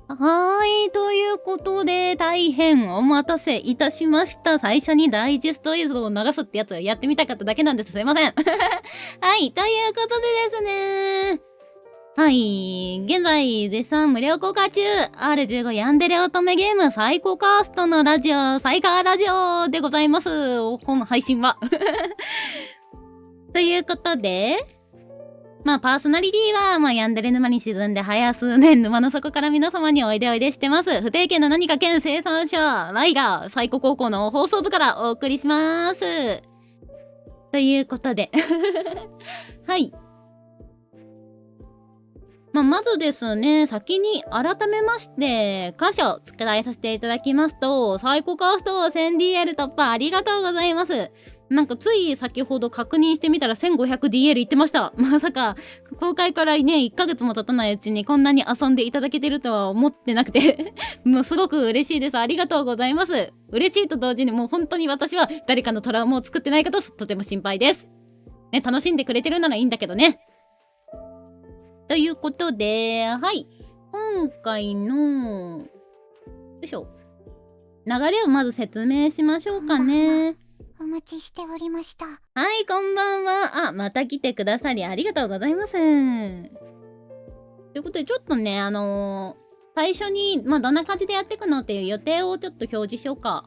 はーい。ということで、大変お待たせいたしました。最初にダイジェスト映像を流すってやつをやってみたかっただけなんです。すいません。はい。ということでですね。はい。現在、絶賛無料公開中。R15 ヤンデレ乙女ゲームサイコカーストのラジオ、サイカーラジオでございます。本配信は。ということで、まあパーソナリティは、まあヤンデレ沼に沈んで早数年沼の底から皆様においでおいでしてます。不定期の何か兼生産者、ライガー、最古高校の放送部からお送りします。ということで。はい。まあ、まずですね、先に改めまして、歌詞を伝えさせていただきますと、サイコカースト 1000DL 突破ありがとうございます。なんかつい先ほど確認してみたら 1500DL いってました。まさか、公開からね、1ヶ月も経たないうちにこんなに遊んでいただけてるとは思ってなくて、もうすごく嬉しいです。ありがとうございます。嬉しいと同時にもう本当に私は誰かのトラウマを作ってないかととても心配です。ね、楽しんでくれてるならいいんだけどね。ということで、はい。今回の、よいしょ。流れをまず説明しましょうかね。お待ちしておりました。はい、こんばんは。あ、また来てくださりありがとうございます。ということで、ちょっとね、最初に、まあ、どんな感じでやっていくのっていう予定をちょっと表示しようか。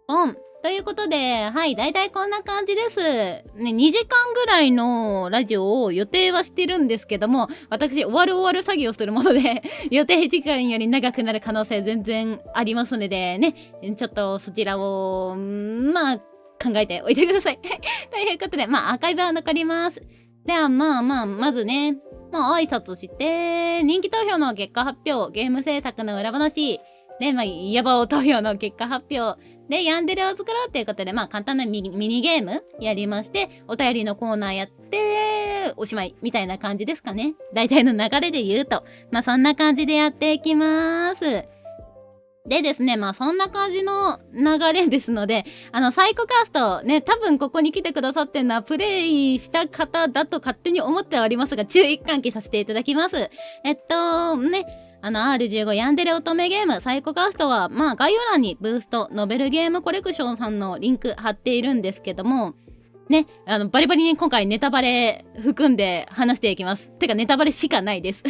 ポン。ということで、はい、だいたいこんな感じです。ね、2時間ぐらいのラジオを予定はしてるんですけども、私、終わる作業するもので、予定時間より長くなる可能性全然ありますので、ね、ちょっとそちらを、まあ、考えておいてください。ということで、まあ、アーカイブは残ります。では、まずね、まあ、挨拶して、人気投票の結果発表、ゲーム制作の裏話、で、まあ、ヤバオ投票の結果発表、で、ヤンデレを作ろうっていうことで、まあ、簡単なミニゲームやりまして、お便りのコーナーやって、おしまい、みたいな感じですかね。大体の流れで言うと。まあ、そんな感じでやっていきます。でですね、まあ、そんな感じの流れですので、サイコカースト、ね、多分ここに来てくださってんのは、プレイした方だと勝手に思ってはおりますが、注意喚起させていただきます。ね、R15 ヤンデレ乙女ゲームサイコカーストは、まあ概要欄にブーストノベルゲームコレクションさんのリンク貼っているんですけども、ね、バリバリに今回ネタバレ含んで話していきます。てかネタバレしかないです。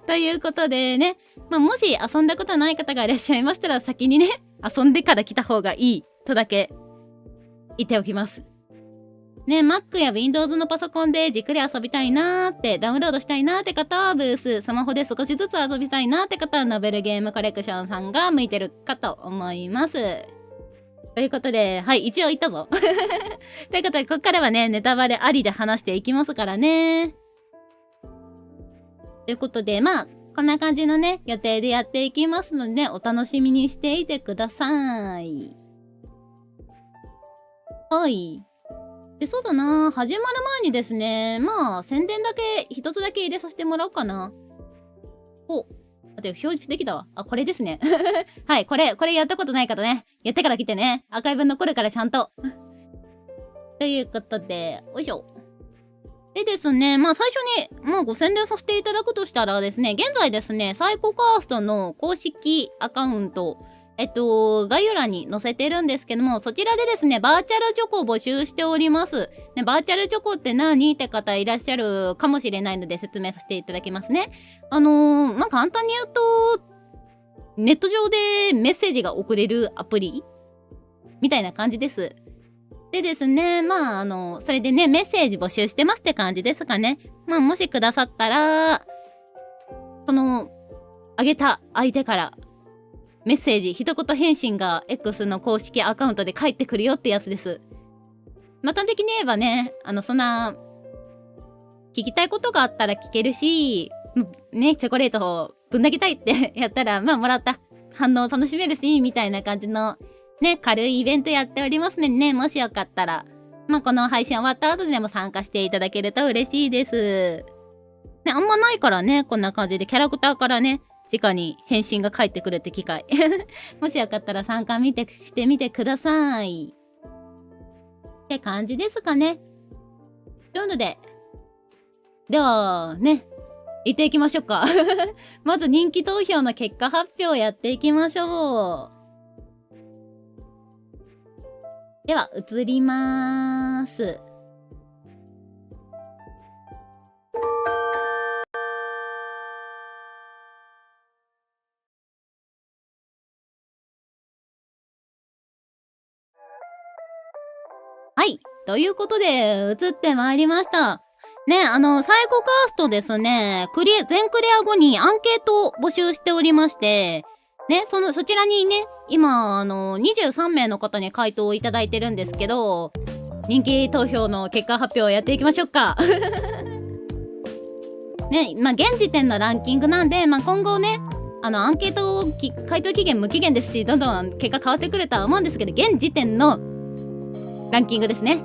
ということでね、まあもし遊んだことない方がいらっしゃいましたら先にね、遊んでから来た方がいいとだけ言っておきます。ね、Mac や Windows のパソコンでじっくり遊びたいなーって、ダウンロードしたいなーって方はブース、スマホで少しずつ遊びたいなーって方はノベルゲームコレクションさんが向いてるかと思います。ということで、はい、一応言ったぞ。ということで、ここからはね、ネタバレありで話していきますからね。ということで、まあ、こんな感じのね、予定でやっていきますので、ね、お楽しみにしていてください。はい。で、そうだな。始まる前にですね、まあ、宣伝だけ、一つだけ入れさせてもらおうかな。お、待て、表示できたわ。あ、これですね。はい、これやったことないからね。やってから来てね。アーカイブ残るからちゃんと。ということで、よいしょ。でですね、まあ最初に、まあご宣伝させていただくとしたらですね、現在ですね、サイコカーストの公式アカウント、概要欄に載せてるんですけども、そちらでですね、バーチャルチョコを募集しております。ね、バーチャルチョコって何って方いらっしゃるかもしれないので説明させていただきますね。まあ、簡単に言うと、ネット上でメッセージが送れるアプリみたいな感じです。でですね、まあ、それでね、メッセージ募集してますって感じですかね。まあ、もしくださったら、あげた相手から、メッセージ、一言返信が X の公式アカウントで返ってくるよってやつです。まあ、端的に言えばね、そんな、聞きたいことがあったら聞けるし、ね、チョコレートをぶん投げたいってやったら、まあ、もらった反応を楽しめるし、みたいな感じの、ね、軽いイベントやっておりますのでね、もしよかったら、まあ、この配信終わった後でも参加していただけると嬉しいです。ね、あんまないからね、こんな感じでキャラクターからね、直に返信が返ってくるって機会。もしよかったら参加してみてください。って感じですかね。というので、では、ね、行っていきましょうか。まず人気投票の結果発表やっていきましょう。では、移りまーす。はい。ということで、移ってまいりました。ね、サイコカーストですね、全クリア後にアンケートを募集しておりまして、ね、そちらにね、今、23名の方に回答をいただいてるんですけど、人気投票の結果発表をやっていきましょうか。ね、まあ、現時点のランキングなんで、まあ、今後ね、アンケート回答期限無期限ですし、どんどん結果変わってくるとは思うんですけど、現時点のランキングですね。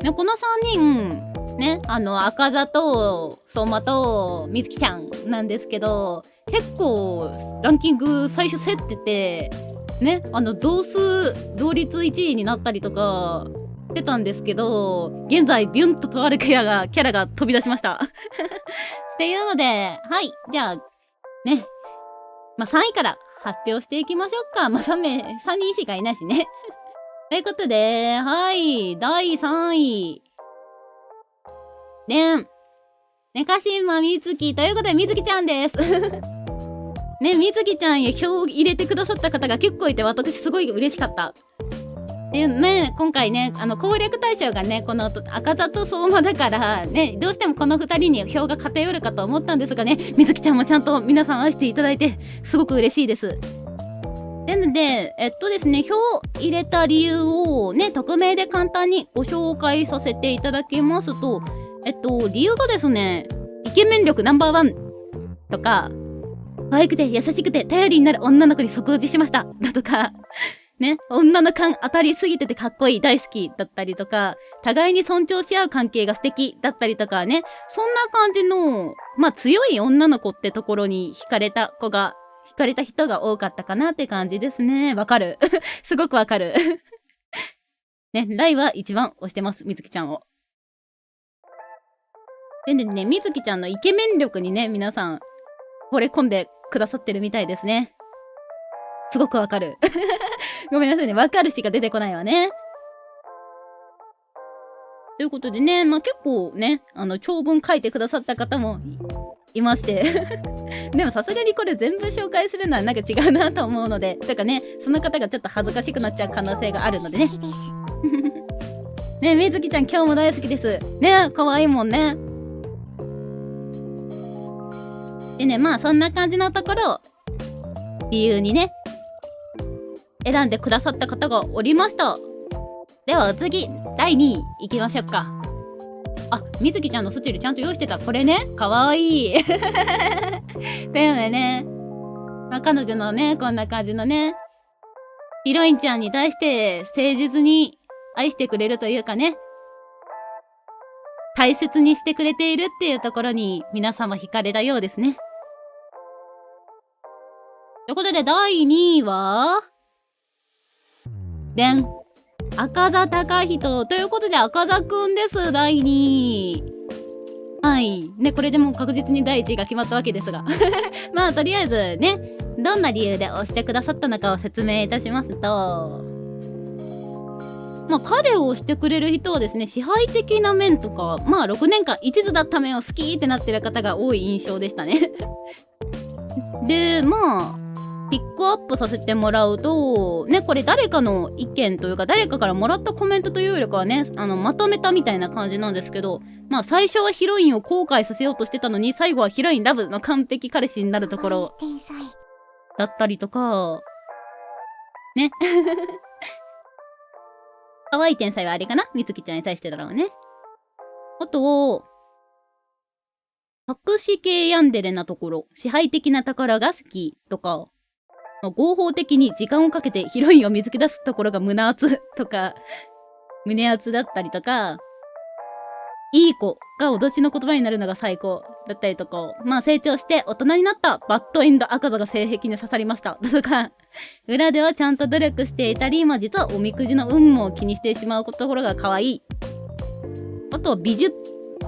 で、この3人、ね、赤座と、相馬と、みずきちゃんなんですけど、結構、ランキング最初競ってて、ね、同率1位になったりとか、してたんですけど、現在、ビュンととあるキャラが飛び出しました。っていうので、はい、じゃあ、ね、まあ、3位から発表していきましょうか。まあ、3人しかいないしね。ということで、はい、第3位。ねかしまみずきということで、みずきちゃんです。ね、みずきちゃんへ票を入れてくださった方が結構いて、私すごい嬉しかった。でね、今回ね、攻略対象がね、この赤座と相馬だからね、どうしてもこの2人に票が偏るかと思ったんですがね、みずきちゃんもちゃんと皆さん愛していただいて、すごく嬉しいです。なので、ですね、票入れた理由をね、匿名で簡単にご紹介させていただきますと、理由がですね、イケメン力ナンバーワンとか、可愛くて優しくて頼りになる女の子に即応じしましただとか、ね、女の勘当たりすぎててかっこいい大好きだったりとか、互いに尊重し合う関係が素敵だったりとかね、そんな感じの、まあ強い女の子ってところに惹かれた人が多かったかなって感じですね。わかる。すごくわかる。ね、ライは一番推してます、みずきちゃんを。でね、みずきちゃんのイケメン力にね、皆さん、惚れ込んでくださってるみたいですね。すごくわかる。ごめんなさいね。わかるしか出てこないわね。ということでね、まあ、結構ね、長文書いてくださった方もいまして。でもさすがにこれ全部紹介するのはなんか違うなと思うので、とかね、その方がちょっと恥ずかしくなっちゃう可能性があるのでね。ね、みずきちゃん今日も大好きです。ね、可愛いもんね。でね、まあそんな感じのところを理由にね、選んでくださった方がおりました。では次、第2位いきましょうか。あ、みずきちゃんのスチルちゃんと用意してた。これね、かわいい。というのでね、まあ、彼女のね、こんな感じのね、ヒロインちゃんに対して誠実に愛してくれるというかね、大切にしてくれているっていうところに皆様惹かれたようですね。ということで第2位は、でん。赤座貴人ということで赤座くんです。第2位。はい。ね、これでもう確実に第1位が決まったわけですが。まあ、とりあえずね、どんな理由で押してくださったのかを説明いたしますと、まあ、彼を押してくれる人はですね、支配的な面とか、まあ、6年間一途だった面を好きってなってる方が多い印象でしたね。で、まあ、ピックアップさせてもらうと、ね、これ誰かの意見というか、誰かからもらったコメントというよりかはね、まとめたみたいな感じなんですけど、まあ、最初はヒロインを後悔させようとしてたのに、最後はヒロインラブの完璧彼氏になるところ、だったりとか、ね。可愛い天才はあれかな、みつきちゃんに対してだろうね。あと、隠し系ヤンデレなところ、支配的なところが好きとか、合法的に時間をかけてヒロインを見つけ出すところが胸熱とか、胸熱だったりとか、いい子が脅しの言葉になるのが最高だったりとか、まあ成長して大人になったバッドエンド赤座が性癖に刺さりましたとか、裏ではちゃんと努力していたり、まあ実はおみくじの運も気にしてしまうところが可愛い。あと美術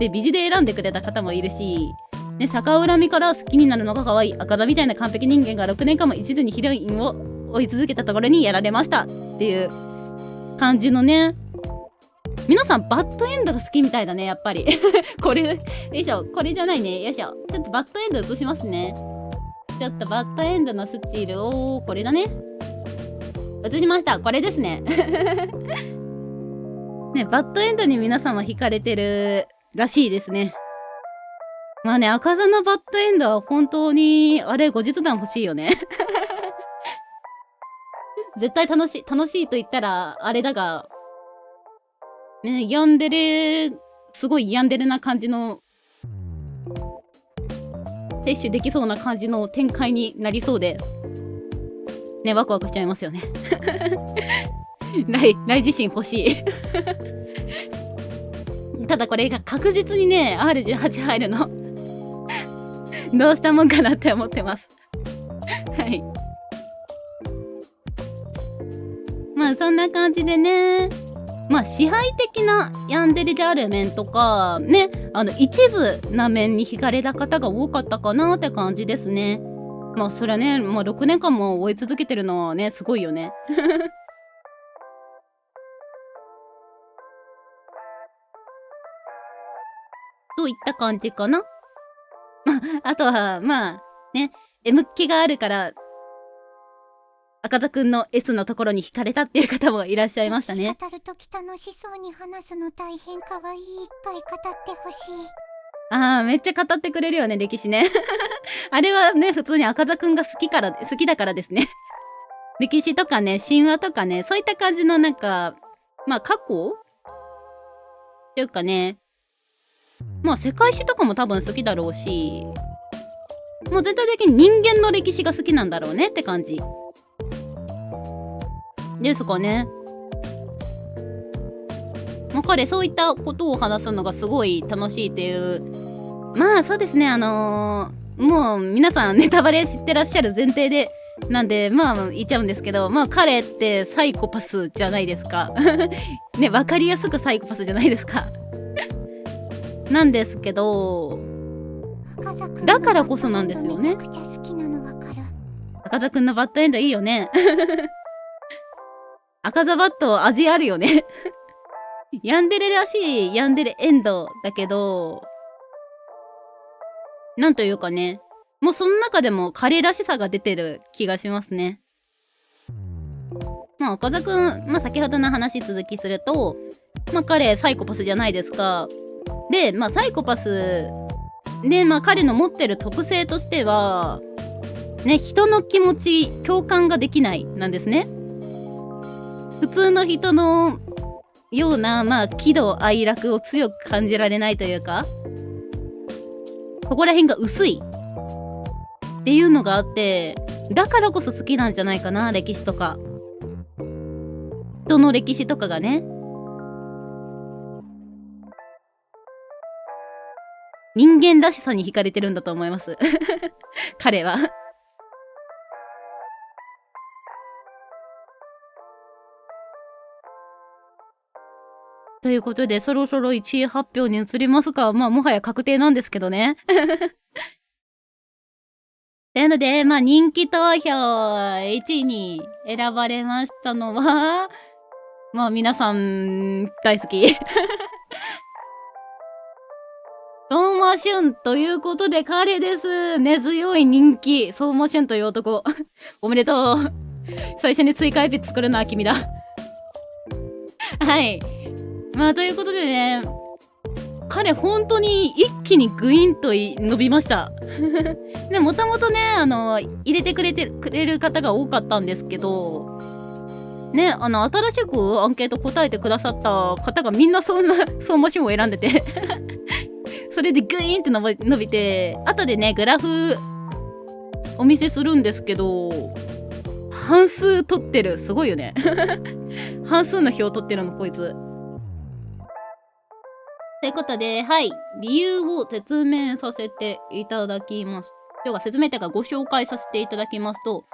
で美術で選んでくれた方もいるし、ね、逆恨みから好きになるのが可愛い赤座みたいな完璧人間が6年間も一途にヒロインを追い続けたところにやられましたっていう感じのね。皆さんバッドエンドが好きみたいだね、やっぱり。これ、よいしょ、これじゃないね、よいしょ。ちょっとバッドエンド映しますね。ちょっとバッドエンドのスチールを、これだね。映しました。これですね。ね、バッドエンドに皆様惹かれてるらしいですね。まあね、赤座のバッドエンドは本当に、あれ、後日談欲しいよね。絶対楽しいと言ったら、あれだが、ね、すごいヤンデレな感じの、摂取できそうな感じの展開になりそうで、ね、ワクワクしちゃいますよね。来自身欲しい。ただこれが確実にね、R18 入るの。どうしたもんかなって思ってます。はい。まあそんな感じでね、まあ支配的なヤンデレである面とか、ね、一途な面に惹かれた方が多かったかなって感じですね。まあそれはね、まあ6年間も追い続けてるのはね、すごいよね。といった感じかな。あとは、まあ、ね、M 気があるから、赤田くんの S のところに惹かれたっていう方もいらっしゃいましたね。語るとき楽しそうに話すの大変可愛い。いっぱい語ってほしい。ああ、めっちゃ語ってくれるよね、歴史ね。あれはね、普通に赤田くんが好きだからですね。歴史とかね、神話とかね、そういった感じのなんか、まあ過去っていうかね、まあ世界史とかも多分好きだろうし、もう全体的に人間の歴史が好きなんだろうねって感じ。ですかね。もう彼そういったことを話すのがすごい楽しいっていう。まあそうですね、もう皆さんネタバレ知ってらっしゃる前提で、なんでまあ言っちゃうんですけど、まあ彼ってサイコパスじゃないですか。ね、わかりやすくサイコパスじゃないですか。なんですけど、だからこそなんですよね。赤座くんのバッドエンドいいよね。赤座バッド味あるよね。ヤンデレらしいヤンデレエンドだけど、なんというかね、もうその中でも彼らしさが出てる気がしますね。まあ赤座くん、まあ先ほどの話続きすると、まあ彼サイコパスじゃないですか。で、まあサイコパスで、まあ彼の持ってる特性としては、ね、人の気持ち、共感ができないなんですね。普通の人のような、まあ喜怒哀楽を強く感じられないというか、ここら辺が薄いっていうのがあって、だからこそ好きなんじゃないかな、歴史とか。人の歴史とかがね。人間らしさに惹かれてるんだと思います。彼は。ということで、そろそろ1位発表に移りますか。まあ、もはや確定なんですけどね。なので、まあ、人気投票1位に選ばれましたのは、まあ、皆さん大好き。相馬俊ということで彼です。根強い人気。相馬俊という男。おめでとう。最初に追加エピ作るのは君だ。はい。まあということでね、彼本当に一気にグインと伸びました。でもともとね、入れてくれる方が多かったんですけど、ね、新しくアンケート答えてくださった方がみんな相馬俊を選んでてそれでグイーンって伸びて、後でねグラフお見せするんですけど、半数取ってる。すごいよね。半数の票取ってるのこいつ。ということで、はい、理由を説明させていただきます。今日は説明というかご紹介させていただきますと、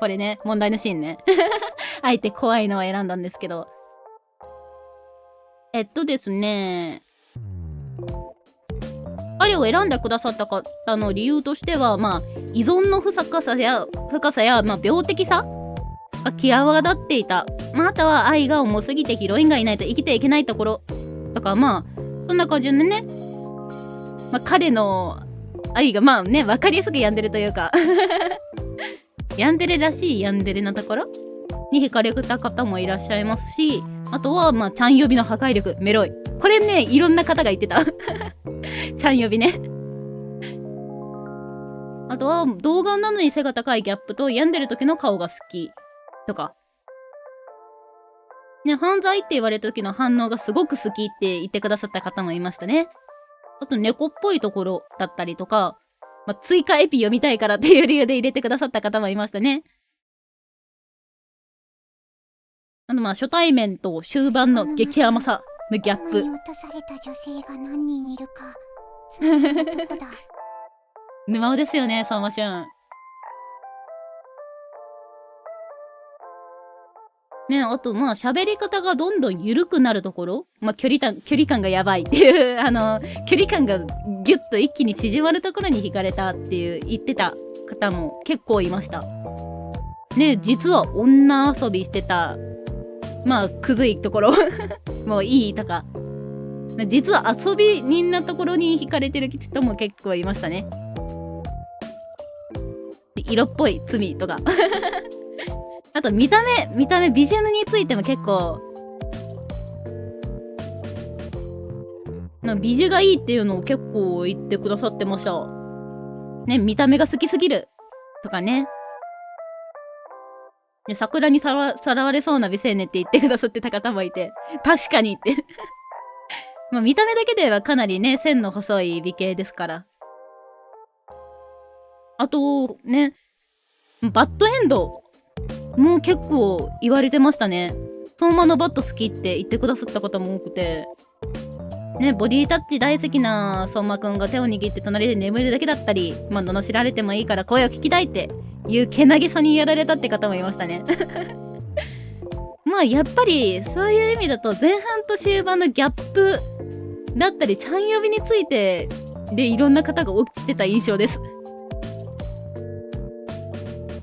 これね、問題のシーンね。あえて怖いのを選んだんですけど。ですね、彼を選んでくださった方の理由としては、まあ、依存の深さや、まあ、病的さが際立っていた。まあ、あとは愛が重すぎてヒロインがいないと生きていけないところ。だからまあ、そんな感じでね、まあ、彼の愛がまあね、わかりやすく病んでるというか、病んでるらしい病んでるなところに惹かれた方もいらっしゃいますし、あとはまあ、ちゃん呼びの破壊力、メロい。これね、いろんな方が言ってた。ちゃん呼びね。あとは、童顔なのに背が高いギャップと、病んでる時の顔が好き。とか。ね、犯罪って言われた時の反応がすごく好きって言ってくださった方もいましたね。あと、猫っぽいところだったりとか、まあ、追加エピ読みたいからっていう理由で入れてくださった方もいましたね。あと、まあ、初対面と終盤の激甘さのギャップ。落とされた女性が何人いるか。罪の男だ。沼尾ですよね、相馬俊。ね、あと、まあ、喋り方がどんどん緩くなるところ、まあ、距離感がやばいっていう、距離感がギュッと一気に縮まるところに惹かれたっていう言ってた方も結構いました。ね、実は女遊びしてた、まあ、くずいところ、もういいとか、実は遊び人なところに惹かれてる人も結構いましたね。色っぽい罪とか。あと見た目、ビジュアルについても結構、ビジュがいいっていうのを結構言ってくださってました。ね、見た目が好きすぎる。とかね。で、桜にさらわれそうな美青年って言ってくださってた方もいて、確かにって。まあ見た目だけではかなりね、線の細い美形ですから。あと、ね、バッドエンド。もう結構言われてましたね。相馬のバット好きって言ってくださった方も多くて。ね、ボディタッチ大好きな相馬くんが手を握って隣で眠るだけだったり、まあ、罵られてもいいから声を聞きたいっていうけなげさにやられたって方もいましたね。まあ、やっぱりそういう意味だと前半と終盤のギャップだったり、ちゃん呼びについてでいろんな方が落ちてた印象です。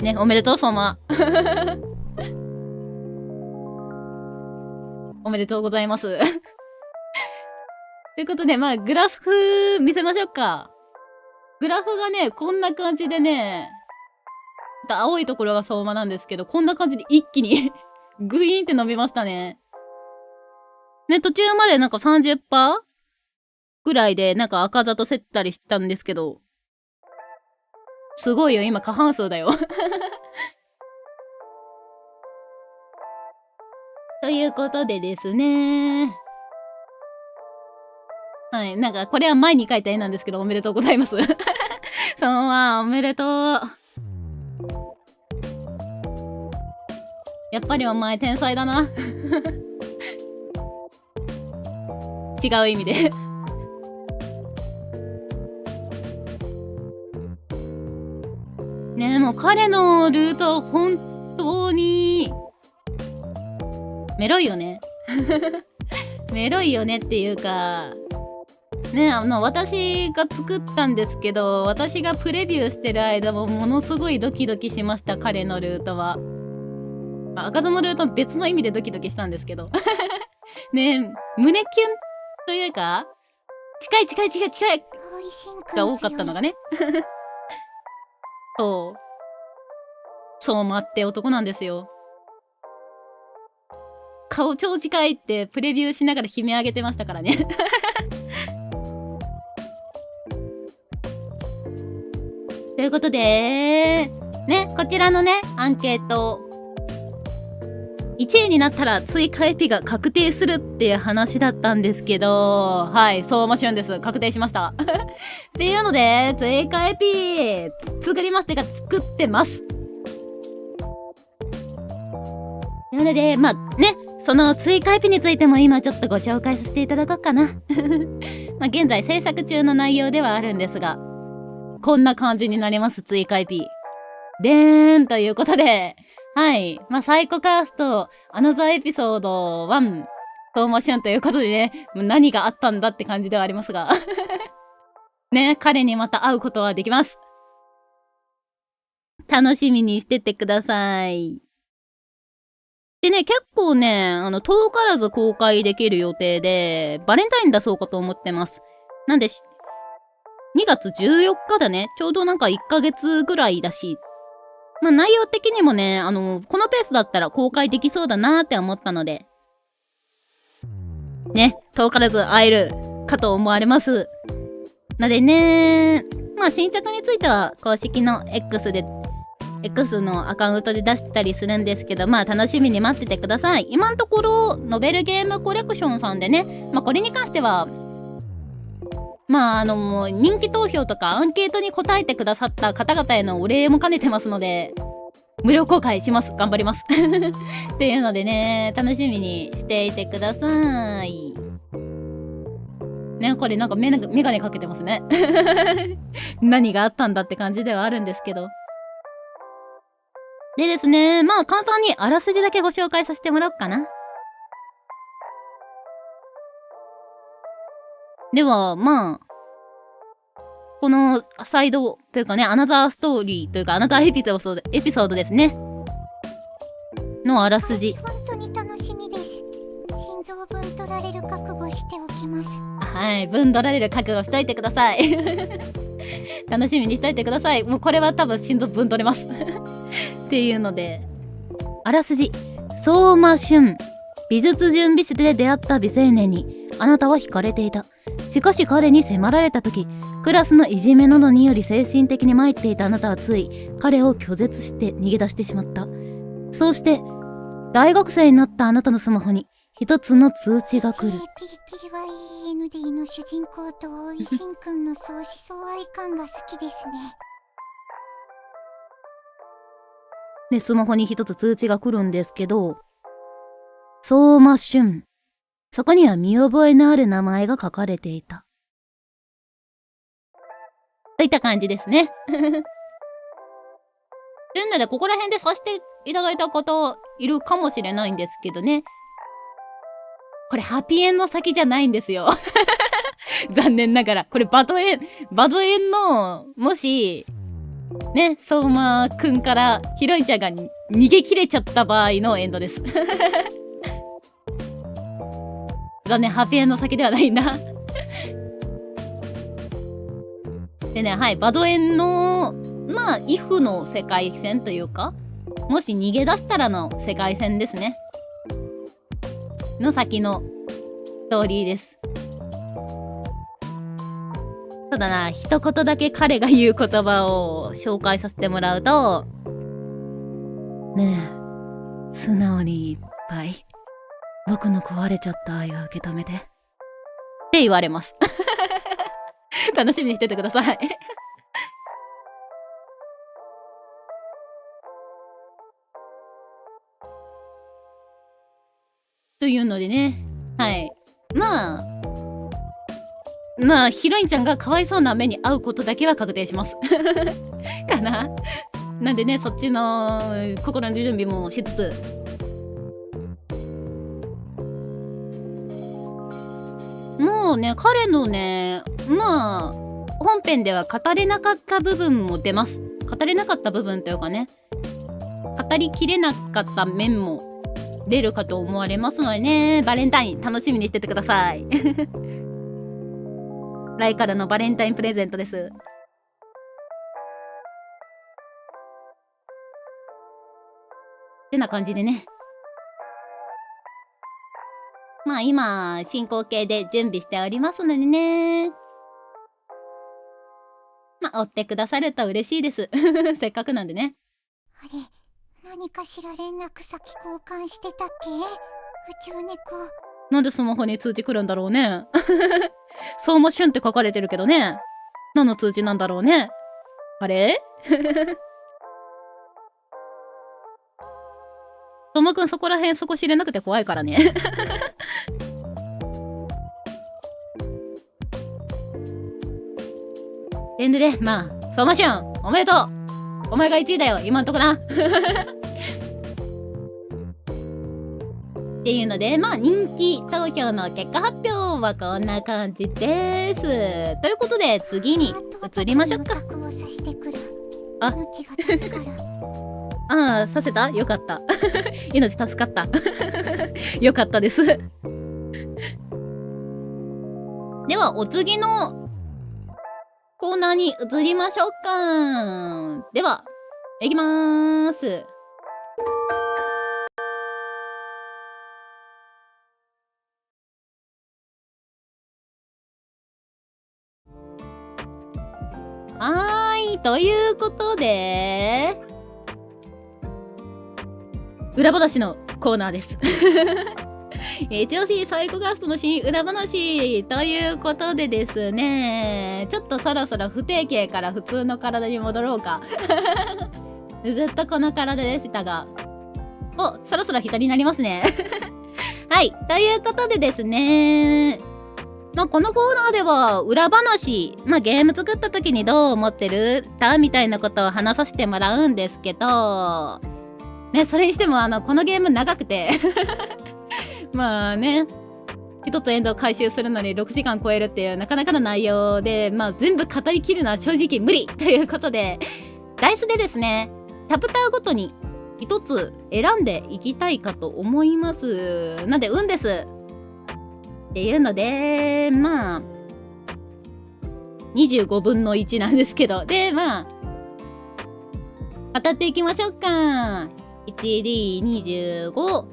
ね、おめでとう、相馬。おめでとうございます。ということで、まあ、グラフ見せましょうか。グラフがね、こんな感じでね、青いところが相馬なんですけど、こんな感じで一気にグイーンって伸びましたね。ね、途中までなんか 30% ぐらいでなんか赤座と競ったりしてたんですけど、すごいよ、今過半数だよ。ということでですね。はい。なんか、これは前に描いた絵なんですけど、おめでとうございます。そのまま、おめでとう。やっぱりお前天才だな。違う意味で。ねえ、もう彼のルートは本当に、メロいよね。メロいよねっていうか、ね、私が作ったんですけど、私がプレビューしてる間もものすごいドキドキしました、彼のルートは。赤座のルートは別の意味でドキドキしたんですけど。ね、胸キュンというか、近いが多かったのがね。そう。相馬って男なんですよ。顔超近いってプレビューしながら悲鳴上げてましたからね。ということで、ね、こちらのね、アンケート。1位になったら追加エピが確定するっていう話だったんですけど、はい、相馬俊です。確定しました。っていうので、追加エピ作りますってか作ってます。なので、まあね、その追加エピについても今ちょっとご紹介させていただこうかな。まあ現在制作中の内容ではあるんですが、こんな感じになります、追加エピ。でーんということで、はい。まあ、サイコカースト、アナザーエピソード1、相馬俊ということでね、もう何があったんだって感じではありますが。ね、彼にまた会うことはできます。楽しみにしててください。でね、結構ね、遠からず公開できる予定で、バレンタイン出そうかと思ってます。なんで、2月14日だね。ちょうどなんか1ヶ月ぐらいだし、まあ内容的にもね、このペースだったら公開できそうだなーって思ったので。ね、遠からず会えるかと思われます。のでね、まあ新着については公式の X のアカウントで出してたりするんですけど、まあ楽しみに待っててください。今のところノベルゲームコレクションさんでね、まあこれに関してはまあ人気投票とかアンケートに答えてくださった方々へのお礼も兼ねてますので、無料公開します。頑張りますっていうのでね、楽しみにしていてくださいね。これなんかメガネかけてますね何があったんだって感じではあるんですけど。でですね、まあ簡単にあらすじだけご紹介させてもらおうかな。ではまあこのサイドというかね、アナザーストーリーというかアナザーエピソードですねのあらすじ。本当に楽しみです。心臓分取られる覚悟しておきます。はい、分取られる覚悟しといてください楽しみにしといてください。もうこれは多分心臓分取れますっていうので、あらすじ。相馬俊、美術準備室で出会った美青年にあなたは惹かれていた。しかし彼に迫られた時、クラスのいじめなどにより精神的に参っていたあなたはつい彼を拒絶して逃げ出してしまった。そうして大学生になったあなたのスマホに一つの通知が来る。ピリピリは END の主人公と大井新君の相思相愛感が好きですね。で、スマホに一つ通知が来るんですけど、相馬俊。そこには見覚えのある名前が書かれていた。といった感じですね。というので、ここら辺でさせていただいた方いるかもしれないんですけどね。これハピエンの先じゃないんですよ。残念ながら。これバドエンの、もし、ね、相馬くんからヒロインちゃんが逃げ切れちゃった場合のエンドです。残念、ハピエンの先ではないんだ。でね、はい、バドエンの、まあ、イフの世界線というか、もし逃げ出したらの世界線ですね。の先のストーリーです。ただな、一言だけ彼が言う言葉を紹介させてもらうと、ねえ、素直にいっぱい、僕の壊れちゃった愛を受け止めて。って言われます。楽しみにしててください。というのでね、はい。まあ、ヒロインちゃんがかわいそうな目に遭うことだけは確定します。かな。なんでね、そっちの心の準備もしつつ、もうね、彼のね、まあ、本編では語れなかった部分も出ます。語れなかった部分というかね、語りきれなかった面も出るかと思われますのでね、バレンタイン楽しみにしててください。ライからのバレンタインプレゼントです。ってな感じでね。まあ今、進行形で準備しておりますのでね。まあ追ってくださると嬉しいです。せっかくなんでね。あれ、何かしら連絡先交換してたっけ？宇宙猫。なんでスマホに通知来るんだろうね。相馬俊って書かれてるけどね。何の通知なんだろうね。あれ相馬くんそこ知れなくて怖いからね。エンドで、まあ、相馬俊、おめでとう。お前が1位だよ、今んとこな。っていうので、まあ人気投票の結果発表はこんな感じです。ということで次に移りましょうか。あ、ああ、させた？よかった。命助かった。よかったです。ではお次のコーナーに移りましょうか。では、いきまーす。ということで、裏話のコーナーです。一押しサイコガストの新裏話ということでですね、ちょっとそろそろ不定形から普通の体に戻ろうか。ずっとこの体でしたが、そろそろ人になりますね。はい、ということでですね、このコーナーでは裏話、ゲーム作った時にどう思ってるみたいなことを話させてもらうんですけど、ね、それにしてもこのゲーム長くて一つエンドを回収するのに6時間超えるっていうなかなかの内容で、全部語りきるのは正直無理ということで、ダイスでですね、チャプターごとに一つ選んでいきたいかと思います。なんで運ですっていうので、25分の1なんですけど、で語っていきましょうか。1D25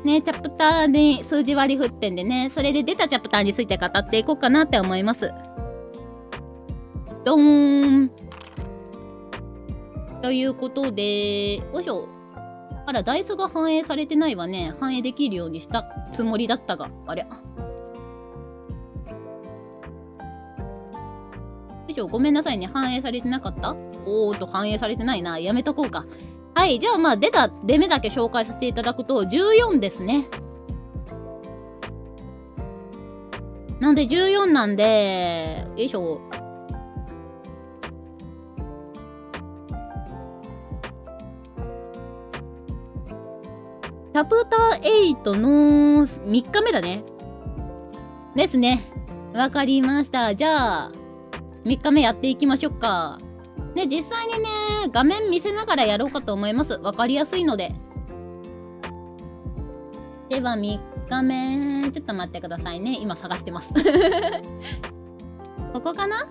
ね、チャプターに数字割り振ってんでね、それで出たチャプターについて語っていこうかなって思います。ドーンということで、よいしょ。あら、ダイスが反映されてないわね。反映できるようにしたつもりだったが、あれ。よいしょ、ごめんなさいね。反映されてなかった？反映されてないな。やめとこうか。はい、じゃあ出た出目だけ紹介させていただくと、14ですね。なんで14なんで、よいしょ。チャプター8の3日目だね。ですね。わかりました。じゃあ、3日目やっていきましょうか。ね、実際にね、画面見せながらやろうかと思います。わかりやすいので。では、3日目。ちょっと待ってくださいね。今探してます。ここかな？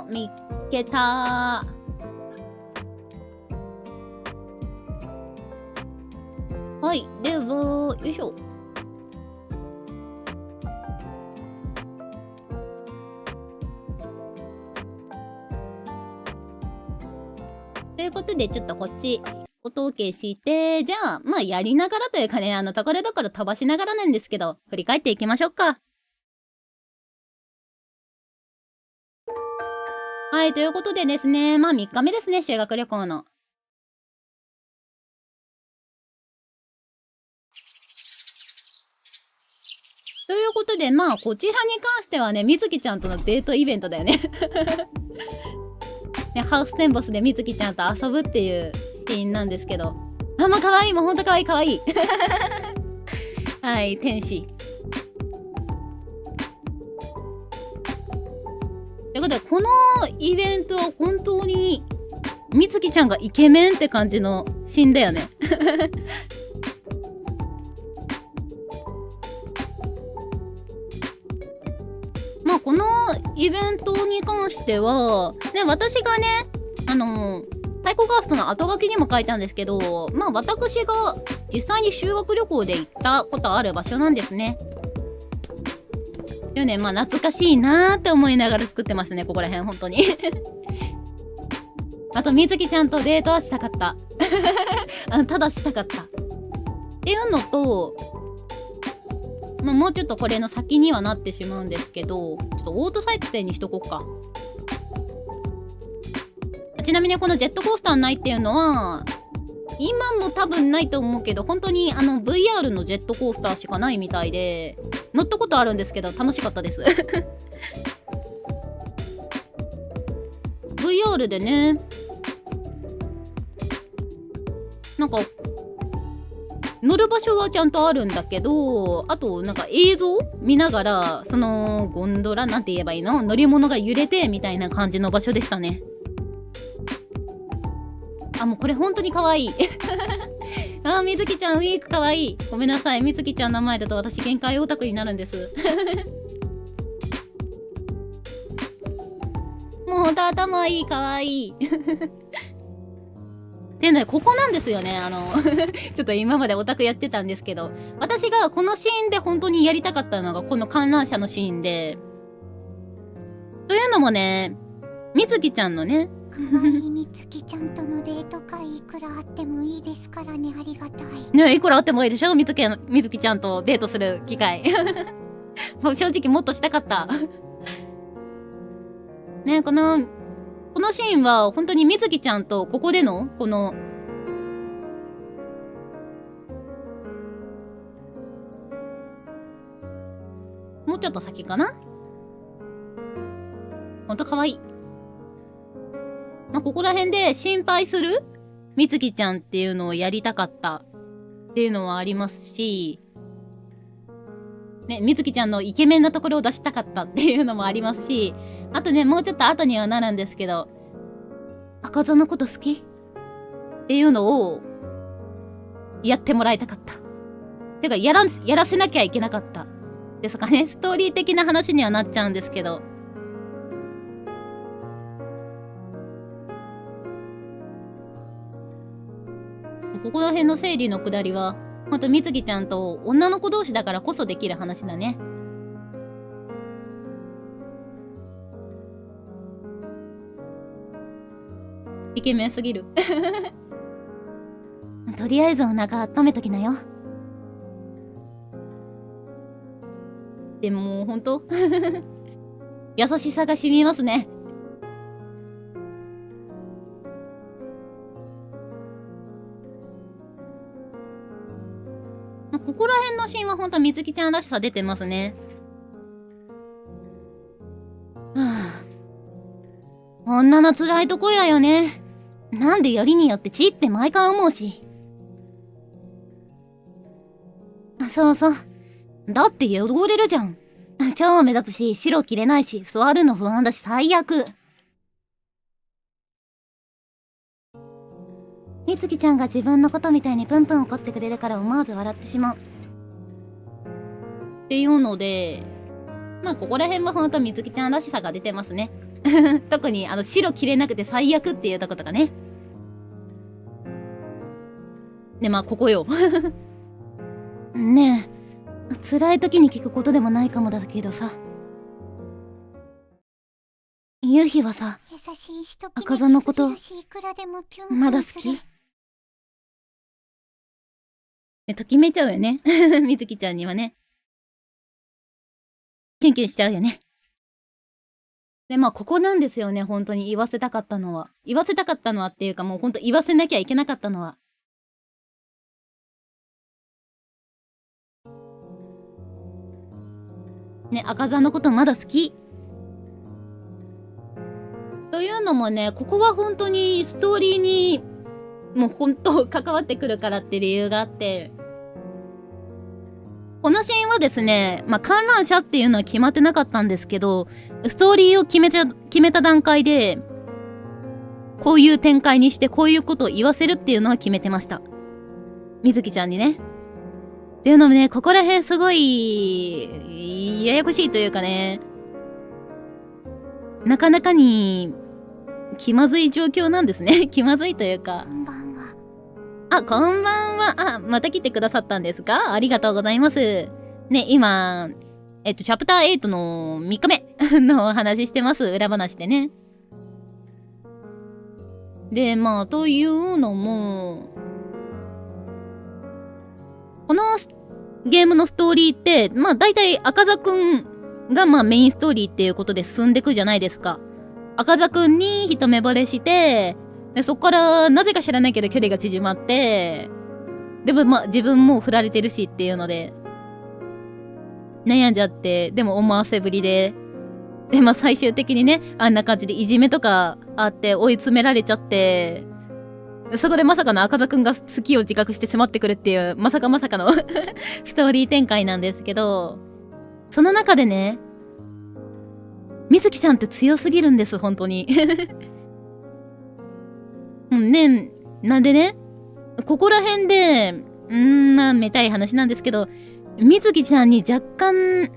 見っけた。はい、では、よいしょ。ということで、ちょっとこっち、音を消して、じゃあ、やりながらというかね、ところどころ飛ばしながらなんですけど、振り返っていきましょうか。はい、ということでですね、3日目ですね、修学旅行の。ということで、こちらに関してはね、みずきちゃんとのデートイベントだよね。ね、ハウステンボスでみずきちゃんと遊ぶっていうシーンなんですけど。かわいい、もうほんとかわいいかわいい。はい、天使。ということで、このイベントは本当に、みつきちゃんがイケメンって感じのシーンだよね。このイベントに関しては、ね、私がね、サイコガーストの後書きにも書いたんですけど、私が実際に修学旅行で行ったことある場所なんですね。でね、懐かしいなーって思いながら作ってましたね、ここら辺、本当に。あと、みずきちゃんとデートはしたかった。ただしたかった。っていうのと、もうちょっとこれの先にはなってしまうんですけど、ちょっとオート再生にしとこうか。ちなみにこのジェットコースターないっていうのは、今も多分ないと思うけど、本当にVR のジェットコースターしかないみたいで、乗ったことあるんですけど、楽しかったです。VR でね、乗る場所はちゃんとあるんだけど、あと映像見ながら、そのゴンドラなんて言えばいいの？乗り物が揺れてみたいな感じの場所でしたね。もうこれ本当に可愛い。みずきちゃんウィーク可愛い。ごめんなさい、みずきちゃんの名前だと私限界オタクになるんです。もうほんと頭いい、可愛い。でね、ここなんですよね。ちょっと今までオタクやってたんですけど、私がこのシーンで本当にやりたかったのがこの観覧車のシーンで、というのもね、みつきちゃんのね、かわいいみつきちゃんとのデート会いくらあってもいいですからね、ありがたい。ね、いくらあってもいいでしょ、みつきちゃんとデートする機会。もう正直もっとしたかった。ね、このシーンは本当にみつきちゃんとここでの、この、もうちょっと先かな、ほんとかわいい。まあ、ここら辺で心配するみつきちゃんっていうのをやりたかったっていうのはありますし、ね、みつきちゃんのイケメンなところを出したかったっていうのもありますし、あとね、もうちょっと後にはなるんですけど、赤座のこと好きっていうのをやってもらいたかった。てか、やらせなきゃいけなかった。ですかね。ストーリー的な話にはなっちゃうんですけど。ここら辺の整理のくだりは、ほんとみつきちゃんと女の子同士だからこそできる話だね。イケメンすぎる。とりあえずお腹温めときなよ。でもほんと優しさが染みますね。ここら辺のシーンはほんとみつきちゃんらしさ出てますね。はあ、女の辛いとこやよね。なんでよりによって血って毎回思うし。そうそう。だって汚れるじゃん。超目立つし、白着れないし、座るの不安だし最悪。みつきちゃんが自分のことみたいにプンプン怒ってくれるから思わず笑ってしまう。っていうので、まあここら辺はほんとみつきちゃんらしさが出てますね。特に白着れなくて最悪っていうとことかね。で、まあここよ。ねえ、辛い時に聞くことでもないかもだけどさ。夕日はさ、優しいしと赤座のことまだ好き？ときめいちゃうよね。みつきちゃんにはね。キュンキュンしちゃうよね。で、まあ、ここなんですよね、本当に言わせたかったのは。言わせたかったのはっていうか、もう本当言わせなきゃいけなかったのは。ね、赤座のことまだ好き。というのもね、ここは本当にストーリーに、もう本当関わってくるからって理由があって、このシーンはですね、まあ、観覧車っていうのは決まってなかったんですけど、ストーリーを決めた段階で、こういう展開にしてこういうことを言わせるっていうのは決めてました。みずきちゃんにね。っていうのもね、ここら辺すごい、ややこしいというかね、なかなかに、気まずい状況なんですね。気まずいというか。こんばんは。あ、こんばんは。あ、また来てくださったんですか？ありがとうございます。ね、今、チャプター8の3日目のお話してます。裏話でね。で、まあ、というのも、このゲームのストーリーって、まあ、大体赤座くんがまあメインストーリーっていうことで進んでくじゃないですか。赤座くんに一目惚れして、でそこからなぜか知らないけど距離が縮まって、でもまあ自分も振られてるしっていうので、悩んじゃって、でも思わせぶりで、でまあ最終的にね、あんな感じでいじめとかあって追い詰められちゃって、そこでまさかの赤座くんが好きを自覚して迫ってくるっていう、まさかのストーリー展開なんですけど、その中でね、みずきちゃんって強すぎるんです、本当に。ね、なんでね、ここら辺で、まあ、めたい話なんですけど、みずきちゃんに若干、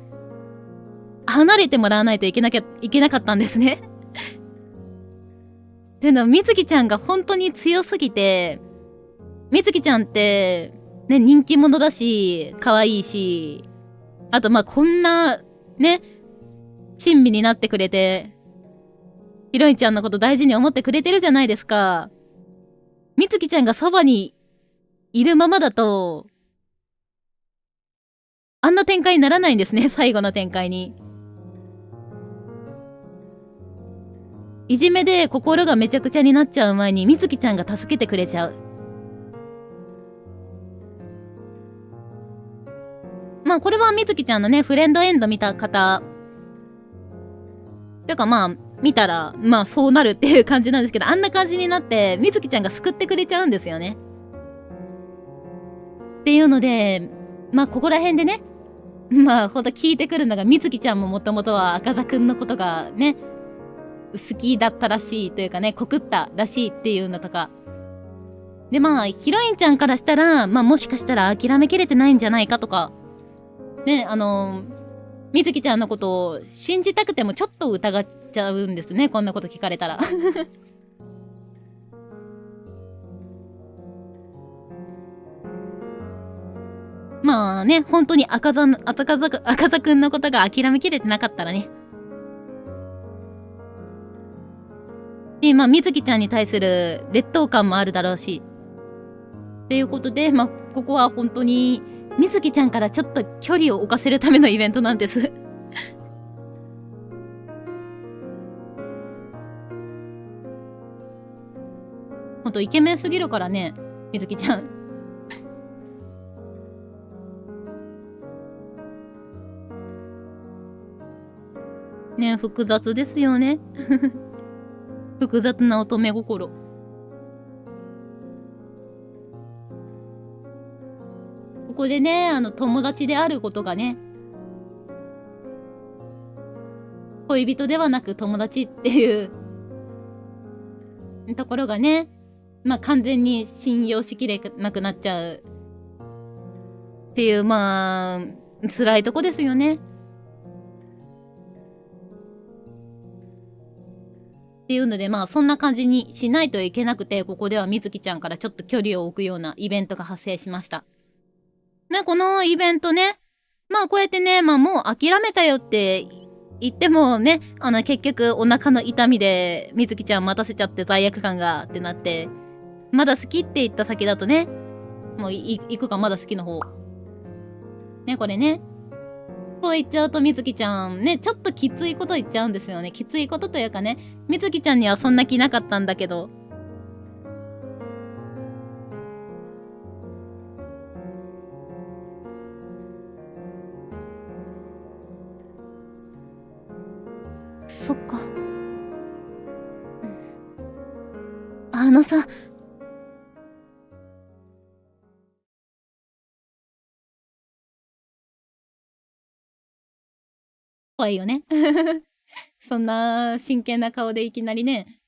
離れてもらわないといけなかったんですね。っていうのは、みつきちゃんが本当に強すぎて、みつきちゃんって、ね、人気者だし、可愛いし、あと、まあ、こんな、ね、親身になってくれて、ヒロインちゃんのこと大事に思ってくれてるじゃないですか。みつきちゃんがそばにいるままだと、あんな展開にならないんですね、最後の展開に。いじめで心がめちゃくちゃになっちゃう前に、みつきちゃんが助けてくれちゃう。まあ、これはみつきちゃんのね、フレンドエンド見た方。てかまあ、見たら、まあそうなるっていう感じなんですけど、あんな感じになって、みつきちゃんが救ってくれちゃうんですよね。っていうので、まあここら辺でね、まあほんと聞いてくるのが、みつきちゃんももともとは赤座くんのことがね、好きだったらしいというかね、告ったらしいっていうのとか。でまあ、ヒロインちゃんからしたら、まあもしかしたら諦めきれてないんじゃないかとか、ね、みずきちゃんのことを信じたくてもちょっと疑っちゃうんですね。こんなこと聞かれたら。まあね、本当に赤座くんのことが諦めきれてなかったらね。で、まあ、みずきちゃんに対する劣等感もあるだろうし。っていうことで、まあ、ここは本当に、みずきちゃんからちょっと距離を置かせるためのイベントなんです。ほんとイケメンすぎるからね、みずきちゃん。ね、複雑ですよね。複雑な乙女心。ここでね、友達であることがね、恋人ではなく友達っていうところがね、まあ完全に信用しきれなくなっちゃうっていう、まあ、辛いとこですよね。っていうので、まあそんな感じにしないといけなくて、ここではみずきちゃんからちょっと距離を置くようなイベントが発生しました。ね、このイベントね、まあこうやってね、まあもう諦めたよって言ってもね、結局お腹の痛みでみずきちゃん待たせちゃって罪悪感がってなって、まだ好きって言った先だとね、もう行くかまだ好きの方。ね、これね。こう言っちゃうとみずきちゃんね、ちょっときついこと言っちゃうんですよね。きついことというかね、みずきちゃんにはそんな気なかったんだけど。そっか。さ、怖いよね。そんな真剣な顔でいきなりね。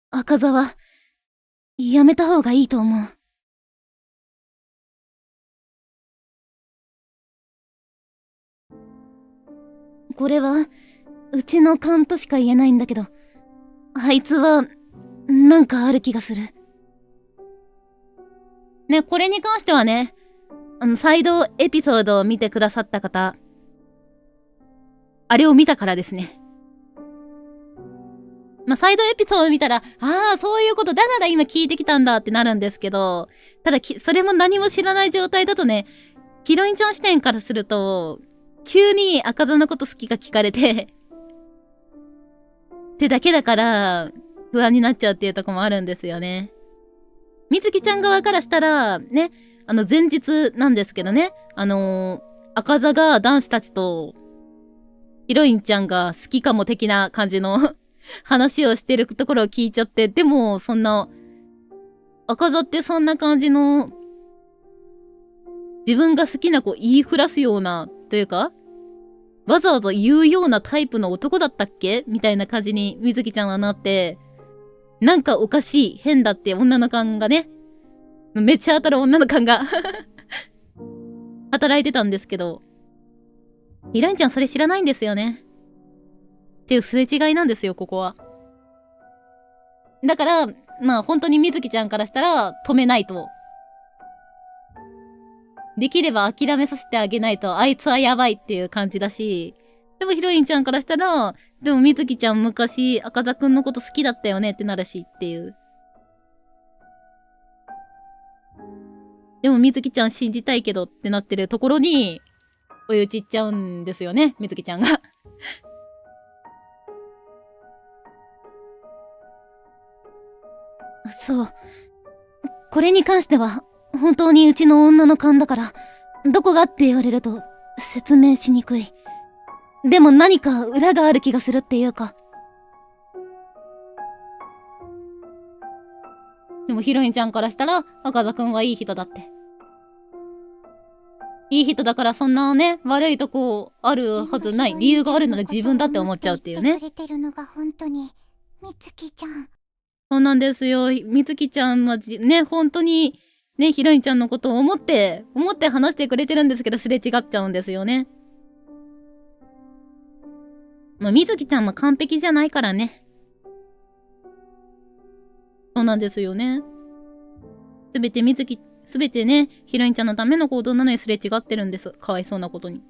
赤座は、やめた方がいいと思う。これは、うちの勘としか言えないんだけど、あいつは、なんかある気がする。ね、これに関してはね、サイドエピソードを見てくださった方、あれを見たからですね。まあ、サイドエピソード見たら、ああ、そういうこと、だから今聞いてきたんだってなるんですけど、ただそれも何も知らない状態だとね、ヒロインちゃん視点からすると、急に赤座のこと好きが聞かれてってだけだから、不安になっちゃうっていうとこもあるんですよね。みずきちゃん側からしたら、ね、前日なんですけどね、赤座が男子たちと、ヒロインちゃんが好きかも的な感じの話をしてるところを聞いちゃって、でも、そんな、赤座ってそんな感じの、自分が好きな子言いふらすような、というか、わざわざ言うようなタイプの男だったっけみたいな感じにみずきちゃんはなって、なんかおかしい、変だって女の勘がね、めっちゃ当たる女の勘が働いてたんですけど、ヒロインちゃんそれ知らないんですよね。っていうすれ違いなんですよ、ここは。だから、まあ本当にみずきちゃんからしたら止めないと。できれば諦めさせてあげないと、あいつはやばいっていう感じだし、でもヒロインちゃんからしたら、でもみずきちゃん昔赤座くんのこと好きだったよねってなるしっていう。でもみずきちゃん信じたいけどってなってるところに、追い打ちいっちゃうんですよね、みずきちゃんが。そう。これに関しては、本当にうちの女の勘だから、どこがって言われると説明しにくい。でも何か裏がある気がするっていうか。でもヒロインちゃんからしたら、赤座くんはいい人だって。いい人だからそんなね、悪いとこあるはずない。理由があるなら自分だって思っちゃうっていうね。そうなんですよ。みつきちゃんはね、本当に、ね、ヒロインちゃんのことを思って話してくれてるんですけど、すれ違っちゃうんですよね。まあ、みずきちゃんも完璧じゃないからね。そうなんですよね。すべてね、ヒロインちゃんのための行動なのにすれ違ってるんです。かわいそうなことに。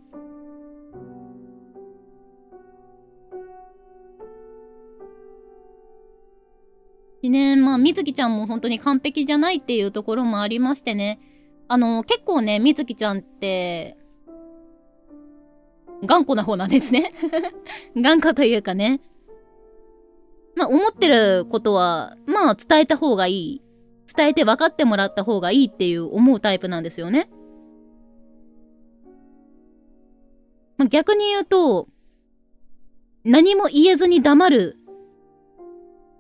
でね、まあ、みずきちゃんも本当に完璧じゃないっていうところもありましてね。結構ね、みずきちゃんって、頑固な方なんですね。頑固というかね。まあ、思ってることは、まあ、伝えた方がいい。伝えて分かってもらった方がいいっていう思うタイプなんですよね。まあ、逆に言うと、何も言えずに黙る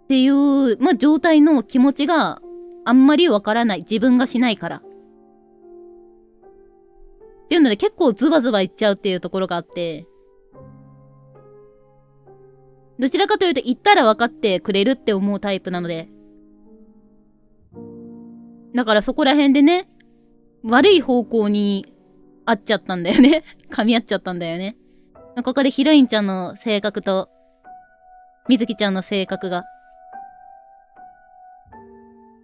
っていう、まあ、状態の気持ちがあんまりわからない。自分がしないから。っていうので結構ズバズバ言っちゃうっていうところがあって、どちらかというと言ったら分かってくれるって思うタイプなので。だからそこら辺でね、悪い方向に合っちゃったんだよね。噛み合っちゃったんだよね。ここでヒロインちゃんの性格と、みずきちゃんの性格が。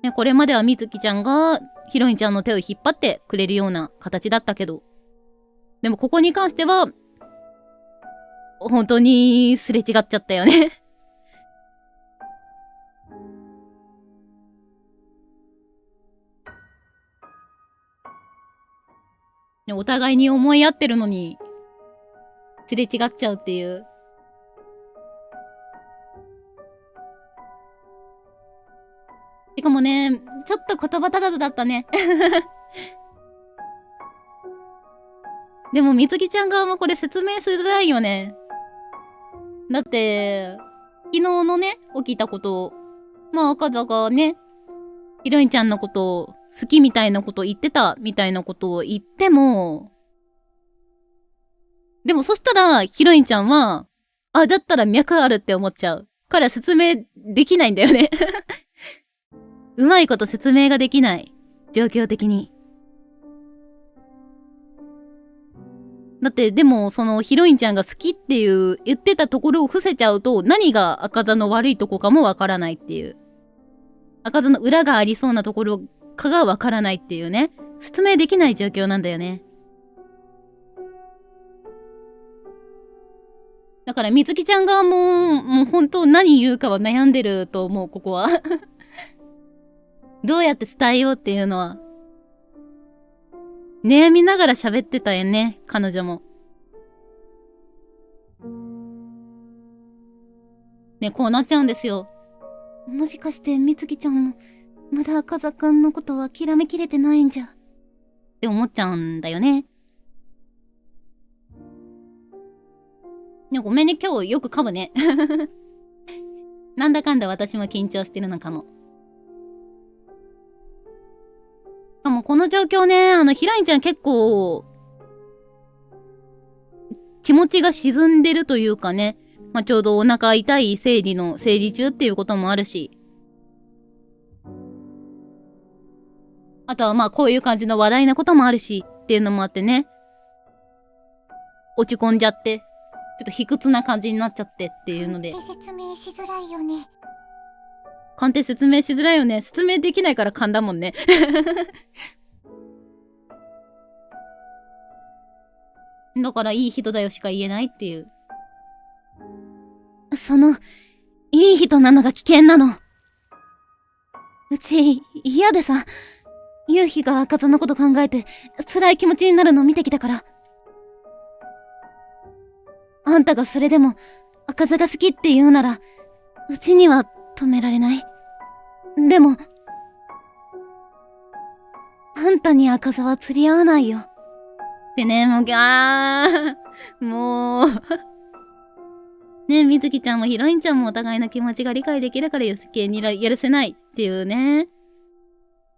ね、これまではみずきちゃんがヒロインちゃんの手を引っ張ってくれるような形だったけど、でもここに関しては、本当にすれ違っちゃったよね。お互いに思い合ってるのに、すれ違っちゃうっていう。しかもね、ちょっと言葉足らずだったね。でも、みつきちゃん側もこれ説明しづらいよね。だって、昨日のね、起きたことを、まあ、赤座がね、ヒロインちゃんのことを好きみたいなことを言ってたみたいなことを言っても、でもそしたら、ヒロインちゃんは、あ、だったら脈あるって思っちゃう。から説明できないんだよね。うまいこと説明ができない。状況的に。だって、でも、そのヒロインちゃんが好きっていう言ってたところを伏せちゃうと、何が赤座の悪いとこかもわからないっていう。赤座の裏がありそうなところかがわからないっていうね。説明できない状況なんだよね。だから、みつきちゃん側もう本当何言うかは悩んでると思う、ここは。どうやって伝えようっていうのは。悩みながら喋ってたよね、彼女も。ね、こうなっちゃうんですよ。もしかして、みつきちゃんも、まだ赤座くんのことは諦めきれてないんじゃ。って思っちゃうんだよね。ね、ごめんね、今日よく噛むね。なんだかんだ私も緊張してるのかも。しかもこの状況ね、ヒロインちゃん結構、気持ちが沈んでるというかね、まあ、ちょうどお腹痛い生理中っていうこともあるし、あとはまあこういう感じの話題なこともあるしっていうのもあってね、落ち込んじゃって、っと卑屈な感じになっちゃってっていうので。説明しづらいよね。鑑定説明しづらいよね。説明できないから勘だもんね。だからいい人だよしか言えないっていう。いい人なのが危険なの。うち、嫌でさ、夕日が赤座のこと考えて、辛い気持ちになるの見てきたから。あんたがそれでも、赤座が好きって言うなら、うちには止められない。でも、あんたに赤座は釣り合わないよ。ってね、もう、もう。ね、みずきちゃんもヒロインちゃんもお互いの気持ちが理解できるから余計に許せないっていうね。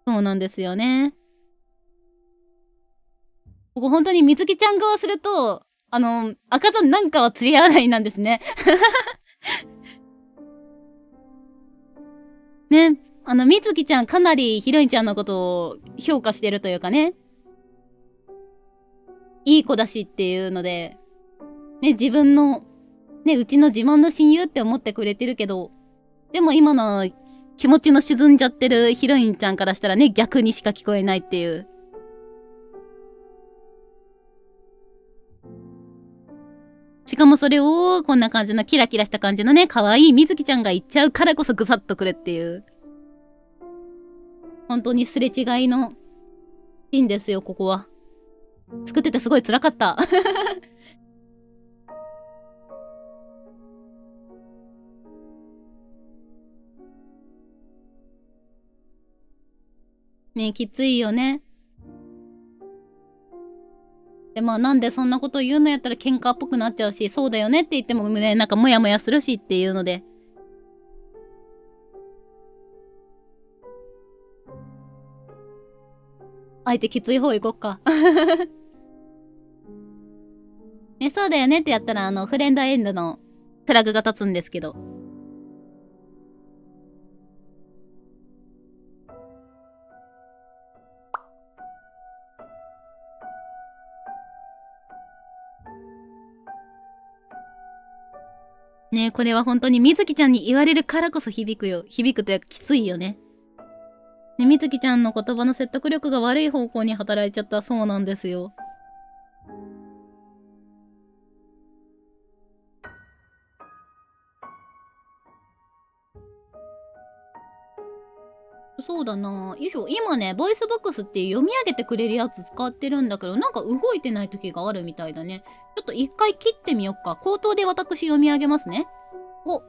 そうなんですよね。ここ本当にみずきちゃん側すると、赤座なんかは釣り合わないなんですね。ね、みずきちゃんかなりヒロインちゃんのことを評価してるというかね。いい子だしっていうので、ね、自分の、ね、うちの自慢の親友って思ってくれてるけど、でも今の気持ちの沈んじゃってるヒロインちゃんからしたらね、逆にしか聞こえないっていう。しかもそれを、こんな感じのキラキラした感じのね、可愛いみずきちゃんが言っちゃうからこそぐさっとくるっていう。本当にすれ違いのシーンですよ、ここは。作っててすごい辛かった。ねえ、きついよね。で、まあなんでそんなこと言うのやったら喧嘩っぽくなっちゃうし、そうだよねって言ってもね、なんかモヤモヤするしっていうので。あえてきつい方行こっか。ね、そうだよねってやったらフレンドエンドのフラグが立つんですけど。ね、これは本当にみずきちゃんに言われるからこそ響くよ。響くというかきついよね。ね、みずきちゃんの言葉の説得力が悪い方向に働いちゃったそうなんですよ。そうだな。よいしょ。今ね、ボイスボックスっていう読み上げてくれるやつ使ってるんだけど、なんか動いてない時があるみたいだね。ちょっと一回切ってみよっか。口頭で私読み上げますね。お。ち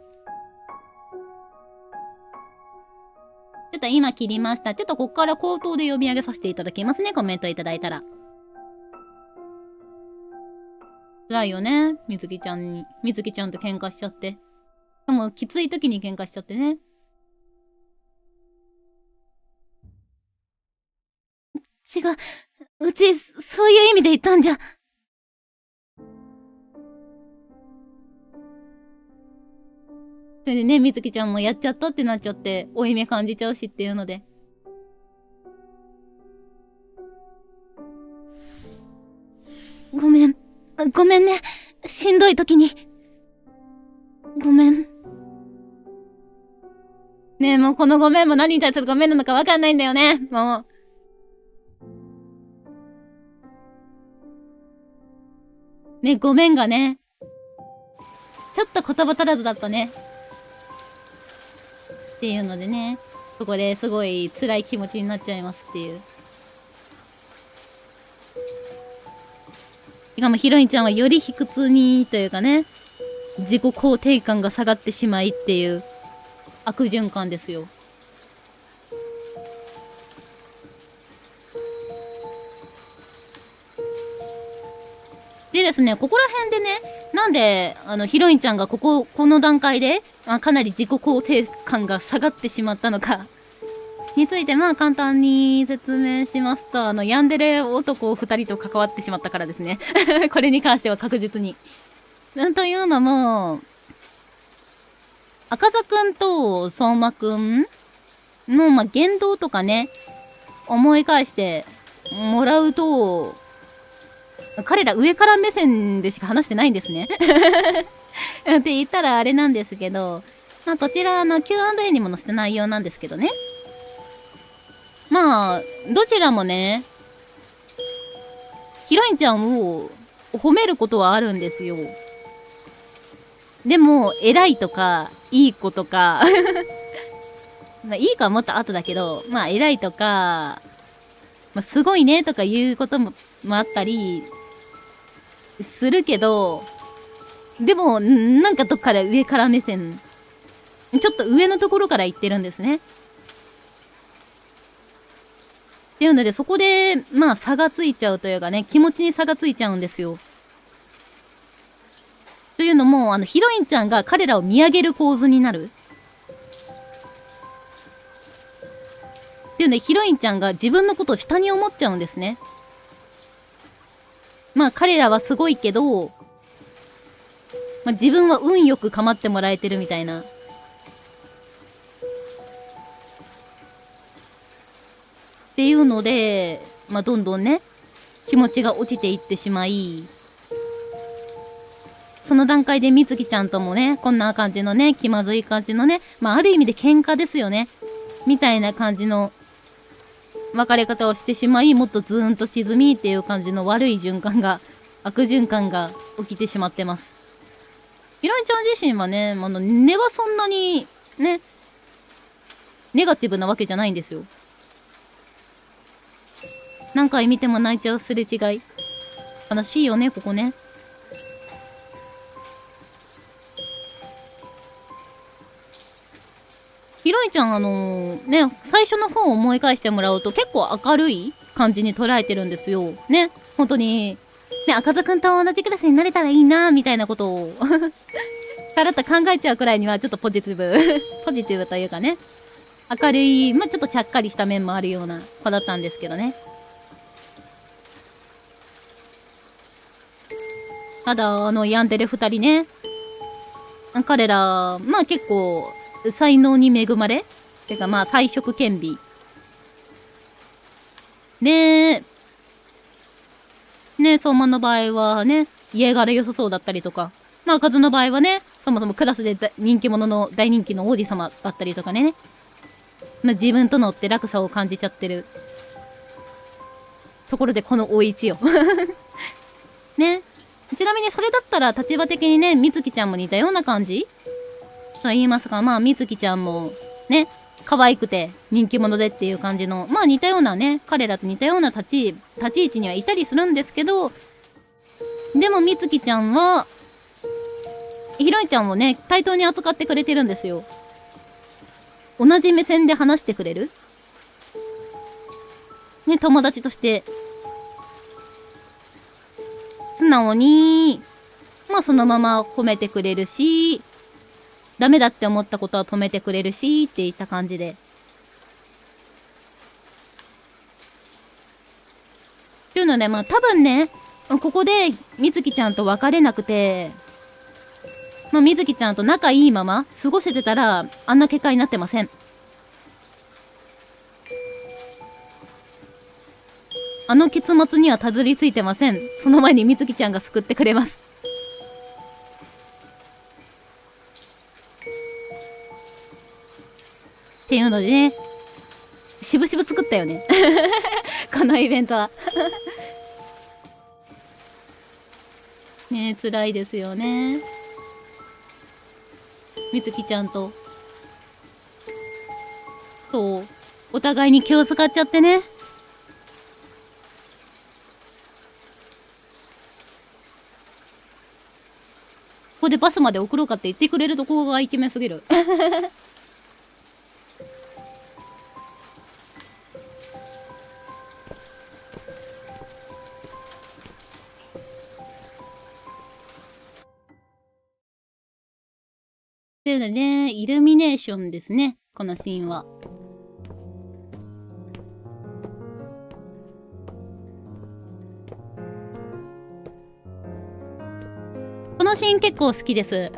ょっと今切りました。ちょっとこっから口頭で読み上げさせていただきますね。コメントいただいたら。辛いよね。みずきちゃんと喧嘩しちゃって。でも、きつい時に喧嘩しちゃってね。違う。うち、そういう意味で言ったんじゃ。それでね、みずきちゃんもやっちゃったってなっちゃって、負い目感じちゃうしっていうので。ごめん。ごめんね。しんどい時に。ごめん。ねえ、もうこのごめんも何に対するごめんなのかわかんないんだよね。もう。ね、ごめんがね。ちょっと言葉足らずだったね。っていうのでね。そこですごい辛い気持ちになっちゃいますっていう。しかもヒロインちゃんはより卑屈にというかね、自己肯定感が下がってしまいっていう悪循環ですよ。でですね、ここら辺でね、なんでヒロインちゃんがこの段階で、かなり自己肯定感が下がってしまったのかについて簡単に説明しますと、ヤンデレ男2人と関わってしまったからですね。これに関しては確実に。なんというのも、赤座くんと相馬くんの、言動とかね、思い返してもらうと、彼ら上から目線でしか話してないんですね。って言ったらあれなんですけど、まあこちらQ&A にも載せた内容なんですけどね。まあ、どちらもね、ヒロインちゃんを褒めることはあるんですよ。でも、偉いとか、いい子とか、まあいい子はもっと後だけど、まあ偉いとか、まあ、すごいねとか言うこともあったりするけど、でも、なんかどっかで上から目線、ちょっと上のところから言ってるんですね。っていうので、そこで、まあ差がついちゃうというかね、気持ちに差がついちゃうんですよ。というのも、ヒロインちゃんが彼らを見上げる構図になる。っていうので、ヒロインちゃんが自分のことを下に思っちゃうんですね。まあ彼らはすごいけど、まあ、自分は運よく構ってもらえてるみたいな。っていうので、まあどんどんね、気持ちが落ちていってしまい、その段階でみつきちゃんともね、こんな感じのね、気まずい感じのね、まあある意味で喧嘩ですよね。みたいな感じの別れ方をしてしまい、もっとズーンと沈みっていう感じの悪い循環が、悪循環が起きてしまってます。ヒロインちゃん自身はね、根はそんなにね、ネガティブなわけじゃないんですよ。何回見ても泣いちゃうすれ違い。悲しいよね、ここね。ヒロインちゃんね、最初の方を思い返してもらうと結構明るい感じに捉えてるんですよ。ね、本当に、ね、赤座くんと同じクラスになれたらいいな、みたいなことを、さらっと考えちゃうくらいにはちょっとポジティブ、ポジティブというかね、明るい、まあ、ちょっとちゃっかりした面もあるような子だったんですけどね。ただ、ヤンデレ二人ね。彼ら、まあ結構、才能に恵まれてかまあ、才色兼備。で、ね、相馬の場合はね、家柄良さそうだったりとか。まあ、カズの場合はね、そもそもクラスで人気者の大人気の王子様だったりとかね。まあ、自分とのって落差を感じちゃってる。ところで、このお一よ。ね。ちなみにそれだったら立場的にね、みつきちゃんも似たような感じと言いますか、まあ、みつきちゃんもね、可愛くて人気者でっていう感じの、まあ似たようなね、彼らと似たような立ち位置にはいたりするんですけど、でもみつきちゃんは、ひろいちゃんをね、対等に扱ってくれてるんですよ。同じ目線で話してくれるね、友達として。素直に、まあそのまま褒めてくれるし、ダメだって思ったことは止めてくれるし、っていった感じで。っていうので、まあ多分ね、ここでみずきちゃんと別れなくて、まあみずきちゃんと仲いいまま過ごせてたら、あんな結果になってません。あの結末にはたどり着いてません。その前にみずきちゃんが救ってくれます。っていうのでね、しぶしぶ作ったよね。このイベントは。ねえ、辛いですよね。みずきちゃんと。そう。お互いに気を使っちゃってね。ここでバスまで送ろうかって言ってくれるとこがイケメンすぎる。というのでね、イルミネーションですね。このシーンは。このシーン結構好きです。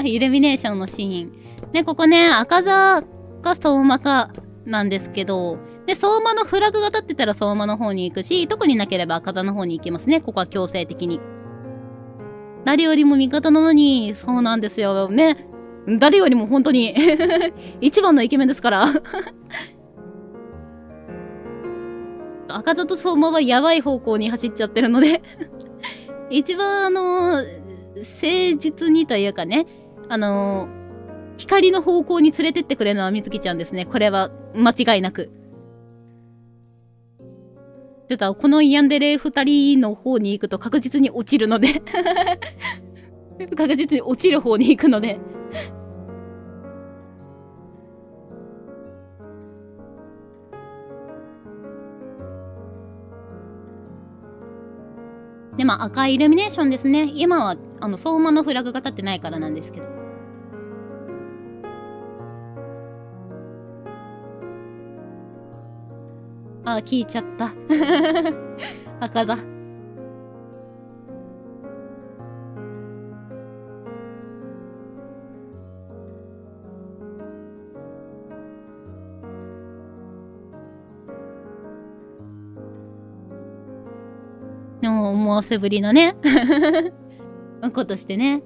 イルミネーションのシーン。ね、ここね、赤座か相馬かなんですけど、で、相馬のフラグが立ってたら相馬の方に行くし、特になければ赤座の方に行きますね。ここは強制的に。誰よりも味方なのに、そうなんですよね。誰よりも本当に一番のイケメンですから赤座と相馬はやばい方向に走っちゃってるので一番誠実にというかね、光の方向に連れてってくれるのはみつきちゃんですね。これは間違いなく。ちょっとこのヤンデレ2人の方に行くと確実に落ちるので確実に落ちる方に行くのでで、まあ赤いイルミネーションですね。今は相馬のフラグが立ってないからなんですけど。あ、聞いちゃった赤だ。でも思わせぶりなねことしてね。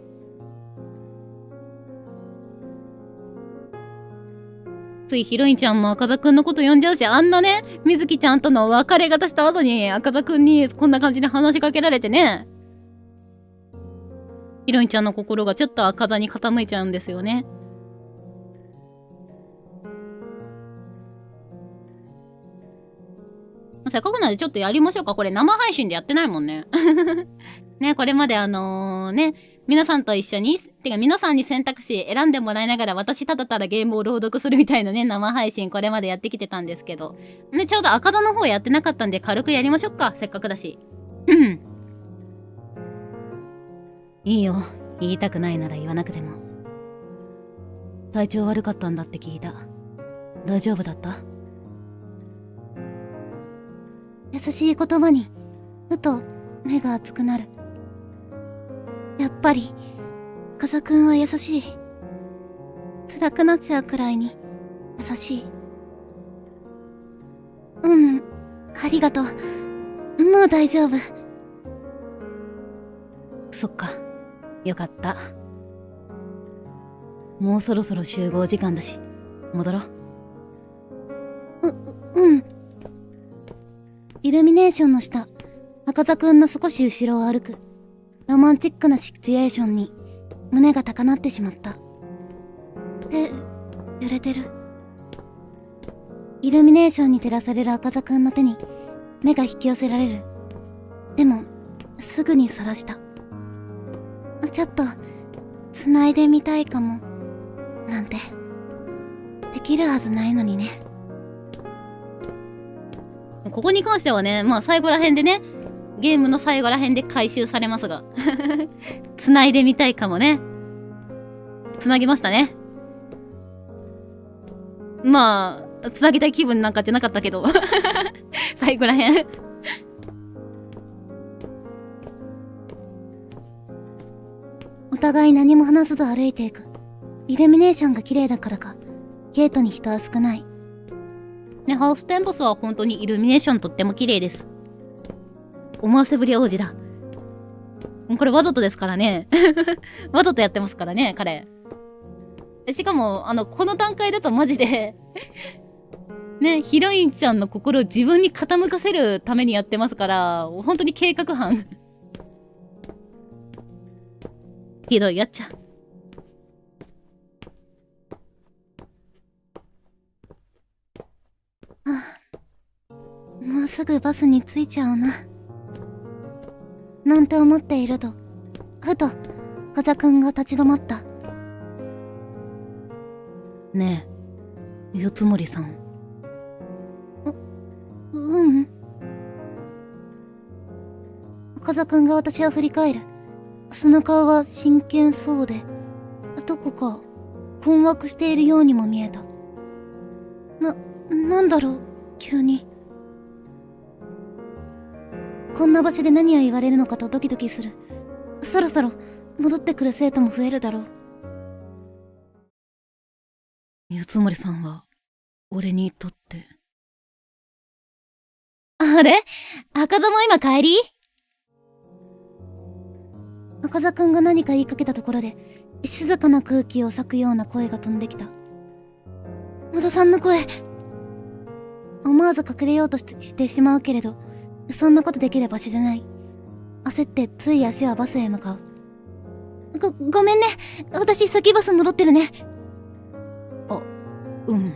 ついヒロインちゃんも赤座くんのこと呼んじゃうし、あんなね、みずきちゃんとの別れ方した後に赤座くんにこんな感じで話しかけられてね。ヒロインちゃんの心がちょっと赤座に傾いちゃうんですよね。せっかくなんでちょっとやりましょうか。これ生配信でやってないもんね。ね、これまでね、皆さんと一緒に、てか皆さんに選択肢選んでもらいながら私ただただゲームを朗読するみたいなね、生配信これまでやってきてたんですけど。ね、ちょうど赤座の方やってなかったんで軽くやりましょうか。せっかくだし。いいよ。言いたくないなら言わなくても。体調悪かったんだって聞いた。大丈夫だった？優しい言葉にふと目が熱くなる。やっぱり風くんは優しい。辛くなっちゃうくらいに優しい。ありがとう。もう大丈夫。そっか、よかった。もうそろそろ集合時間だし戻ろう。イルミネーションの下、赤座くんの少し後ろを歩く。ロマンチックなシチュエーションに胸が高鳴ってしまった。手、揺れてる。イルミネーションに照らされる赤座くんの手に目が引き寄せられる。でも、すぐにそらした。ちょっと、繋いでみたいかも。なんて、できるはずないのにね。ここに関してはね、まあ最後ら辺でね、ゲームの最後ら辺で回収されますが繋いでみたいかもね。繋ぎましたね。まあ繋ぎたい気分なんかじゃなかったけど最後ら辺お互い何も話さず歩いていく。イルミネーションが綺麗だからか、ゲートに人は少ない。ね、ハウステンボスは本当にイルミネーションとっても綺麗です。思わせぶり王子だ。これわざとですからね。わざとやってますからね、彼。しかも、この段階だとマジでね、ヒロインちゃんの心を自分に傾かせるためにやってますから、本当に計画犯。ひどいやっちゃ。もうすぐバスに着いちゃうな。なんて思っていると、ふと、風くんが立ち止まった。ねえ、四つ森さん。風くんが私を振り返る。その顔は真剣そうで、どこか困惑しているようにも見えた。なんだろう、急に。こんな場所で何を言われるのかとドキドキする。そろそろ戻ってくる生徒も増えるだろう。四つ森さんは俺にとってあれ赤座も今帰り？赤座くんが何か言いかけたところで、静かな空気を裂くような声が飛んできた。和田さんの声。思わず隠れようとしてしまうけれど、そんなことできる場所じゃない。焦ってつい足はバスへ向かう。ごめんね。私先バス戻ってるね。あ、うん。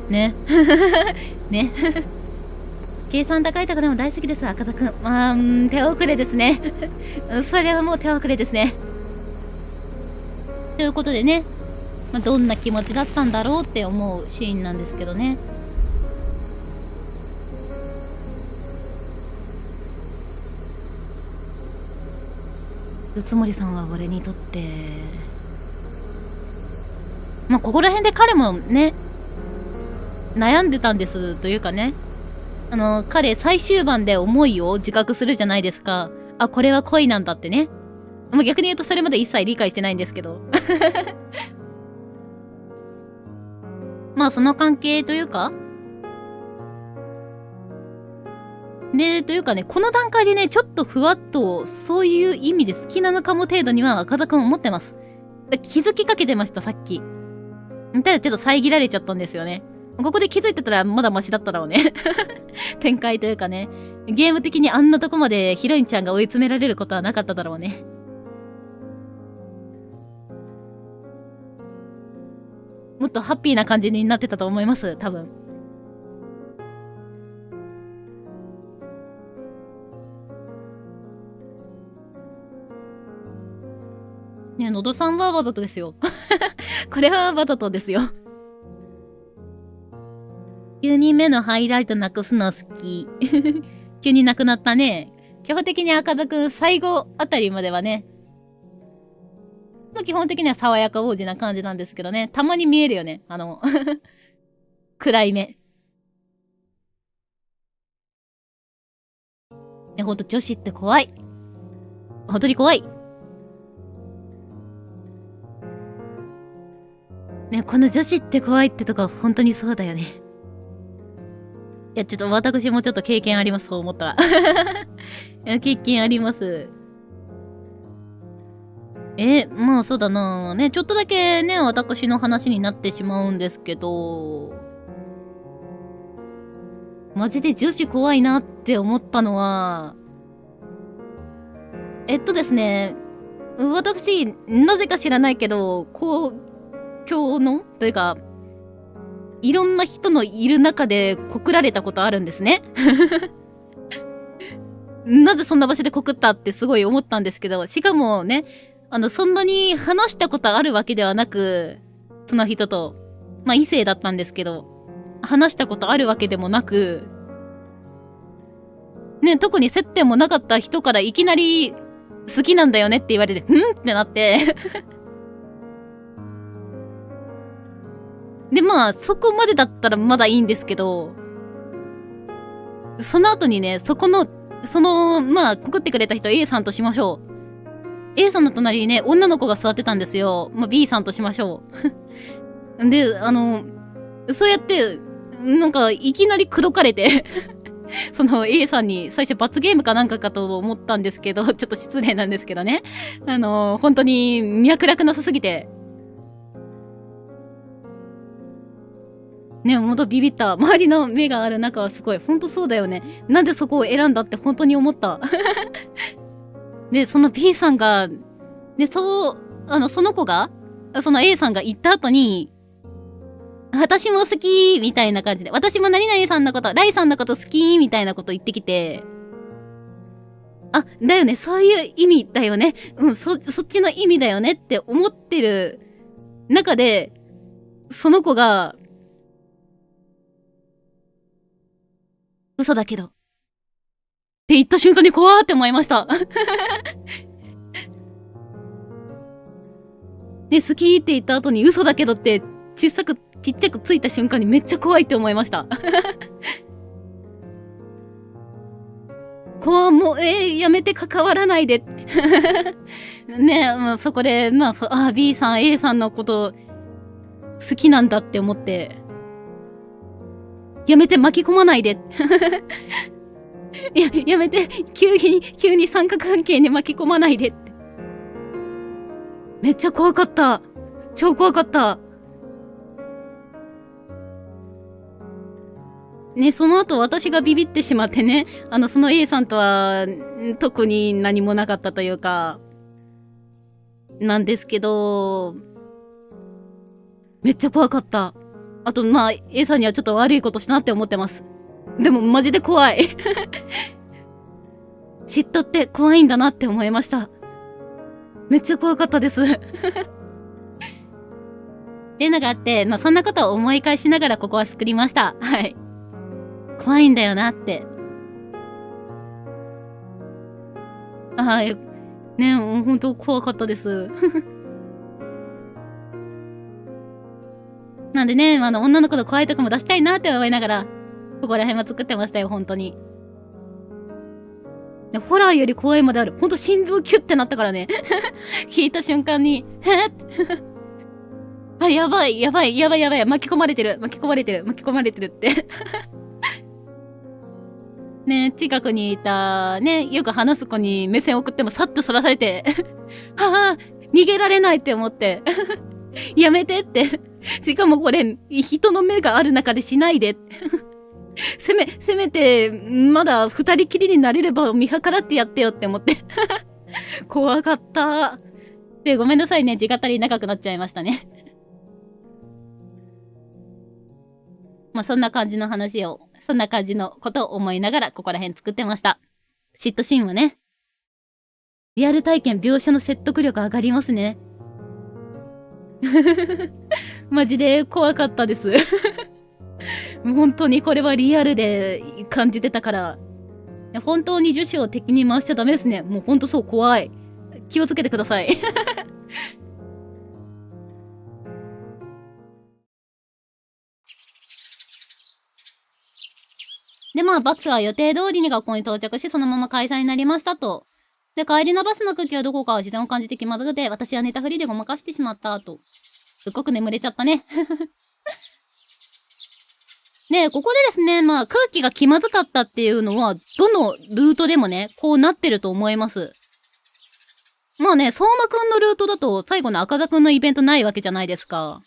ね。ね。計算高いところも大好きです、赤座くん。手遅れですね。それはもう手遅れですね。ということでね、どんな気持ちだったんだろうって思うシーンなんですけどね。宇津森さんは俺にとって、ここら辺で彼もね、悩んでたんですというかね、彼最終盤で思いを自覚するじゃないですか。あ、これは恋なんだってね。逆に言うとそれまで一切理解してないんですけど。その関係というかで、というかね、この段階でね、ちょっとふわっと、そういう意味で好きなのかも程度には赤座くん思ってます。気づきかけてました、さっき。ただちょっと遮られちゃったんですよね。ここで気づいてたらまだマシだっただろうね。展開というかね、ゲーム的にあんなとこまでヒロインちゃんが追い詰められることはなかっただろうね。もっとハッピーな感じになってたと思います、多分。ね、のどさんはわざとですよ。これはわざとですよ。9人目のハイライトなくすの好き。急になくなったね。基本的に赤座くん最後あたりまではね、基本的には爽やか王子な感じなんですけどね。たまに見えるよね。暗い目。ね、ほんと女子って怖い。本当に怖い。ね、この女子って怖いってとか本当にそうだよね。いや、ちょっと私もちょっと経験あります、そう思ったら。いや、経験あります。そうだなね、ちょっとだけね、私の話になってしまうんですけど、マジで女子怖いなって思ったのは、ですね、私、なぜか知らないけど、公共のというか、いろんな人のいる中で告られたことあるんですね。なぜそんな場所で告ったってすごい思ったんですけど、しかもね、そんなに話したことあるわけではなく、その人と、異性だったんですけど、話したことあるわけでもなく、ね、特に接点もなかった人からいきなり、好きなんだよねって言われて、んってなって。で、そこまでだったらまだいいんですけど、その後にね、告ってくれた人 A さんとしましょう。A さんの隣にね、女の子が座ってたんですよ。B さんとしましょう。で、そうやって、いきなり口説かれて、その A さんに最初罰ゲームかなんかかと思ったんですけど、ちょっと失礼なんですけどね。本当に脈絡なさすぎて。ね、ほんとビビった。周りの目がある中はすごい。ほんとそうだよね。なんでそこを選んだって本当に思った。で、その B さんが、で、その子が、その A さんが言った後に、私も好きみたいな感じで、私も何々さんのこと、ライさんのこと好きみたいなこと言ってきて、あ、だよね、そういう意味だよね。そっちの意味だよねって思ってる中で、その子が、嘘だけど。って言った瞬間に怖ーって思いました。ね、好きって言った後に嘘だけどってちっちゃくついた瞬間にめっちゃ怖いって思いました。怖もう、やめて関わらないで。ね、そこで、B さん、A さんのこと好きなんだって思って。やめて巻き込まないで。やめて、急に三角関係に巻き込まないでって。めっちゃ怖かった。超怖かった。ね、その後私がビビってしまってね、その A さんとは特に何もなかったというか、なんですけど、めっちゃ怖かった。あと、まあ、A さんにはちょっと悪いことしたなって思ってます。でも、マジで怖い。嫉妬って怖いんだなって思いました。めっちゃ怖かったです。っていうのがあって、まあ、そんなことを思い返しながらここは作りました。はい。怖いんだよなって。はい。ね、ほんと怖かったです。なんでね、女の子の怖いとこも出したいなって思いながら、ここら辺は作ってましたよ、本当に。ホラーより怖いまである。ほんと心臓キュッてなったからね。聞いた瞬間に、あ、やばい、巻き込まれてるって。ね、近くにいた、ね、よく話す子に目線送ってもさっとそらされて、はぁ、逃げられないって思って、やめてって。しかもこれ、人の目がある中でしないで。せめて、まだ二人きりになれれば見計らってやってよって思って。怖かった。で、ごめんなさいね。字語り長くなっちゃいましたね。まあ、そんな感じのことを思いながら、ここら辺作ってました。嫉妬シーンはね。リアル体験描写の説得力上がりますね。マジで怖かったです。本当にこれはリアルで感じてたから。本当に樹脂を敵に回しちゃダメですね。もうほんとそう怖い。気をつけてください。で、まあ、バスは予定通りに学校に到着し、そのまま開催になりましたと。で、帰りのバスの空気はどこか自然を感じて気まずくて、私は寝たふりでごまかしてしまったと。すっごく眠れちゃったね。で、ここでですね、まあ空気が気まずかったっていうのは、どのルートでもね、こうなってると思います。まあね、相馬くんのルートだと最後の赤座くんのイベントないわけじゃないですか。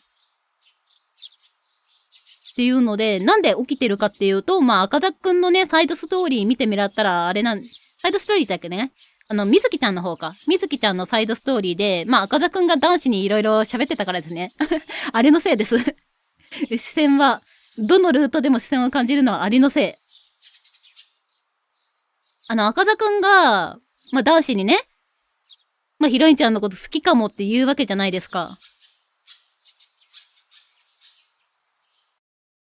っていうので、なんで起きてるかっていうと、まあ赤座くんのね、サイドストーリー見てみらったら、サイドストーリーだっけね。みずきちゃんの方か。みずきちゃんのサイドストーリーで、まあ赤座くんが男子にいろいろ喋ってたからですね。あれのせいです。視線は、どのルートでも視線を感じるのはアリのせい。赤座くんが、まあ、男子にね、まあ、ヒロインちゃんのこと好きかもって言うわけじゃないですか。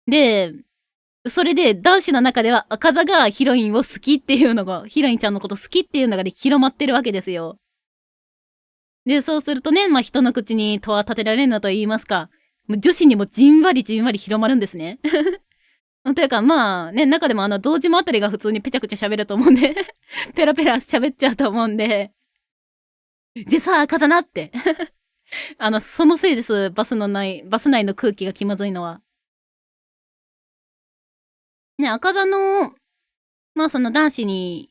で、それで男子の中では赤座がヒロインを好きっていうのが、ヒロインちゃんのこと好きっていうのがで広まってるわけですよ。で、そうするとね、まあ、人の口に戸は立てられるのと言いますか、女子にもじんわり広まるんですね。というか、まあね、中でも同時もあたりが普通にペチャクチャ喋ると思うんでペラペラ喋っちゃうと思うんで、でさ、赤だなって。そのせいです。バス内の空気が気まずいのは。ね、赤座の、まあその男子に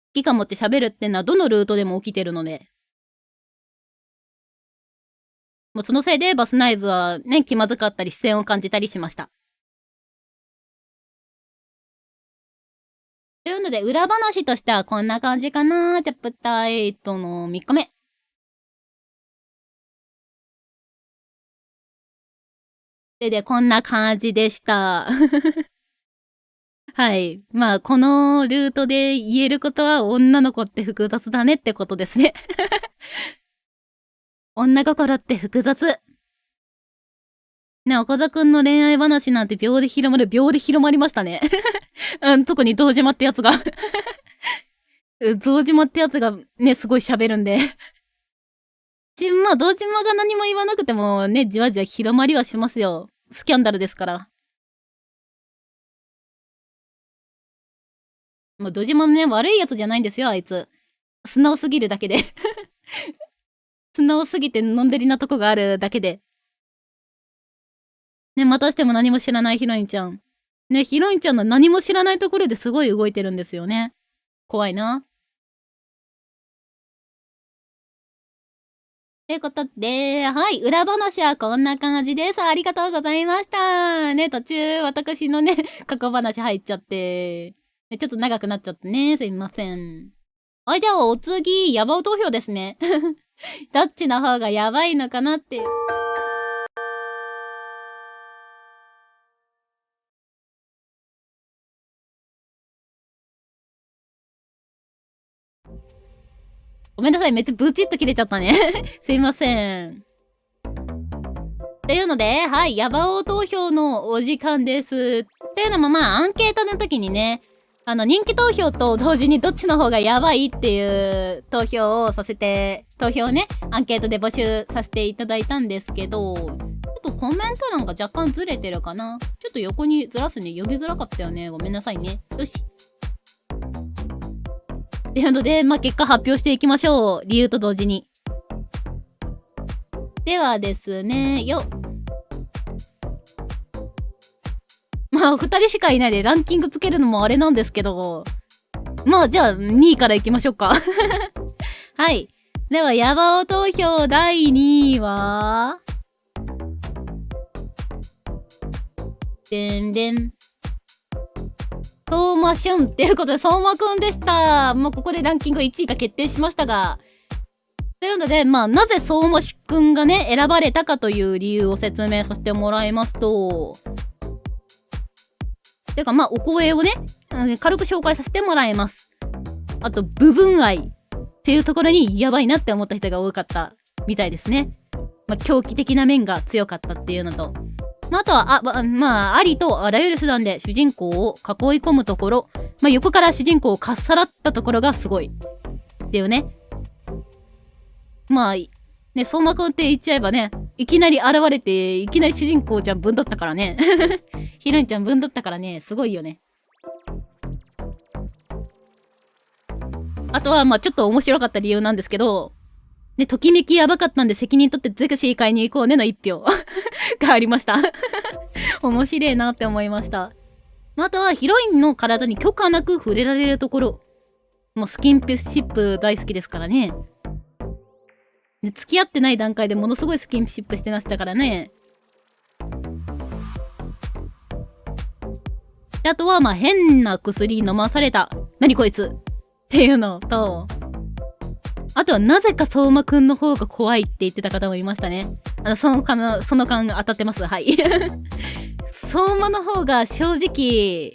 好きかもって喋るってのはどのルートでも起きてるので。もうそのせいでバス内部はね、気まずかったり視線を感じたりしました。というので、裏話としてはこんな感じかな。チャプター8の3日目。で、こんな感じでした。はい。まあ、このルートで言えることは女の子って複雑だねってことですね。女心って複雑。ね、岡田くんの恋愛話なんて秒で広まりましたね。うん、特に堂島ってやつが。堂島ってやつがね、すごい喋るんで。まあ、堂島が何も言わなくてもね、じわじわ広まりはしますよ。スキャンダルですから。もう堂島もね、悪いやつじゃないんですよ、あいつ。素直すぎるだけで。素直すぎてのんでりなとこがあるだけで。ね、またしても何も知らないヒロインちゃん。ね、ヒロインちゃんの何も知らないところですごい動いてるんですよね。怖いな。ということで、はい、裏話はこんな感じです。ありがとうございました。ね、途中、私のね、過去話入っちゃって、ね、ちょっと長くなっちゃってね、すいません。はい、じゃあお次、ヤバオ投票ですね。どっちの方がやばいのかなっていう。ごめんなさい、めっちゃブチッと切れちゃったね。すいません。というので、はい、ヤバオ投票のお時間です。っていうのもまあ、アンケートの時にね、人気投票と同時にどっちの方がやばいっていう投票を投票をね、アンケートで募集させていただいたんですけど、ちょっとコメント欄が若干ずれてるかな。ちょっと横にずらすね、呼びづらかったよね。ごめんなさいね。よし。っていうので、まあ、結果発表していきましょう。理由と同時に。ではですね、まあ、2人しかいないでランキングつけるのもあれなんですけど、まあ、じゃあ、2位からいきましょうか。はい。では、ヤバオ投票第2位は、でんでん。相馬俊っていうことで、相馬くんでした。もうここでランキング1位が決定しましたが。というので、まあ、なぜ相馬くんがね、選ばれたかという理由を説明させてもらいますと、てか、まあ、お声をね、軽く紹介させてもらいます。あと、部分愛っていうところにやばいなって思った人が多かったみたいですね。まあ、狂気的な面が強かったっていうのと、まあ、あとは、まあ、ありとあらゆる手段で主人公を囲い込むところ、まあ、横から主人公をかっさらったところがすごい。っていうね。まあ、ね、相馬くんって言っちゃえばね、いきなり現れて、いきなり主人公ちゃんぶんどったからね。ヒロインちゃんぶんどったからね、すごいよね。あとは、まあちょっと面白かった理由なんですけど、ね、ときめきやばかったんで責任取ってゼクシー買いに行こうねの一票がありました。面白いなって思いました。あとはヒロインの体に許可なく触れられるところ。もうスキンシップ大好きですからね。で付き合ってない段階でものすごいスキンシップしてましたからね。あとは、まあ変な薬飲まされた。何こいつっていうのと、あとはなぜか相馬くんの方が怖いって言ってた方もいましたね。その感当たってます。はい。相馬の方が正直、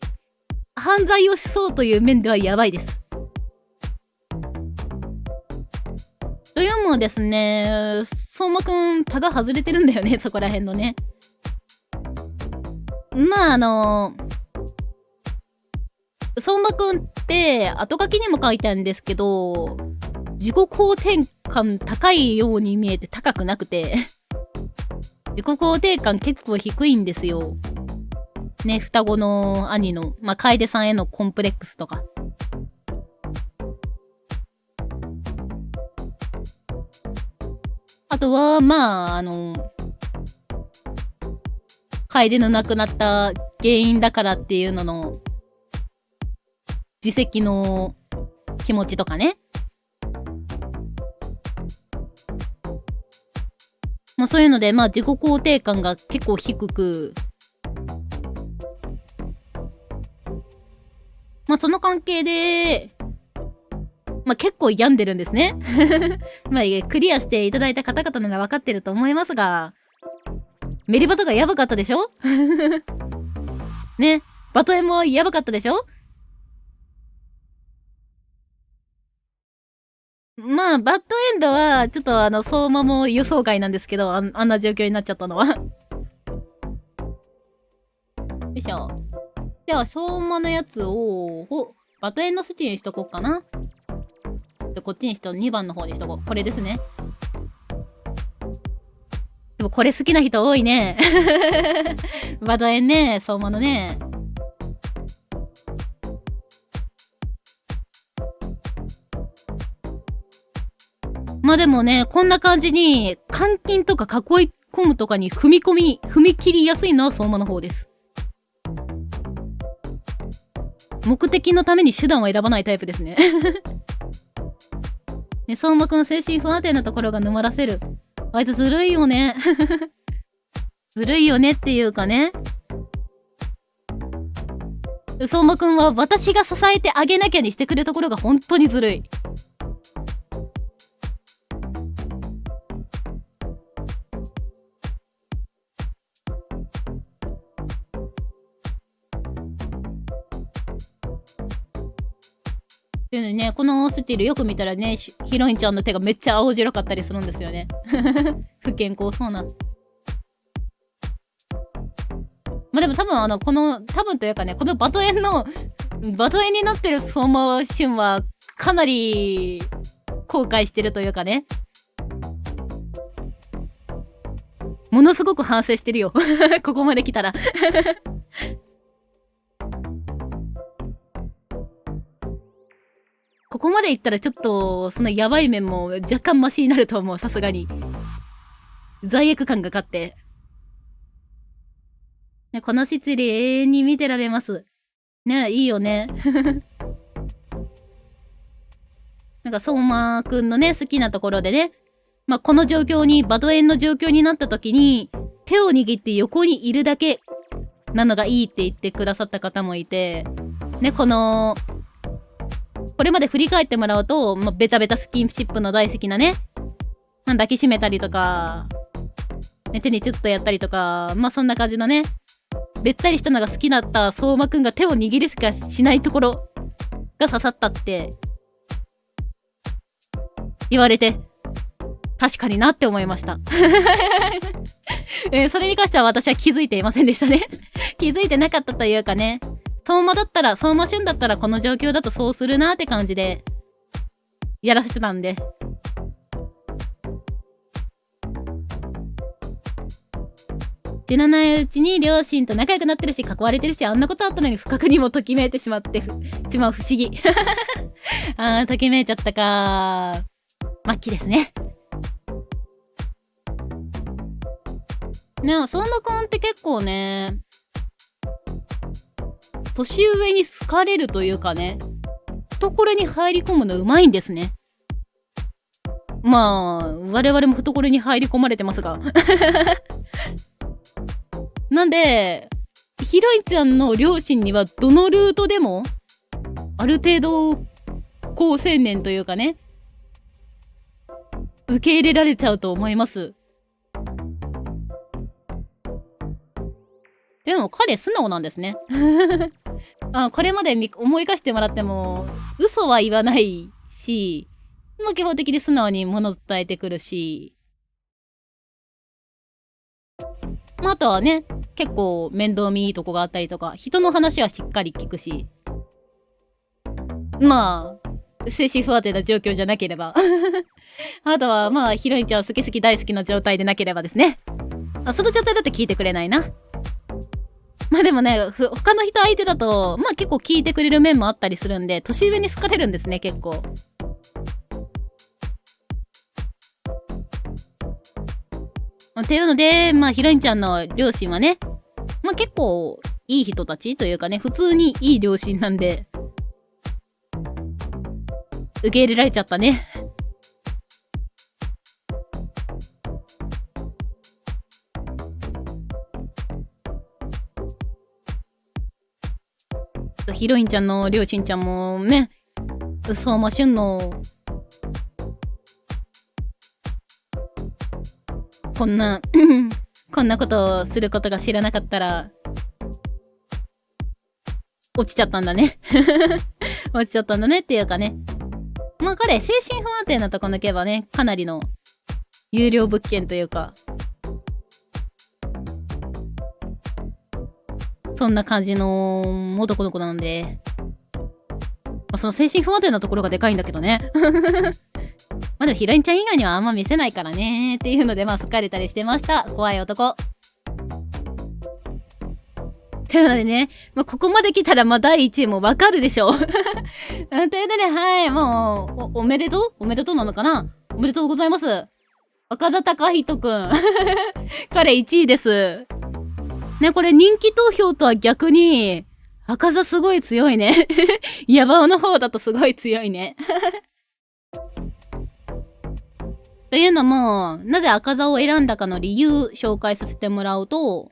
犯罪をしそうという面ではやばいです。というのもですね、相馬くん、タが外れてるんだよね、そこら辺のね。まあ相馬くんって後書きにも書いてあるんですけど、自己肯定感高いように見えて高くなくて自己肯定感結構低いんですよね。双子の兄のまあ楓さんへのコンプレックスとか、あとはまあ楓の亡くなった原因だからっていうのの自責の気持ちとかね。まあそういうので、まあ自己肯定感が結構低く、まあその関係で、まあ結構病んでるんですね。まあクリアしていただいた方々なら分かってると思いますが、メリバトがやばかったでしょね、バトエもやばかったでしょ。まあ、バッドエンドは、ちょっと相馬も予想外なんですけど、あんな状況になっちゃったのは。よいしょ。じゃあ、相馬のやつを、バッドエンドスチにしとこうかな。こっちにしと、2番の方にしとこう。これですね。でもこれ好きな人多いね。バッドエンね、相馬のね。まあでもね、こんな感じに、監禁とか囲い込むとかに踏み切りやすいのは相馬の方です。目的のために手段を選ばないタイプですね。ね、相馬くん精神不安定なところが沼らせる。あいつずるいよね。ずるいよねっていうかね。相馬くんは私が支えてあげなきゃにしてくれるところが本当にずるい。っていうのにね、このスチールよく見たらね、ヒロインちゃんの手がめっちゃ青白かったりするんですよね。不健康そうな。まあでも多分多分というかね、このバトエンになってる相馬俊はかなり後悔してるというかね。ものすごく反省してるよ。ここまで来たら。ここまでいったらちょっと、そのやばい面も若干マシになると思う、さすがに。罪悪感が勝って。ね、このシチリ永遠に見てられます。ね、いいよね。なんか、相馬くんのね、好きなところでね、まあ、この状況に、バトエンの状況になった時に、手を握って横にいるだけなのがいいって言ってくださった方もいて、ね、これまで振り返ってもらうと、まあ、ベタベタスキンシップの大好きなね、抱きしめたりとか、ね、手にチュッとやったりとか、まあそんな感じのね、べったりしたのが好きだった相馬くんが手を握るしかしないところが刺さったって言われて、確かになって思いました。それに関しては私は気づいていませんでしたね。気づいてなかったというかね、相馬俊だったらこの状況だとそうするなって感じでやらせてたんで。知らないうちに両親と仲良くなってるし、囲われてるし、あんなことあったのに不覚にもときめいてしまう不思議。ときめいちゃったか。末期ですね。ねえ、相馬くんって結構ね、年上に好かれるというかね、懐に入り込むのうまいんですね。まあ、我々も懐に入り込まれてますが。なんで、ヒロインちゃんの両親にはどのルートでも、ある程度、好青年というかね、受け入れられちゃうと思います。でも彼素直なんですね。これまで思い返してもらっても、嘘は言わないし、まあ、基本的に素直に物伝えてくるし、まあ、あとはね、結構面倒見いいとこがあったりとか、人の話はしっかり聞くし、まあ、精神不安定な状況じゃなければ。あとは、まあ、ヒロインちゃん好き大好きな状態でなければですね。その状態だって聞いてくれないな。まあでもね、他の人相手だと、まあ結構聞いてくれる面もあったりするんで、年上に好かれるんですね、結構。っていうので、まあヒロインちゃんの両親はね、まあ結構いい人たちというかね、普通にいい両親なんで、受け入れられちゃったね。ヒロインちゃんの両親ちゃんもね、相馬俊のこんなことをすることが知らなかったら落ちちゃったんだね。落ちちゃったんだねっていうかね、まあ彼精神不安定なとこ抜けばね、かなりの有料物件というか、そんな感じの男の子なんで、まあ、その精神不安定なところがでかいんだけどね。まあでもヒロインちゃん以外にはあんま見せないからねっていうので、まあ好かれたりしてました。怖い男。というのでね、まあ、ここまで来たらまあ第1位もわかるでしょう。というので、はい、もうおめでとうなのかな、おめでとうございます。若田貴人くん。彼1位です。ね、これ人気投票とは逆に、赤座すごい強いね。ヤバオの方だとすごい強いね。というのも、なぜ赤座を選んだかの理由紹介させてもらうと、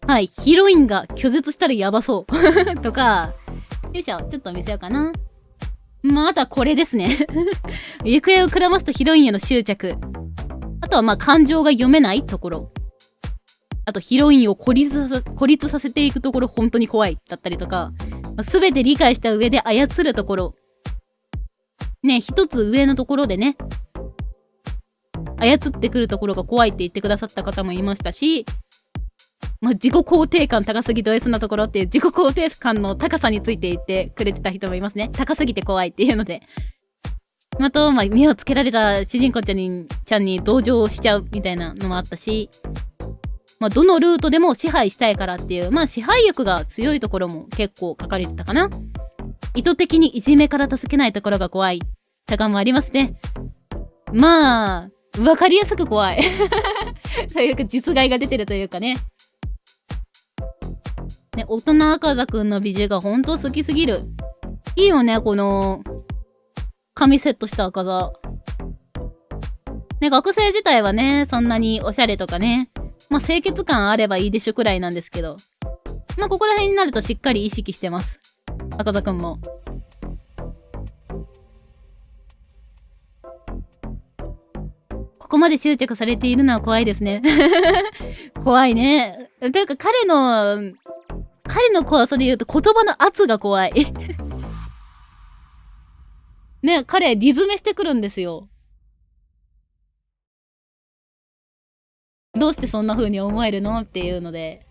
はい、ヒロインが拒絶したらやばそうとか、よいしょ、ちょっと見せようかな。またこれですね。行方をくらますとヒロインへの執着。あとはまあ感情が読めないところ。あとヒロインを孤立させていくところ本当に怖いだったりとか、すべて理解した上で操るところ。ね、一つ上のところでね、操ってくるところが怖いって言ってくださった方もいましたし、まあ、自己肯定感高すぎド S なところっていう自己肯定感の高さについて言ってくれてた人もいますね。高すぎて怖いっていうので。また、まあ、目をつけられた主人公ちゃんに同情しちゃうみたいなのもあったし、まあ、どのルートでも支配したいからっていう、まあ、支配欲が強いところも結構書かれてたかな。意図的にいじめから助けないところが怖いとかもありますね。まあ、わかりやすく怖い。というか、実害が出てるというかね。ね、大人赤座くんの美女がほんと好きすぎる。いいよね、この、髪セットした赤座。ね、学生自体はね、そんなにおしゃれとかね、まあ清潔感あればいいでしょくらいなんですけど、まあここら辺になるとしっかり意識してます。赤座くんも。ここまで執着されているのは怖いですね。怖いね。というか彼の怖さで言うと言葉の圧が怖い。ね、彼リズメしてくるんですよ。どうしてそんな風に思えるのっていうので。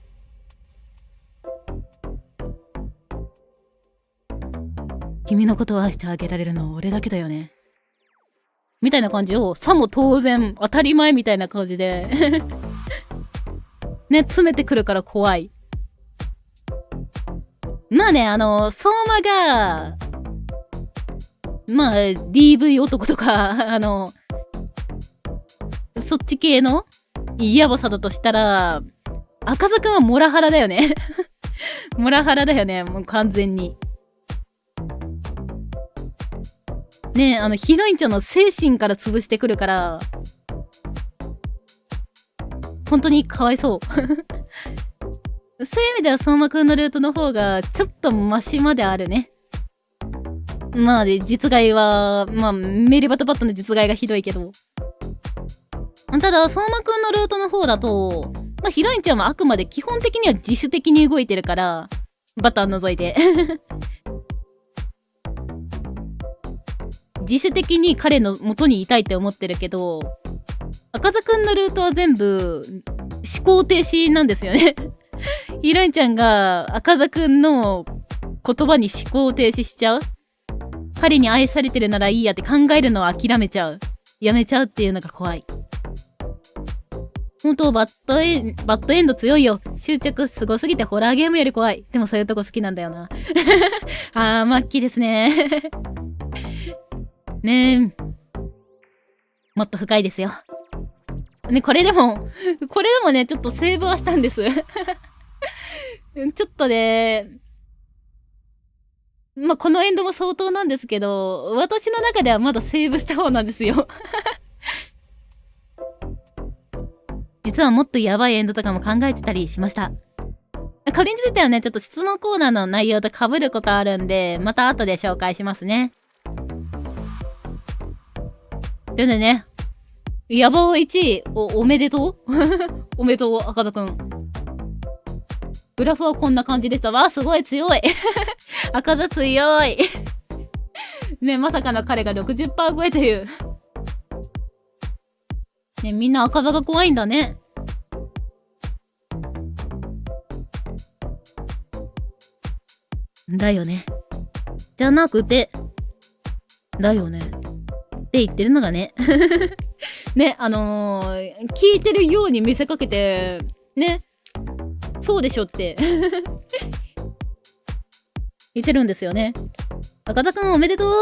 君のことを愛してあげられるのは俺だけだよね。みたいな感じを、さも当然、当たり前みたいな感じで。ね、詰めてくるから怖い。まあね、相馬が、まあ、DV 男とか、そっち系のやばさだとしたら、赤座くんはモラハラだよね。モラハラだよね、もう完全に。ねえ、ヒロインちゃんの精神から潰してくるから、本当にかわいそう。そういう意味では相馬くんのルートの方がちょっとマシまであるね。まあで、実害は、まあ、メリバトバットの実害がひどいけど。ただ、相馬くんのルートの方だと、まあ、ヒロインちゃんはあくまで基本的には自主的に動いてるから、バター除いて。自主的に彼の元にいたいって思ってるけど、赤座くんのルートは全部思考停止なんですよね。ヒロインちゃんが赤座くんの言葉に思考停止しちゃう。彼に愛されてるならいいやって考えるのは諦めちゃう。やめちゃうっていうのが怖い。本当バッドエンド強いよ。執着すごすぎてホラーゲームより怖い。でもそういうとこ好きなんだよな。あー、末期ですね。ねえ。もっと深いですよ。ね、これでもね、ちょっとセーブはしたんです。ちょっとね、まあ、このエンドも相当なんですけど、私の中ではまだセーブした方なんですよ。実はもっとやばいエンドとかも考えてたりしました。これについてはね、ちょっと質問コーナーの内容と被ることあるんで、また後で紹介しますね。でね、野望1位、おめでとうおめでとう、赤座くん。グラフはこんな感じでした。わあ、すごい強い。赤座強い。ね、まさかの彼が 60% 超えという。ね、みんな赤座が怖いんだね。だよね。じゃなくて、だよね。って言ってるのがね。ね、聞いてるように見せかけて、ね、そうでしょって言ってるんですよね。赤田くんおめでとう。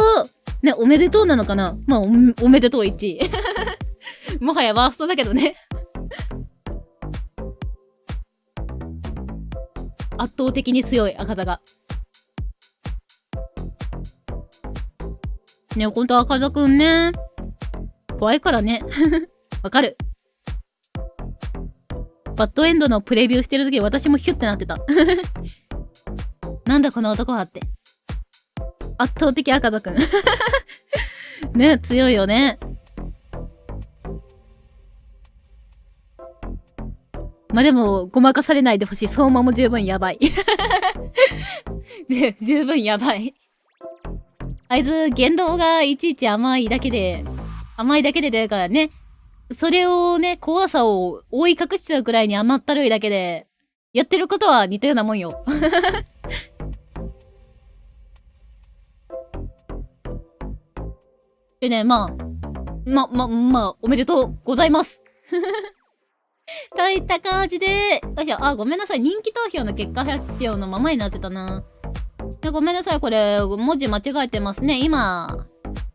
ね、おめでとうなのかな。まあ おめでとう1位。もはやワーストだけどね。圧倒的に強い赤座が。ね、ほんと赤座くんね。怖いからね。わかる。バッドエンドのプレビューしてる時私もヒュッてなってた。なんだこの男はって。圧倒的赤座くん。ね、強いよね。まあでも、ごまかされないでほしい。相馬も十分やばい。十分やばい。あいつ、言動がいちいち甘いだけでというかね、それをね、怖さを覆い隠しちゃうくらいに甘ったるいだけで、やってることは似たようなもんよ。でね、まあ、おめでとうございます。といった感じで、よいしょ、あ、ごめんなさい。人気投票の結果発表のままになってたな。ごめんなさい。これ、文字間違えてますね。今、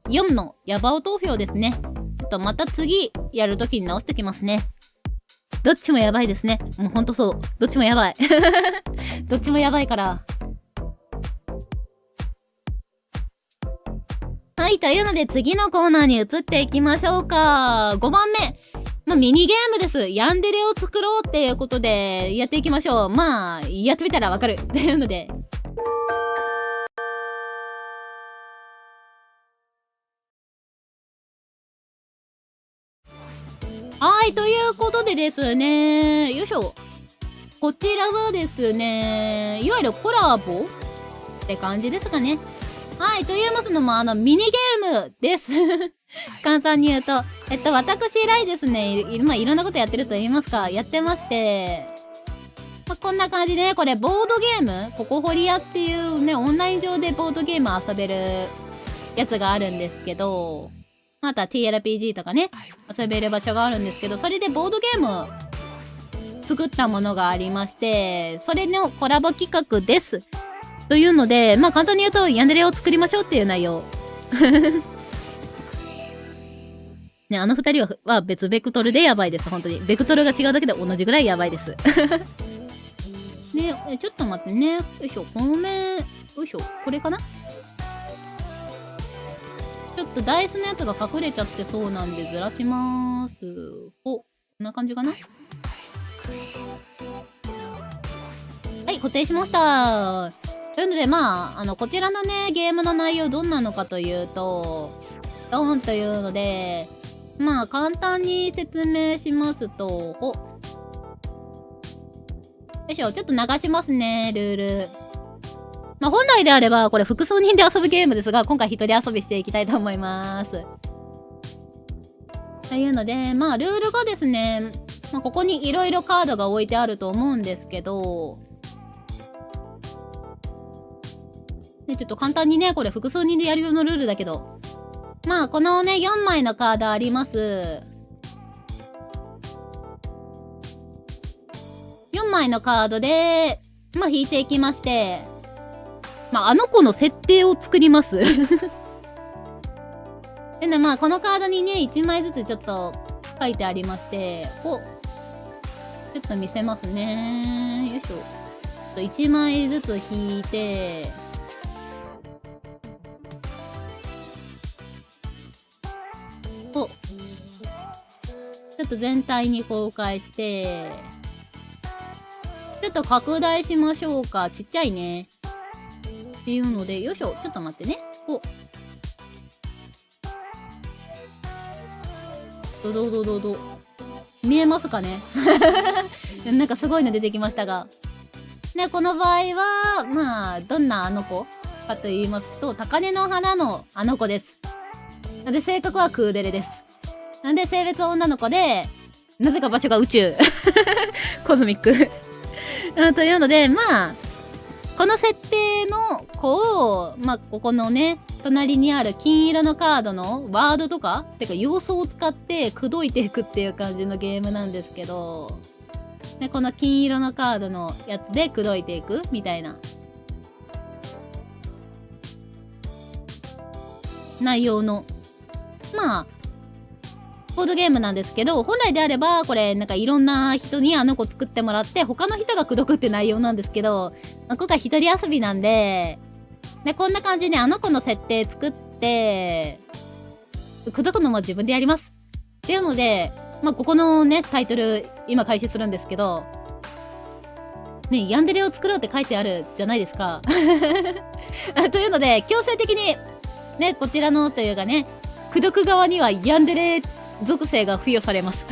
4のヤバオ投票ですね。ちょっとまた次やるときに直してきますね。どっちもやばいですね。もうほんとそう。どっちもやばい。どっちもやばいから。はい、というので次のコーナーに移っていきましょうか。5番目。まあ、ミニゲームです。ヤンデレを作ろうっていうことでやっていきましょう。まあ、やってみたらわかる。というので。はい、ということでですね、よいしょ。こちらはですね、いわゆるコラボって感じですかね。はい、と言いますのも、ミニゲームです。簡単に言うと、私ライですね、まあ、いろんなことやってると言いますか、やってまして、まあ、こんな感じで、これ、ボードゲーム、ココホリアっていうね、オンライン上でボードゲーム遊べるやつがあるんですけど、また TRPG とかね、遊べる場所があるんですけど、それでボードゲーム作ったものがありまして、それのコラボ企画です。というので、まあ簡単に言うと、ヤンデレを作りましょうっていう内容。ね、あの二人は別ベクトルでやばいです、本当に。ベクトルが違うだけで同じぐらいやばいです。ね、ちょっと待ってね。よいしょ、この目、よいしょ、これかな？ちょっとダイスのやつが隠れちゃってそうなんでずらしまーす。お、こんな感じかな？はい、固定しました。というので、まあ、こちらのね、ゲームの内容どんなのかというと、ドーンというので、まあ、簡単に説明しますと、よいしょ、ちょっと流しますね、ルール。まあ、本来であれば、これ複数人で遊ぶゲームですが、今回一人遊びしていきたいと思います。というので、まあ、ルールがですね、まあ、ここにいろいろカードが置いてあると思うんですけど、で、ちょっと簡単にね、これ複数人でやるようなルールだけど、まあ、このね、4枚のカードあります。4枚のカードで、まあ、引いていきまして、まあ、あの子の設定を作ります。でね、まあ、このカードにね、1枚ずつちょっと書いてありまして、ちょっと見せますね。よいしょ。ちょっと1枚ずつ引いて、ちょっと全体に公開して、ちょっと拡大しましょうか。ちっちゃいね。っていうので、よいしょ。ちょっと待ってね。ど見えますかね？なんかすごいの出てきましたが。ね、この場合は、まあ、どんなあの子かと言いますと、高嶺の花のあの子です。で、性格はクーデレです。なんで、性別は女の子で、なぜか場所が宇宙。コズミック。というので、まあ、この設定の子を、まあ、ここのね、隣にある金色のカードのワードとか、てか要素を使って口説いていくっていう感じのゲームなんですけど、で、この金色のカードのやつで口説いていくみたいな内容の、まあ、ボードゲームなんですけど、本来であれば、これ、なんかいろんな人にあの子作ってもらって、他の人が口説くって内容なんですけど、今回一人遊びなんで、で、こんな感じであの子の設定作って、口説くのも自分でやります。っていうので、まあ、ここのね、タイトル、今開始するんですけど、ね、ヤンデレを作ろうって書いてあるじゃないですか。というので、強制的に、ね、こちらのというかね、口説く側にはヤンデレ属性が付与されます。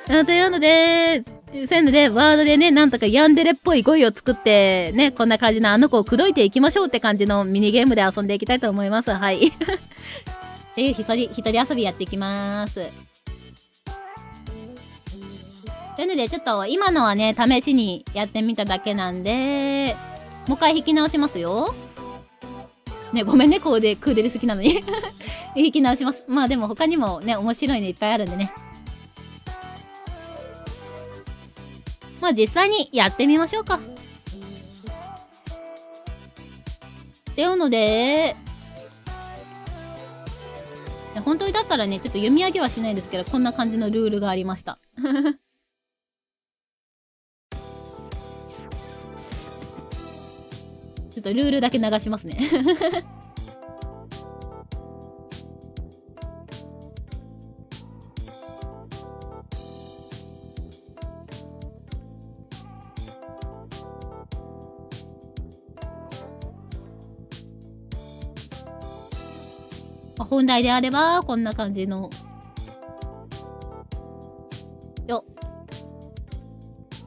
というので、そういうので、ワードでね、なんとかヤンデレっぽい語彙を作って、ね、こんな感じのあの子を口説いていきましょうって感じのミニゲームで遊んでいきたいと思います。はい。っていう一人遊びやっていきます。というので、ちょっと今のはね、試しにやってみただけなんで、もう一回弾き直しますよ。ね、ごめんね、クーデル好きなのに。弾き直します。まあでも他にもね、面白いのいっぱいあるんでね。まあ実際にやってみましょうか。っていうので、本当にだったらね、ちょっと読み上げはしないんですけど、こんな感じのルールがありました。ちょっとルールだけ流しますね。本来であれば、こんな感じの。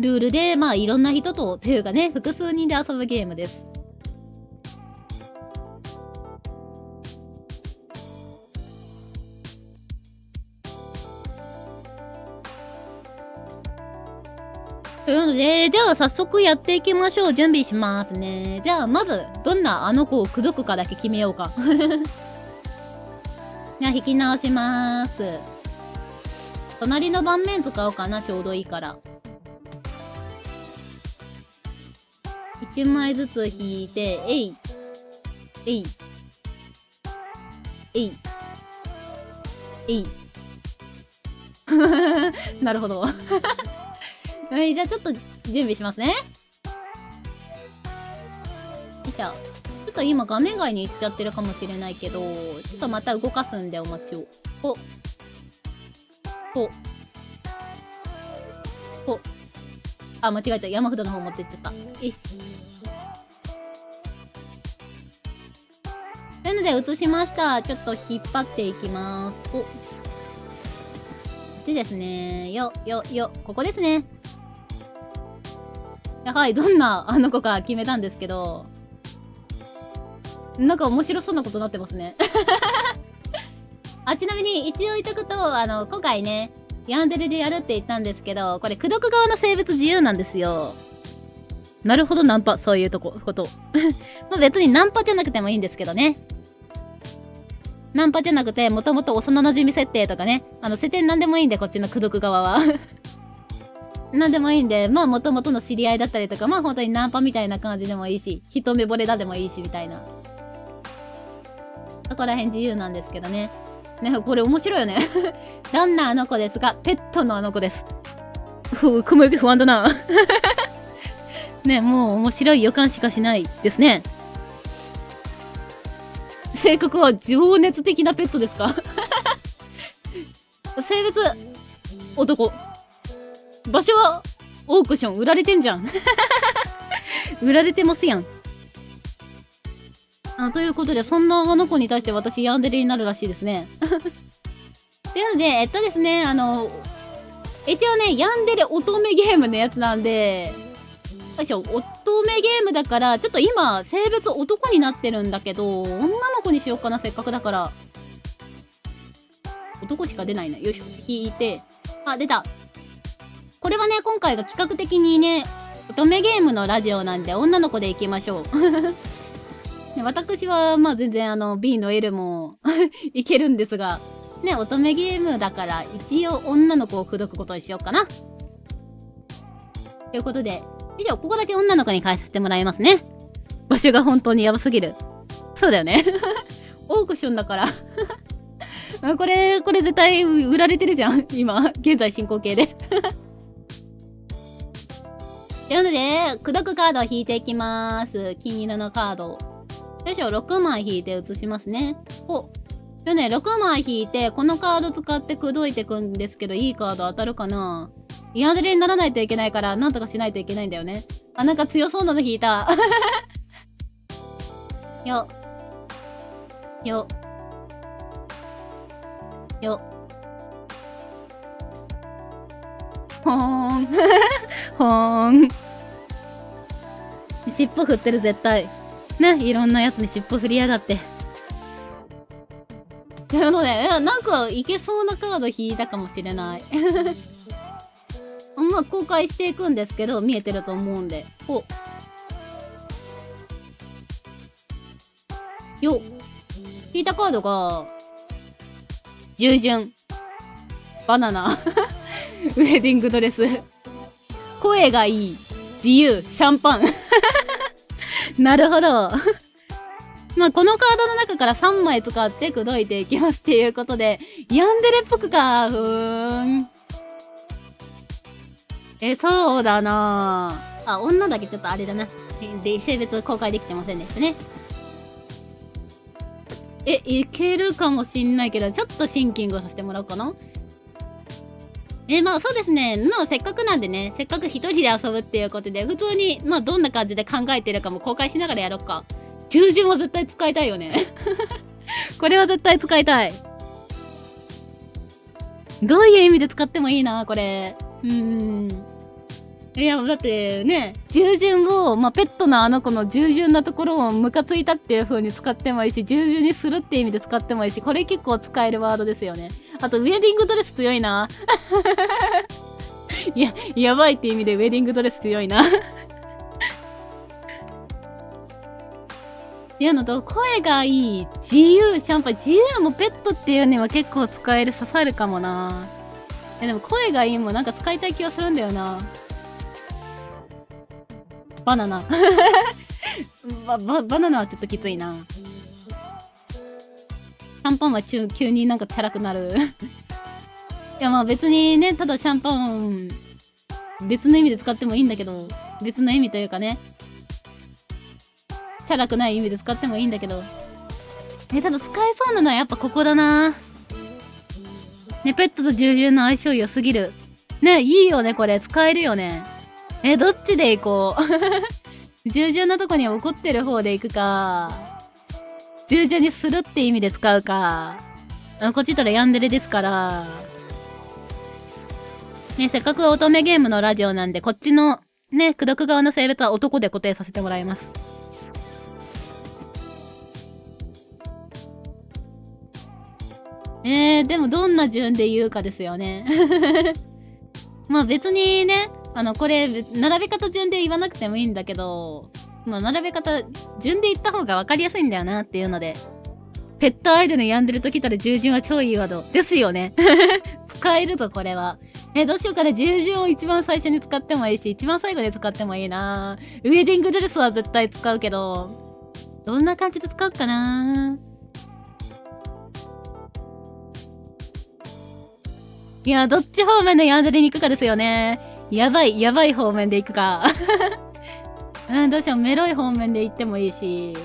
ルールで、まあいろんな人と、というかね、複数人で遊ぶゲームです。というので、じゃあ早速やっていきましょう。準備しますね。じゃあまず、どんなあの子を口説くかだけ決めようか。じゃあ弾き直します。隣の盤面使おうかな。ちょうどいいから。1枚ずつ引いて、えい。えい。えい。えい。なるほど。はい、じゃあちょっと準備しますね。よいしょ。ちょっと今画面外に行っちゃってるかもしれないけど、ちょっとまた動かすんでお待ちを。あ、間違えた。山札の方持ってっちゃった。よし。というので移しました。ちょっと引っ張っていきます。でですね。ここですね。はい、どんなあの子か決めたんですけど、なんか面白そうなことになってますね。ちなみに一応言っとくと、今回ね、ヤンデレでやるって言ったんですけど、これ、口説く側の性別自由なんですよ。なるほど、ナンパ、そういうこと。まあ別にナンパじゃなくてもいいんですけどね。ナンパじゃなくて、もともと幼馴染設定とかね、設定なんでもいいんで、こっちの口説く側は。なんでもいいんで、まあもともとの知り合いだったりとか、まあ本当にナンパみたいな感じでもいいし、一目惚れだでもいいし、みたいな。そこら辺自由なんですけどね。ね、これ面白いよね。どんなあの子ですか？ペットのあの子です。雲行き不安だな。ね、もう面白い予感しかしないですね。性格は情熱的なペットですか？性別、男。場所はオークション。売られてんじゃん。売られてますやん。ということで、そんなあの子に対して私ヤンデレになるらしいですね。というので、ですね、一応ね、ヤンデレ乙女ゲームのやつなんで、よいしょ、乙女ゲームだから、ちょっと今、性別男になってるんだけど、女の子にしようかな、せっかくだから。男しか出ないな。よいしょ、引いて。出た。これはね、今回が企画的にね、乙女ゲームのラジオなんで、女の子でいきましょう。私は、まあ全然B の L もいけるんですが、ね、乙女ゲームだから、一応女の子を口説くことにしようかな。ということで、以上、ここだけ女の子に返させてもらいますね。場所が本当にやばすぎる。そうだよね。オークションだから。これ絶対売られてるじゃん。今、現在進行形で。というので、口説くカードを引いていきます。金色のカード。よいしょ、6枚引いて移しますね。でね、6枚引いて、このカード使って口説いていくんですけど、いいカード当たるかな？ヤンデレにならないといけないから、なんとかしないといけないんだよね。あ、なんか強そうなの引いた。よ。よ。よ。ほーん。ほーん。尻尾振ってる絶対。ね、いろんなやつに尻尾振りやがって。というので、なんかいけそうなカード引いたかもしれない。まあ、公開していくんですけど、見えてると思うんで。よっ。引いたカードが、従順。バナナ。ウェディングドレス。声がいい。自由。シャンパン。なるほど。まあ、このカードの中から3枚使って口説いていきますっていうことで、ヤンデレっぽくか。そうだなあ。女だけちょっとあれだな。で、性別公開できてませんでしたね。いけるかもしんないけど、ちょっとシンキングをさせてもらおうかな。まあそうですね。まあせっかくなんでね、せっかく一人で遊ぶっていうことで、普通に、まあどんな感じで考えてるかも公開しながらやろっか。従順は絶対使いたいよね。これは絶対使いたい。どういう意味で使ってもいいな、これ。いや、だってね、従順を、まあ、ペットのあの子の従順なところをムカついたっていう風に使ってもいいし、従順にするっていう意味で使ってもいいし、これ結構使えるワードですよね。あと、ウェディングドレス強いな。いや、やばいって意味でウェディングドレス強いな。っていうのと、声がいい、自由、シャンパン、自由もペットっていうには結構使える、刺さるかもな。でも声がいいもなんか使いたい気がするんだよな。バナナ。バナナはちょっときついな。シャンパンは急になんかチャラくなる。いやまあ別にね、ただシャンパン、別の意味で使ってもいいんだけど、別の意味というかね、チャラくない意味で使ってもいいんだけど、ただ使えそうなのはやっぱここだな。ね、ペットと従順の相性良すぎる。ね、いいよね、これ。使えるよね。どっちで行こう。従順なとこに怒ってる方で行くか、従順にするって意味で使うか。こっちとらヤンデレですから。ね、せっかく乙女ゲームのラジオなんで、こっちの、ね、口説く側の性別は男で固定させてもらいます。でもどんな順で言うかですよね。まあ別にね、これ、並べ方順で言わなくてもいいんだけど、まあ並べ方、順で言った方が分かりやすいんだよなっていうので、ペットアイドル病んでる時から従順は超いいワード。ですよね。使えるぞ、これは。どうしようかな。従順を一番最初に使ってもいいし、一番最後に使ってもいいな。ウェディングドレスは絶対使うけど、どんな感じで使うかな。いや、どっち方面でヤンデレに行くかですよね。やばい方面で行くか。どうしよう、メロい方面で行ってもいいし。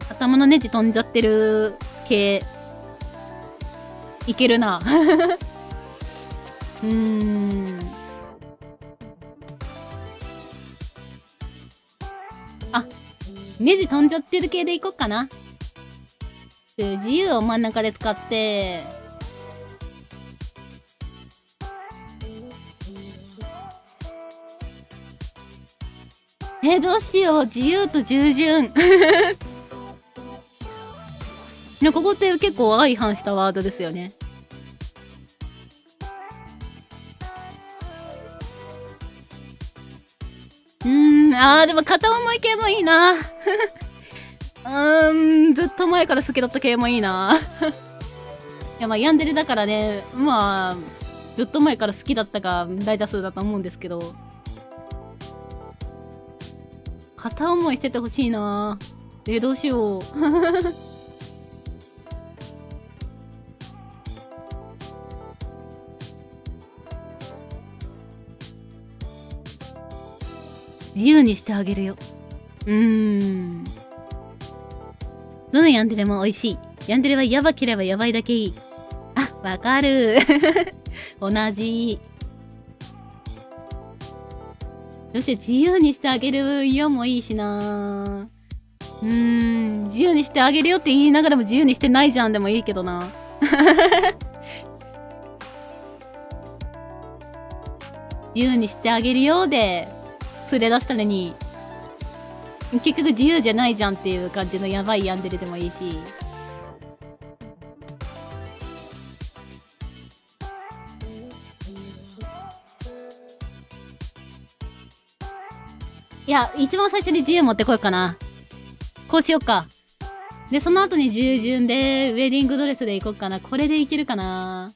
頭のネジ飛んじゃってる系。いけるな。あ、ネジ飛んじゃってる系で行こっかな。自由を真ん中で使って、どうしよう。自由と従順。ね、ここって結構相反したワードですよね。でも片思い系もいいな。ずっと前から好きだった系もいいな。いや、まあ、ヤンデレだからね、まあ、ずっと前から好きだったが大多数だと思うんですけど、片思いしててほしいな。どうしよう。自由にしてあげるよ。どのヤンデレも美味しい。ヤンデレはやばければやばいだけいい。あ、わかる。同じ。そして自由にしてあげるよもいいしな。自由にしてあげるよって言いながらも自由にしてないじゃんでもいいけどな。自由にしてあげるよで連れ出したのに結局自由じゃないじゃんっていう感じのやばいヤンデレでもいいし。いや、一番最初に自由持ってこようかな。こうしよっか。で、その後に従順でウェディングドレスで行こうかな。これでいけるかな。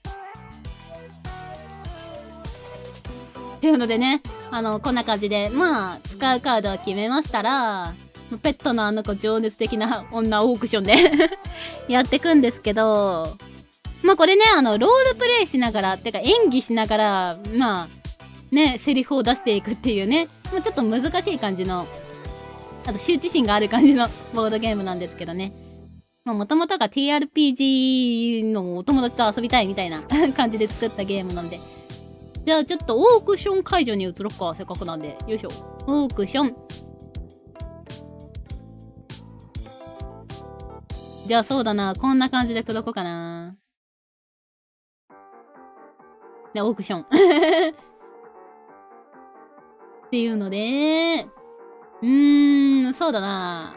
っていうのでね、こんな感じで、まあ、使うカードを決めましたら、ペットのあの子情熱的な女オークションでやってくんですけど、まあこれね、ロールプレイしながら、てか演技しながら、まあ、ね、セリフを出していくっていうね、まあ、ちょっと難しい感じの、あと羞恥心がある感じのボードゲームなんですけどね。まあもともとが TRPG のお友達と遊びたいみたいな感じで作ったゲームなんで。じゃあちょっとオークション会場に移ろっか、せっかくなんで。よいしょ。オークション。じゃあそうだな、こんな感じで口説こうかな。で、オークション。っていうので、そうだな。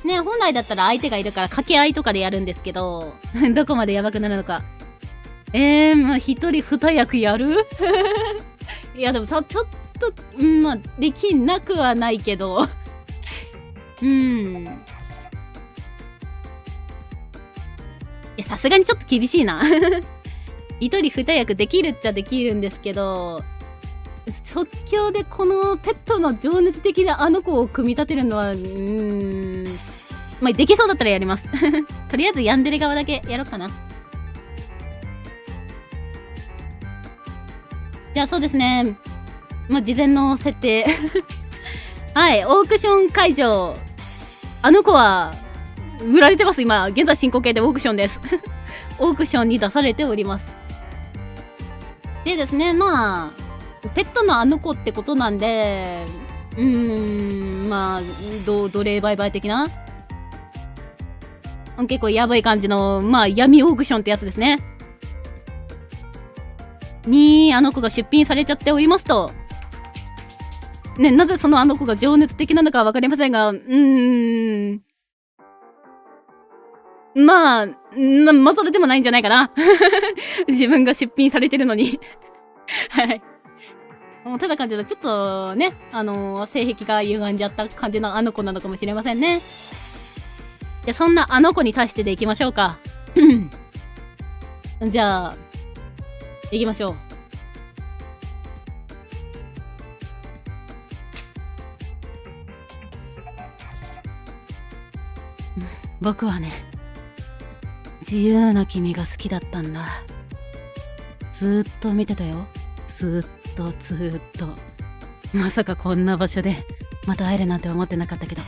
ね、本来だったら相手がいるから掛け合いとかでやるんですけど、どこまでやばくなるのか。まあ一人二役やるいやでもさ、ちょっと、まあ、できなくはないけど、いや、さすがにちょっと厳しいな。一人二役できるっちゃできるんですけど、即興でこのペットの情熱的なあの子を組み立てるのは、まあ、できそうだったらやります。とりあえずヤンデレ側だけやろうかな。じゃあそうですね。まあ、事前の設定。はい、オークション会場。あの子は、売られてます、今。現在進行形でオークションです。オークションに出されております。でですね、まあ、ペットのあの子ってことなんで、まあ、奴隷売買的な結構やばい感じの、まあ、闇オークションってやつですね。に、あの子が出品されちゃっておりますと。ね、なぜそのあの子が情熱的なのかはわかりませんが、まあ、まとれてもないんじゃないかな。自分が出品されてるのに。はい。もうただ感じのちょっとね、性癖が歪んじゃった感じのあの子なのかもしれませんね。じゃあそんなあの子に対してでいきましょうか。じゃあ、いきましょう。僕はね、自由な君が好きだったんだ。ずーっと見てたよ。ずーっと。まさかこんな場所でまた会えるなんて思ってなかったけど。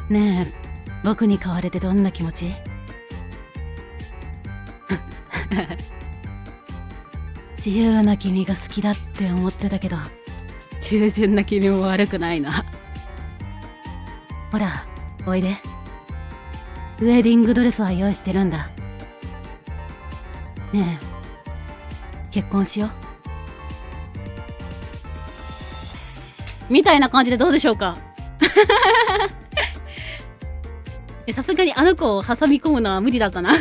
ねえ、僕に買われてどんな気持ち？自由な君が好きだって思ってたけど、従順な君も悪くないな。ほら、おいで。ウェディングドレスは用意してるんだ。ねえ、結婚しよう。みたいな感じでどうでしょうか。さすがにあの子を挟み込むのは無理だったな。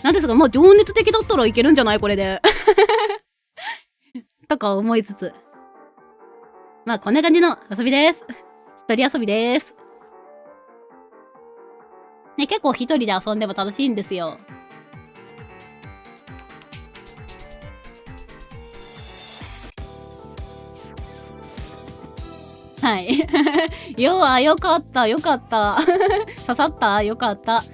なんですが、まあ情熱的だったらいけるんじゃないこれで。とか思いつつ。まあこんな感じの遊びです。一人遊びです。ね、結構一人で遊んでも楽しいんですよ。はい。よかった。刺さったよかった。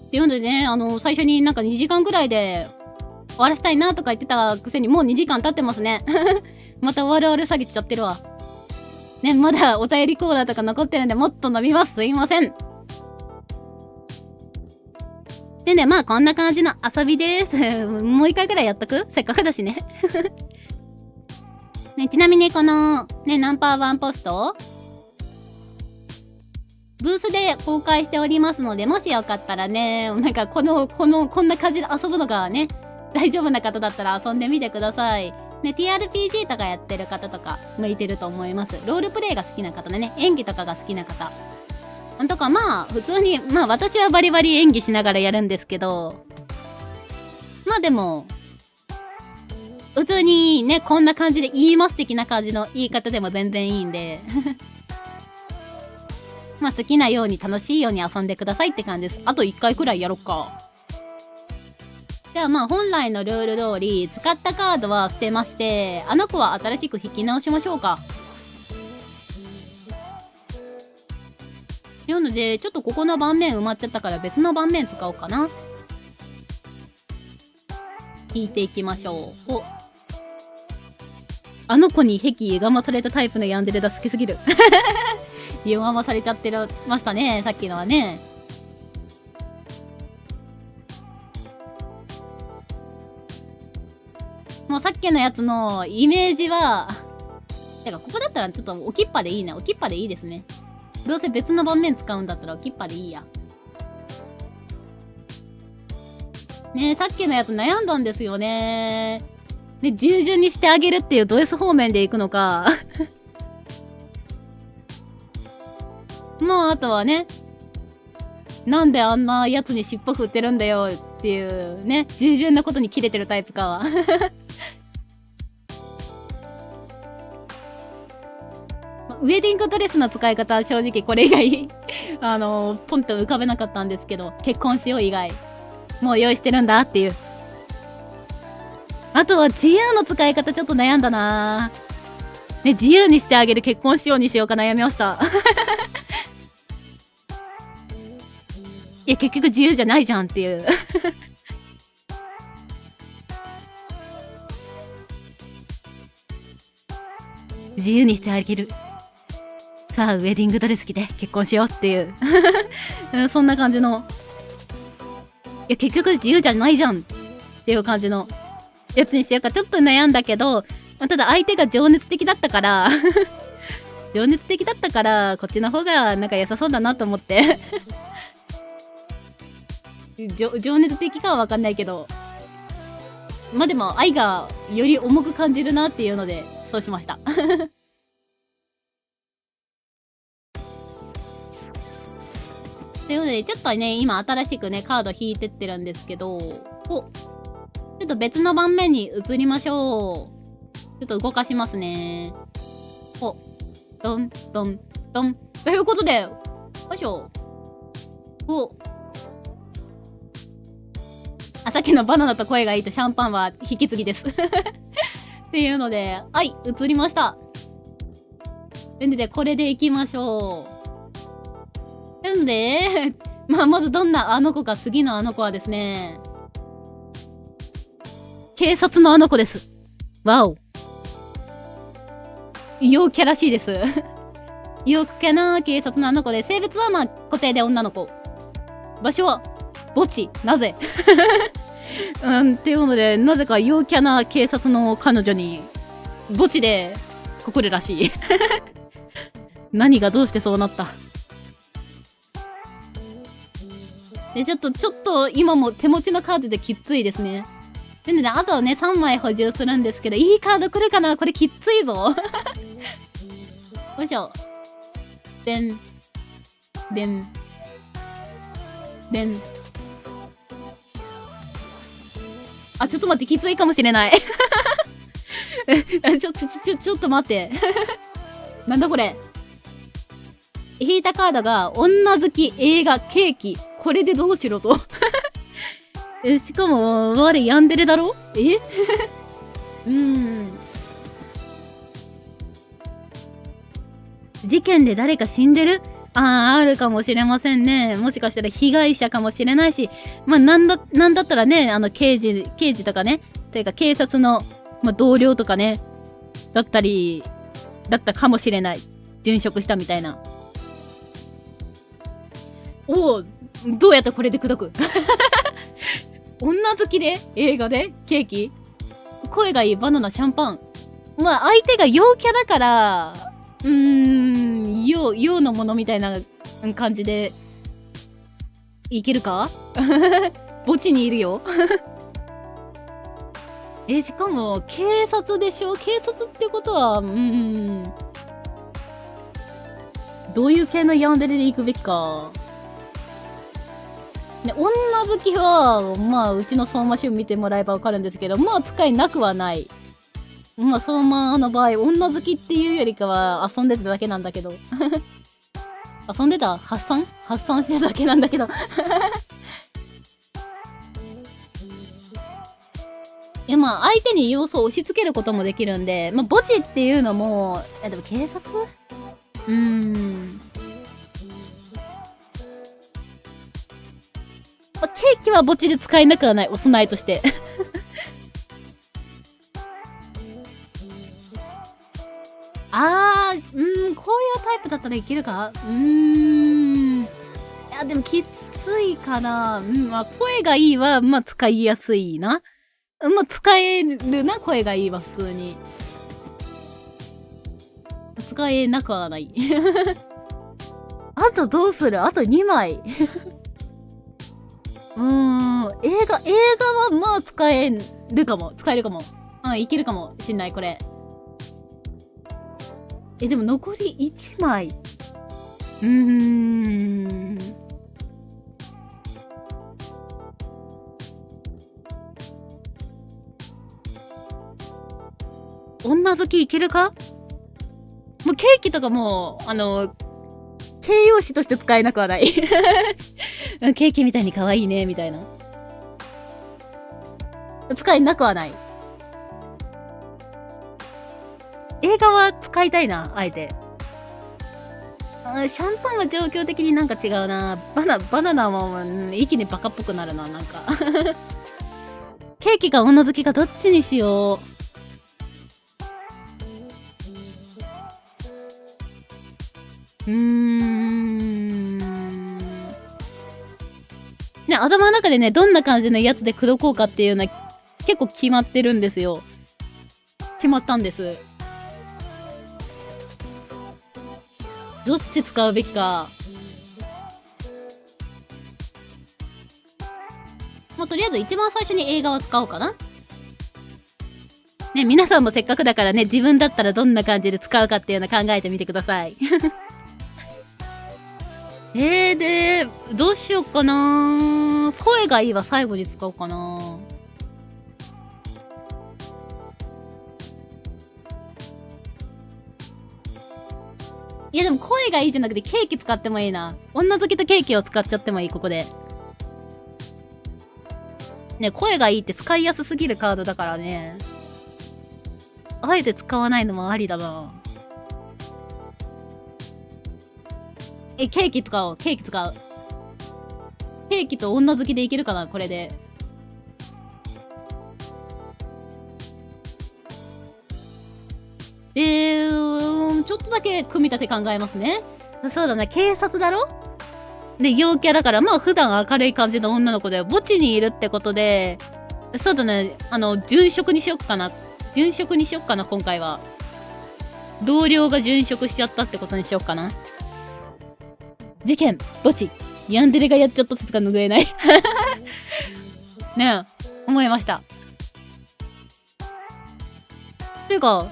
っていうのでね、最初になんか2時間ぐらいで終わらせたいなとか言ってたくせにもう2時間経ってますね。また終わる詐欺しちゃってるわ。ね、まだお便りコーナーとか残ってるんでもっと飲みます。すいません。でね、まあこんな感じの遊びです。もう一回ぐらいやっとく？せっかくだしね。ね、ちなみにこの、ね、ナンパーワンポストブースで公開しておりますので、もしよかったらね、なんかこんな感じで遊ぶのがね、大丈夫な方だったら遊んでみてください。ね、TRPG とかやってる方とか向いてると思います。ロールプレイが好きな方ね、演技とかが好きな方。とかまあ、普通に、まあ私はバリバリ演技しながらやるんですけど、まあでも、普通にね、こんな感じで言います的な感じの言い方でも全然いいんで、まあ好きなように楽しいように遊んでくださいって感じです。あと1回くらいやろっか。じゃあまあ本来のルール通り、使ったカードは捨てまして、あの子は新しく引き直しましょうか。なので、ちょっとここの盤面埋まっちゃったから別の盤面使おうかな。引いていきましょう。お。あの子に壁歪まされたタイプのヤンデレだ、好きすぎる。歪まされちゃってましたね、さっきのはね。もうさっきのやつのイメージは、てかここだったらちょっと置きっぱでいいね。置きっぱでいいですね。どうせ別の盤面使うんだったら置きっぱでいいや。ねえ、さっきのやつ悩んだんですよね。で、従順にしてあげるっていうド S 方面で行くのか。もうあとはね、なんであんなやつに尻尾振ってるんだよっていうね、従順なことにキレてるタイプかは。ウェディングドレスの使い方は正直これ以外ポンと浮かべなかったんですけど、結婚しよう以外もう用意してるんだっていう。あとは自由の使い方ちょっと悩んだなね。自由にしてあげる結婚しようにしようか悩みました。いや結局自由じゃないじゃんっていう。自由にしてあげる。さあウェディングドレス着て結婚しようっていう、そんな感じの、いや結局自由じゃないじゃんっていう感じのやつにしてようかちょっと悩んだけど、まあ、ただ相手が情熱的だったから情熱的だったからこっちの方がなんか良さそうだなと思って情熱的かは分かんないけど、まあでも愛がより重く感じるなっていうのでそうしました。というのでちょっとね今新しくねカード引いてってるんですけど、ちょっと別の盤面に移りましょう。ちょっと動かしますね。ドンドンドンということで、よいしょ。さっきのバナナと声がいいとシャンパンは引き継ぎです。っていうので、はい、移りました。で、これでいきましょう。なんで、まずどんなあの子か、次のあの子はですね、警察のあの子です。わお。陽キャらしいです。陽キャな警察のあの子で、性別は固定で女の子。場所は墓地。なぜっていうので、なぜか陽キャな警察の彼女に墓地で告るらしい。何がどうしてそうなった。でちょっと今も手持ちのカードできっついですね。でね、あとはね3枚補充するんですけど、いいカード来るかな。これきっついぞ。よいしょ。でんでんでん。ちょっと待って、きついかもしれない。ちょっと待って。なんだこれ。引いたカードが女好き、映画、ケーキ。これでどうしろと。しかも我ヤンデレだろ。事件で誰か死んでる。あるかもしれませんね。もしかしたら被害者かもしれないし、まあ、なんだったらね、刑事とかね、というか警察の、まあ、同僚とかね、だったかもしれない。殉職したみたいな。おお、どうやってこれで口説く女好きで映画でケーキ声がいいバナナシャンパン。まあ相手が陽キャだから、陽のものみたいな感じでいけるか墓地にいるよしかも警察でしょ。警察ってことはどういう系のヤンデレで行くべきかね。女好きはまあうちの相馬集見てもらえばわかるんですけど、まあ使いなくはない。まあ相馬の場合女好きっていうよりかは遊んでただけなんだけど遊んでた発散してただけなんだけどいやまあ相手に要素を押し付けることもできるんで、まあ墓地っていうのも、でも警察まあ、ケーキは墓地で使えなくはない、お供えとしてこういうタイプだったらいけるか。いやでもきついかな。まあ声がいいはまあ使いやすいな。まあ使えるな、声がいいは普通に使えなくはないあとどうする？あと2枚映画はまあ使えるかも。いけるかもしんない、これ。でも残り1枚。女好きいけるか？もうケーキとかも、形容詞として使えなくはないケーキみたいに可愛いね、みたいな。使えなくはない。映画は使いたいな、あえて。シャンパンは状況的になんか違うな。バナナも、一気にバカっぽくなるな、なんかケーキか女好きかどっちにしよう。ね、頭の中でね、どんな感じのやつで口説こうかっていうのは結構決まってるんですよ。決まったんです。どっち使うべきか。まあ、とりあえず一番最初に映画を使おうかな。ね、皆さんもせっかくだからね、自分だったらどんな感じで使うかっていうの考えてみてください。で、どうしようかな。声がいいは最後に使おうかな。いやでも声がいいじゃなくてケーキ使ってもいいな。女好きとケーキを使っちゃってもいい、ここで。ね、声がいいって使いやすすぎるカードだからね。あえて使わないのもありだな。ケーキ使おう。ケーキ使う。ケーキと女好きでいけるかな、これで。ちょっとだけ組み立て考えますね。そうだな、警察だろ？で、陽キャだから、まあ普段明るい感じの女の子で、墓地にいるってことで、そうだね、殉職にしよっかな。殉職にしよっかな、今回は。同僚が殉職しちゃったってことにしよっかな。事件、墓地、ヤンデレがやっちゃったってか拭えないねえ、思いました。ていうか、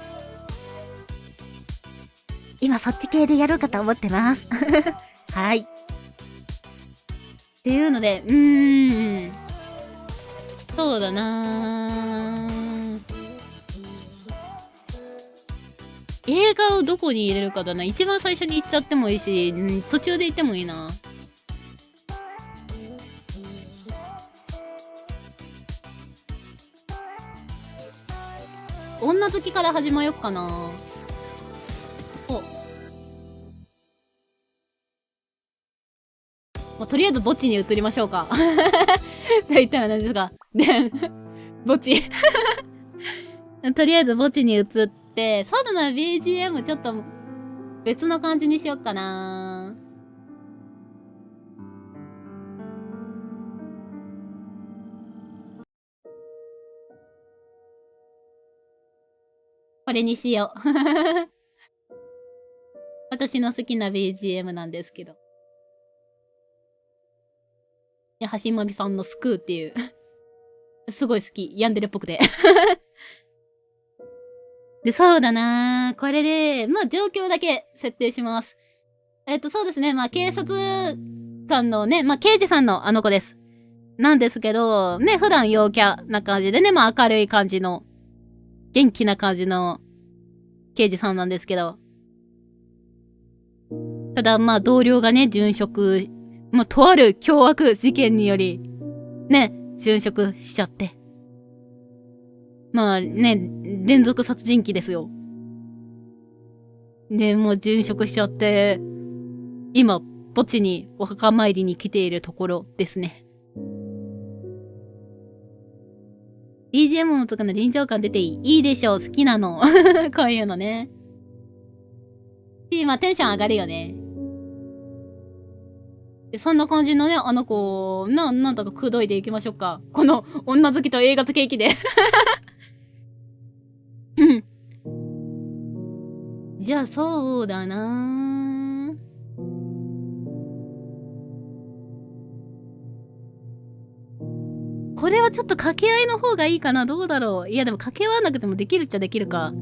今そっち系でやろうかと思ってますはい。っていうので、そうだなー。映画をどこに入れるかだな。一番最初に行っちゃってもいいし、途中で行ってもいいな。女好きから始まよっかな。とりあえず墓地に移りましょうか。と言ったら何ですか。で、墓地。とりあえず墓地に移って、そうだな、BGM ちょっと別の感じにしよっかな。これにしよう。私の好きな BGM なんですけど。橋本さんのスクーっていう。すごい好き。ヤンデレっぽくて。で、そうだなこれで、まあ状況だけ設定します。そうですね。まあ警察官のね、まあ刑事さんのあの子です。なんですけど、ね、普段陽キャな感じでね、まあ明るい感じの、元気な感じの刑事さんなんですけど。ただまあ同僚がね、殉職、まあとある凶悪事件により、ね、殉職しちゃって。まあね、連続殺人鬼ですよ。で、もう殉職しちゃって、今、墓地にお墓参りに来ているところですね。BGM とかの臨場感出ていいでしょう。好きなの。こういうのね。まあテンション上がるよね。でそんな感じのね、あの子、なんだか口説いていきましょうか。この女好きと映画好き駅で。じゃあそうだなこれはちょっと掛け合いの方がいいかな。どうだろう。いやでも掛け合わなくてもできるっちゃできるか。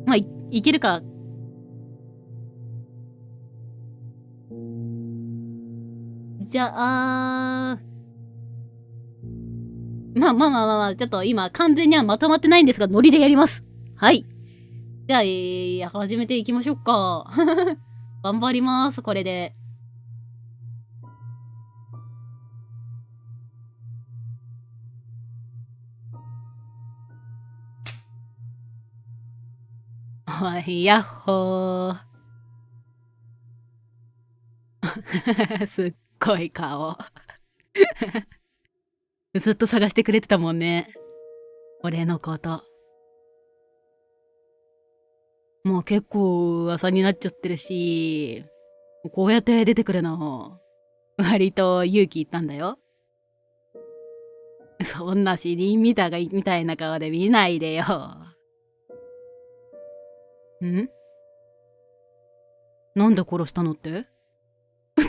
まあ、いけるか。じゃあ、まあ、ちょっと今完全にはまとまってないんですが、ノリでやります。はい。じゃあ、始めていきましょうか。頑張ります、これで。はい、やっほー。すっごい顔。ずっと探してくれてたもんね。俺のこと。もう結構噂になっちゃってるし、こうやって出てくるの、割と勇気いったんだよ。そんな死人みたいな顔で見ないでよ。んなんで殺したのって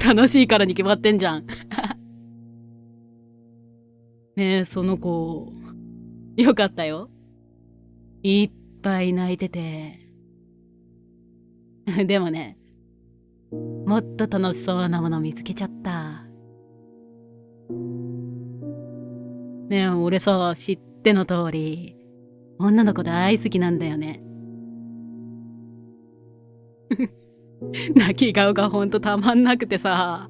楽しいからに決まってんじゃん。ねえ、その子、よかったよ。いっぱい泣いてて。でもね、もっと楽しそうなもの見つけちゃった。ねえ、俺さ、知っての通り、女の子大好きなんだよね。泣き顔がほんとたまんなくてさ。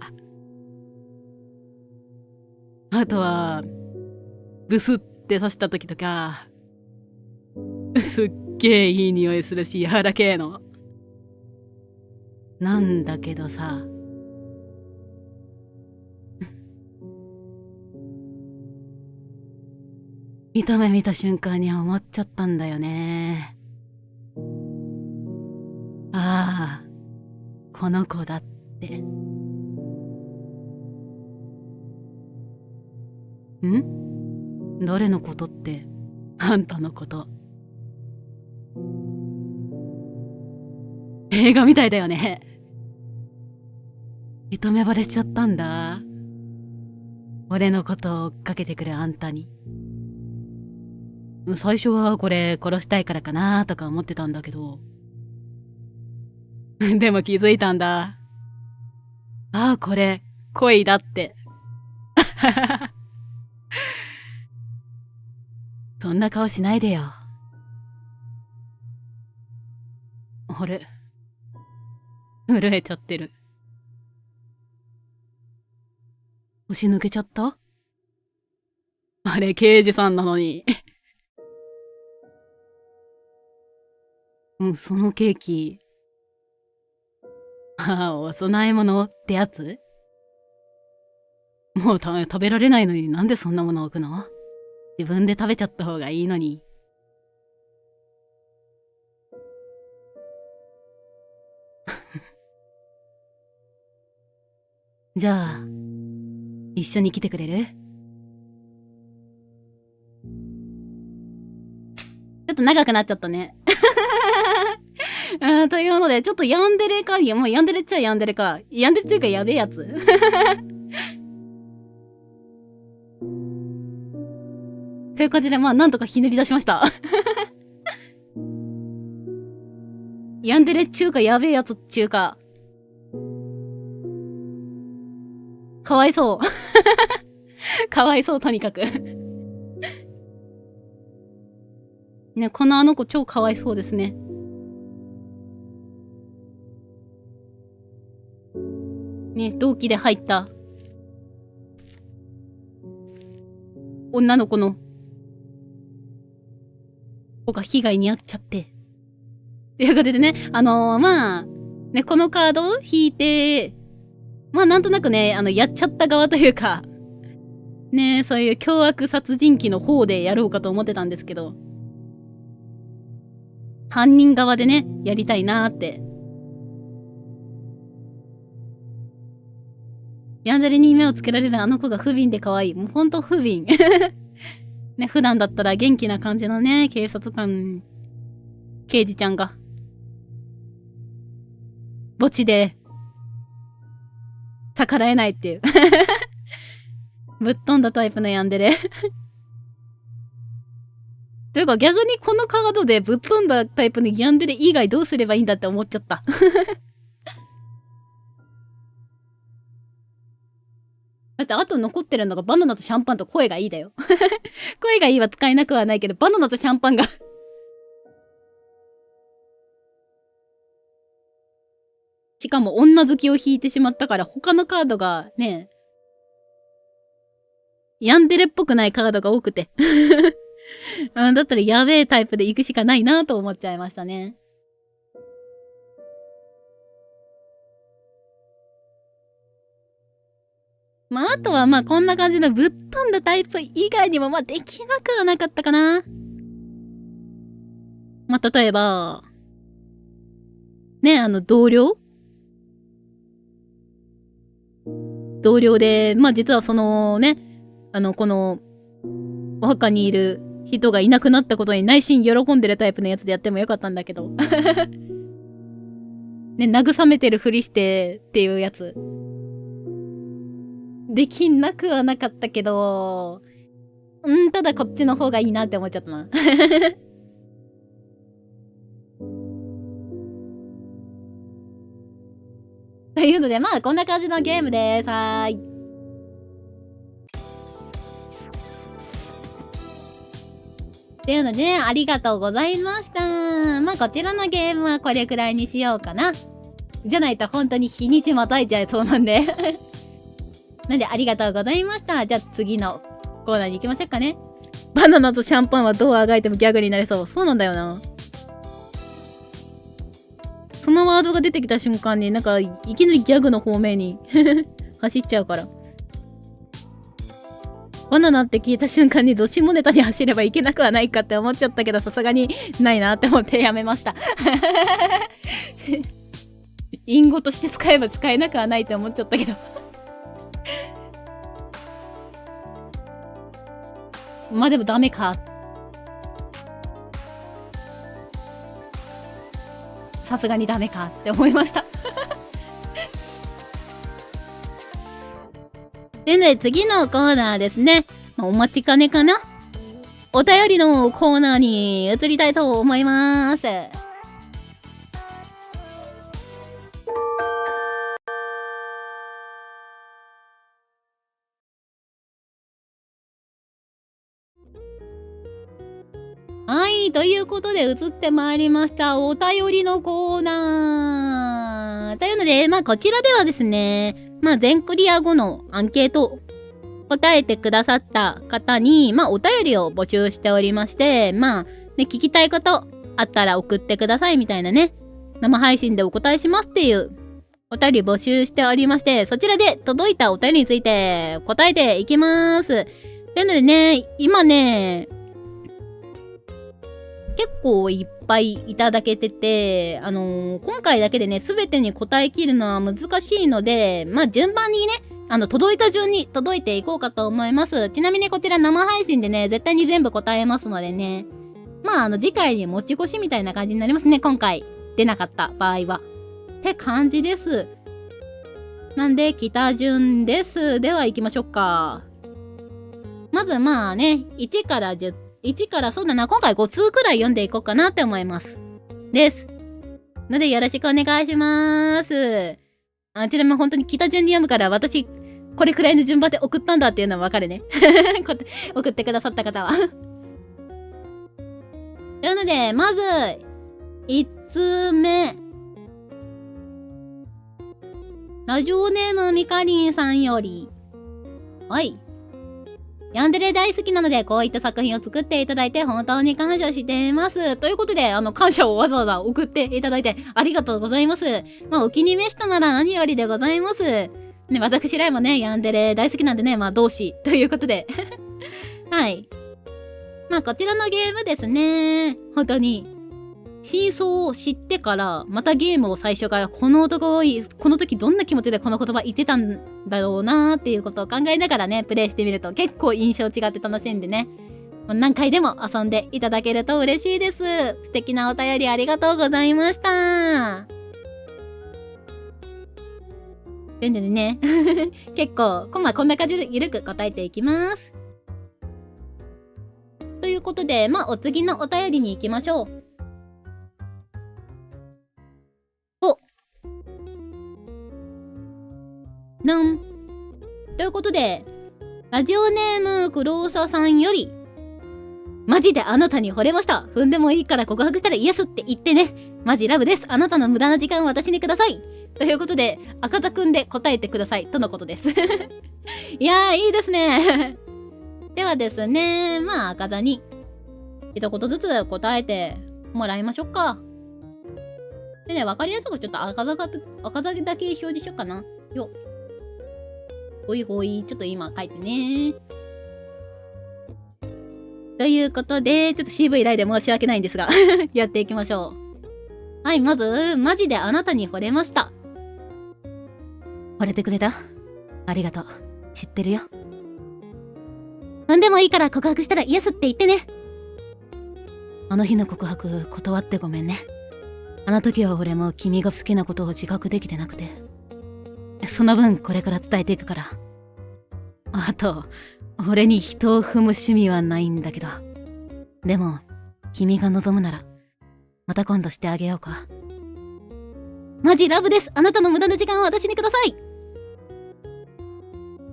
あとは、ブスって刺した時とか、すっげえいい匂いするし、柔らけえの。なんだけどさ。一目見た瞬間に思っちゃったんだよね。ああ、この子だって。誰のことって、あんたのこと。映画みたいだよね。一目惚れしちゃったんだ。俺のことを追っかけてくるあんたに。最初はこれ殺したいからかなとか思ってたんだけど。でも気づいたんだ。ああ、これ、恋だって。そんな顔しないでよ。あれ、震えちゃってる。腰抜けちゃった？あれ、刑事さんなのに。そのケーキ。ああ、お供え物ってやつ？もう食べられないのになんでそんなもの置くの？自分で食べちゃった方がいいのに。じゃあ、一緒に来てくれる？ちょっと長くなっちゃったね。というので、ちょっとヤンデレか。いや、もうヤンデレっちゃヤンデレか。ヤンデレっていうかやべえやつ。という感じで、まあ、なんとかひねり出しました。ヤンデレっちゅうかやべえやつっちゅうか。かわいそう。かわいそう、とにかく。ね、このあの子超かわいそうですね。ね、同期で入った女の子の子が被害に遭っちゃって。ということでね、まあ、ね、このカードを引いて、まあなんとなくね、やっちゃった側というか、ね、そういう凶悪殺人鬼の方でやろうかと思ってたんですけど、犯人側でね、やりたいなーって。ヤンデレに目をつけられるあの子が不憫で可愛い。もうほんと不憫。ね、普段だったら元気な感じのね、警察官、刑事ちゃんが、墓地で、逆らえないっていう。ぶっ飛んだタイプのヤンデレ。というか逆にこのカードでぶっ飛んだタイプのヤンデレ以外どうすればいいんだって思っちゃった。だってあと残ってるのがバナナとシャンパンと声がいいだよ。声がいいは使えなくはないけど、バナナとシャンパンが。しかも女好きを引いてしまったから他のカードがね、ヤンデレっぽくないカードが多くて。だったらやべえタイプで行くしかないなと思っちゃいましたね。まあ、あとはまあこんな感じのぶっ飛んだタイプ以外にもまあできなくはなかったかな。まあ例えば、ね、同僚で、まあ実はそのね、この、お墓にいる人がいなくなったことに内心喜んでるタイプのやつでやってもよかったんだけど。ね、慰めてるふりしてっていうやつ。できなくはなかったけど、ただこっちの方がいいなって思っちゃったな。というので、まあこんな感じのゲームです。はーい。っていうので、ありがとうございました。まあこちらのゲームはこれくらいにしようかな。じゃないと本当に日にちまたいちゃいそうなんで。なんでありがとうございました。じゃあ次のコーナーに行きましょうかね。バナナとシャンパンはどうあがいてもギャグになれそう。そうなんだよな。そのワードが出てきた瞬間になんかいきなりギャグの方面に走っちゃうから。バナナって聞いた瞬間にどしもネタに走ればいけなくはないかって思っちゃったけど、さすがにないなって思ってやめました。隠語として使えば使えなくはないって思っちゃったけど。まあでもダメか。さすがにダメかって思いました。でね、次のコーナーですね。お待ちかねかな。お便りのコーナーに移りたいと思います。はい、ということで移ってまいりました。お便りのコーナー。というので、まあこちらではですね、まあ全クリア後のアンケート答えてくださった方に、まあお便りを募集しておりまして、まあね、聞きたいことあったら送ってくださいみたいなね、生配信でお答えしますっていうお便り募集しておりまして、そちらで届いたお便りについて答えていきます。なのでね、今ね、結構いっぱいいただけてて、今回だけでね、すべてに答えきるのは難しいので、まあ、順番にね、届いた順に届いていこうかと思います。ちなみにこちら生配信でね、絶対に全部答えますのでね。まあ、次回に持ち越しみたいな感じになりますね、今回。出なかった場合は。って感じです。なんで、北順です。では行きましょうか。まずまあね、1から10、1からそうだな、今回5通くらい読んでいこうかなって思います。です。のでよろしくお願いします。ちなみに本当に北順に読むから私、これくらいの順番で送ったんだっていうのはわかるね。送ってくださった方は。なので、まず、1通目。ラジオネームみかりんさんより。はい。ヤンデレ大好きなので、こういった作品を作っていただいて本当に感謝しています。ということで、感謝をわざわざ送っていただいてありがとうございます。まあ、お気に召したなら何よりでございます。ね、私らもね、ヤンデレ大好きなんでね、まあ、同志ということで。はい。まあ、こちらのゲームですね。本当に。真相を知ってから、またゲームを最初からこの時どんな気持ちでこの言葉言ってたんだろうなーっていうことを考えながらね、プレイしてみると結構印象違って楽しんでね、何回でも遊んでいただけると嬉しいです。素敵なお便りありがとうございました。でね、結構、こんな感じでゆるく答えていきます。ということで、まあ、お次のお便りに行きましょう。ということで、ラジオネーム黒沢さんより、マジであなたに惚れました。踏んでもいいから告白したらイエスって言ってね。マジラブです。あなたの無駄な時間を私にください。ということで、赤田くんで答えてください。とのことです。いやー、いいですね。ではですね、まあ赤田に一言ずつ答えてもらいましょうか。でね、わかりやすくちょっと赤座だけ表示しようかな。よっ。ほいほい、ちょっと今書いてね。ということで、ちょっと CV ライで申し訳ないんですが、やっていきましょう。はい、まず、マジであなたに惚れました。惚れてくれた？ありがとう。知ってるよ。なんでもいいから告白したらイエスって言ってね。あの日の告白、断ってごめんね。あの時は俺も君が好きなことを自覚できてなくて。その分これから伝えていくから。あと、俺に人を踏む趣味はないんだけど。でも、君が望むなら、また今度してあげようか。マジラブです。あなたの無駄な時間を私にください。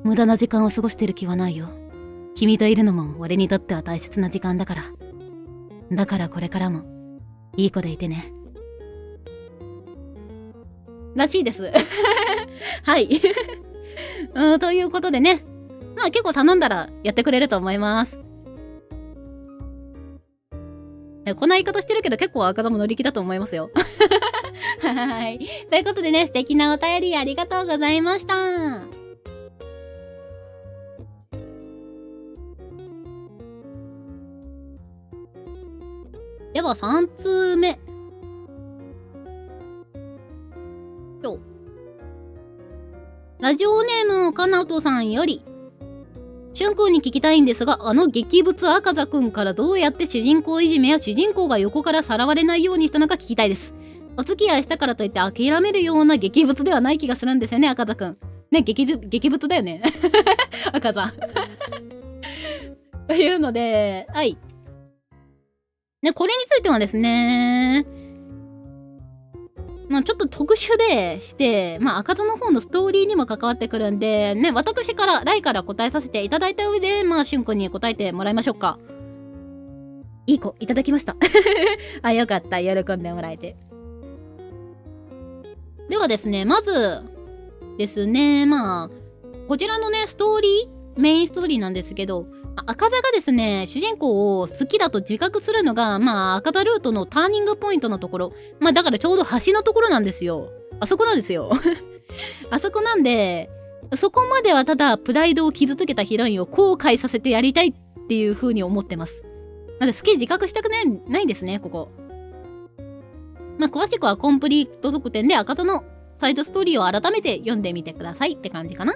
無駄な時間を過ごしてる気はないよ。君といるのも俺にとっては大切な時間だから。だからこれからも、いい子でいてね。らしいです。はい。ということでね。まあ結構頼んだらやってくれると思います。こんな言い方してるけど結構赤座も乗り気だと思いますよ。はい。ということでね、素敵なお便りありがとうございました。では3通目。ラジオネームかなとさんより、しゅんくんに聞きたいんですが、あの激物赤座くんからどうやって主人公いじめや主人公が横からさらわれないようにしたのか聞きたいです。お付き合いしたからといって諦めるような激物ではない気がするんですよね、赤座くん。ね、激物だよね。赤座。というので、はい。ね、これについてはですね、まあちょっと特殊でして、まあ赤座の方のストーリーにも関わってくるんで、ね、私から、ライから答えさせていただいた上で、まあしゅんくんに答えてもらいましょうか。いい子、いただきました。あ、よかった。喜んでもらえて。ではですね、まずですね、まあ、こちらのね、ストーリー、メインストーリーなんですけど、赤座がですね、主人公を好きだと自覚するのが、まあ赤座ルートのターニングポイントのところ。まあだからちょうど橋のところなんですよ。あそこなんですよ。あそこなんで、そこまではただプライドを傷つけたヒロインを後悔させてやりたいっていう風に思ってます。なんで好き自覚したくないんですね、ここ。まあ、詳しくはコンプリート特典で赤田のサイドストーリーを改めて読んでみてくださいって感じかな。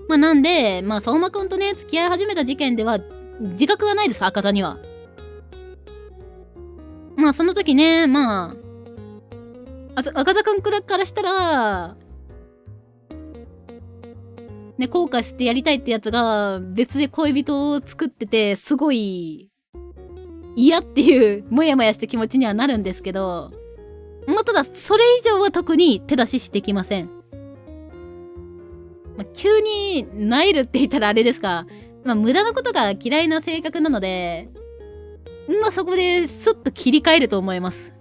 まあ、なんで、まあ、相馬くんとね、付き合い始めた時点では、自覚がないです、赤田には。まあ、その時ね、まあ、赤田くんからしたら、ね、後悔してやりたいってやつが、別で恋人を作ってて、すごい、嫌っていう、もやもやした気持ちにはなるんですけど、まあ、ただ、それ以上は特に手出ししてきません。まあ、急に、萎えるって言ったらあれですか、まあ、無駄なことが嫌いな性格なので、まあ、そこで、スッと切り替えると思います。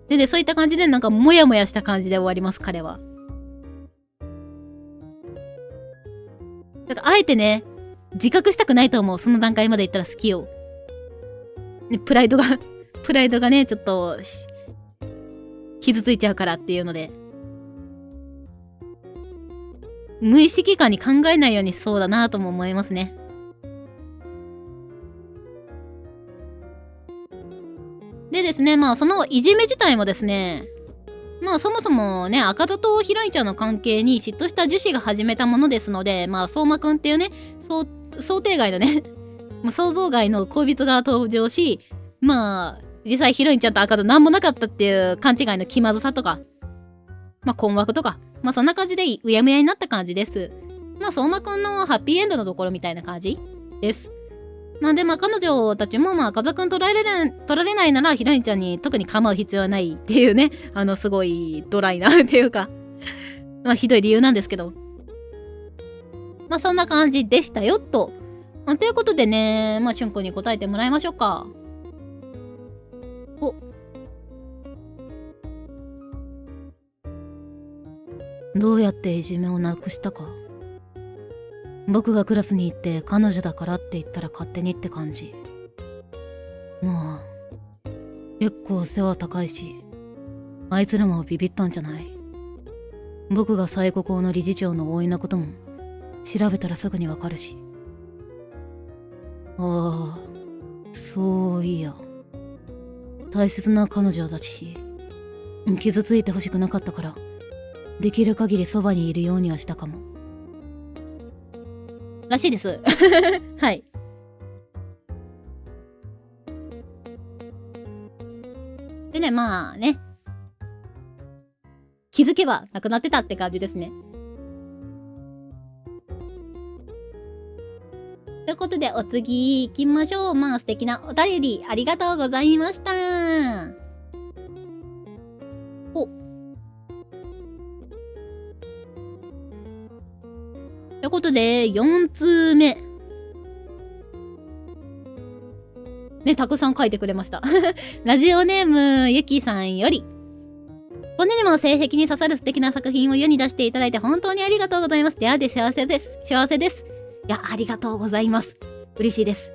で、そういった感じで、なんか、もやもやした感じで終わります、彼は。だからあえてね、自覚したくないと思う。その段階までいったら好きを。ね、プライドがね、ちょっと、傷ついちゃうからっていうので。無意識下に考えないようにしそうだなとも思いますね。でですね、まあそのいじめ自体もですね、まあそもそもね、赤田とヒロインちゃんの関係に嫉妬した樹脂が始めたものですので、まあ相馬くんっていうね、想定外のね、想像外の恋人が登場し、まあ、実際ヒロインちゃんと赤田なんもなかったっていう勘違いの気まずさとか、まあ困惑とか、まあそんな感じでうやむやになった感じです。まあ相馬くんのハッピーエンドのところみたいな感じです。なんでまあ彼女たちもまあ赤田くん取られないならヒロインちゃんに特に構う必要はないっていうね、すごいドライなっていうか、まあひどい理由なんですけど。まあそんな感じでしたよと。ということでね、まあ俊子に答えてもらいましょうか。どうやっていじめをなくしたか。僕がクラスに行って彼女だからって言ったら勝手にって感じ。まあ、結構背は高いし、あいつらもビビったんじゃない。僕が最高校の理事長の甥いなことも調べたらすぐにわかるし。ああ、そういや。大切な彼女だし、傷ついてほしくなかったから、できる限りそばにいるようにはしたかも。らしいです。はい。でね、まあね。気づけばなくなってたって感じですね。ということで、お次行きましょう。まあ素敵なお便りありがとうございました。ということで、4通目。ね、たくさん書いてくれました。ラジオネーム、ゆきさんより。こにも性癖に刺さる素敵な作品を世に出していただいて本当にありがとうございます。出会えて幸せです。幸せです。いや、ありがとうございます。嬉しいです。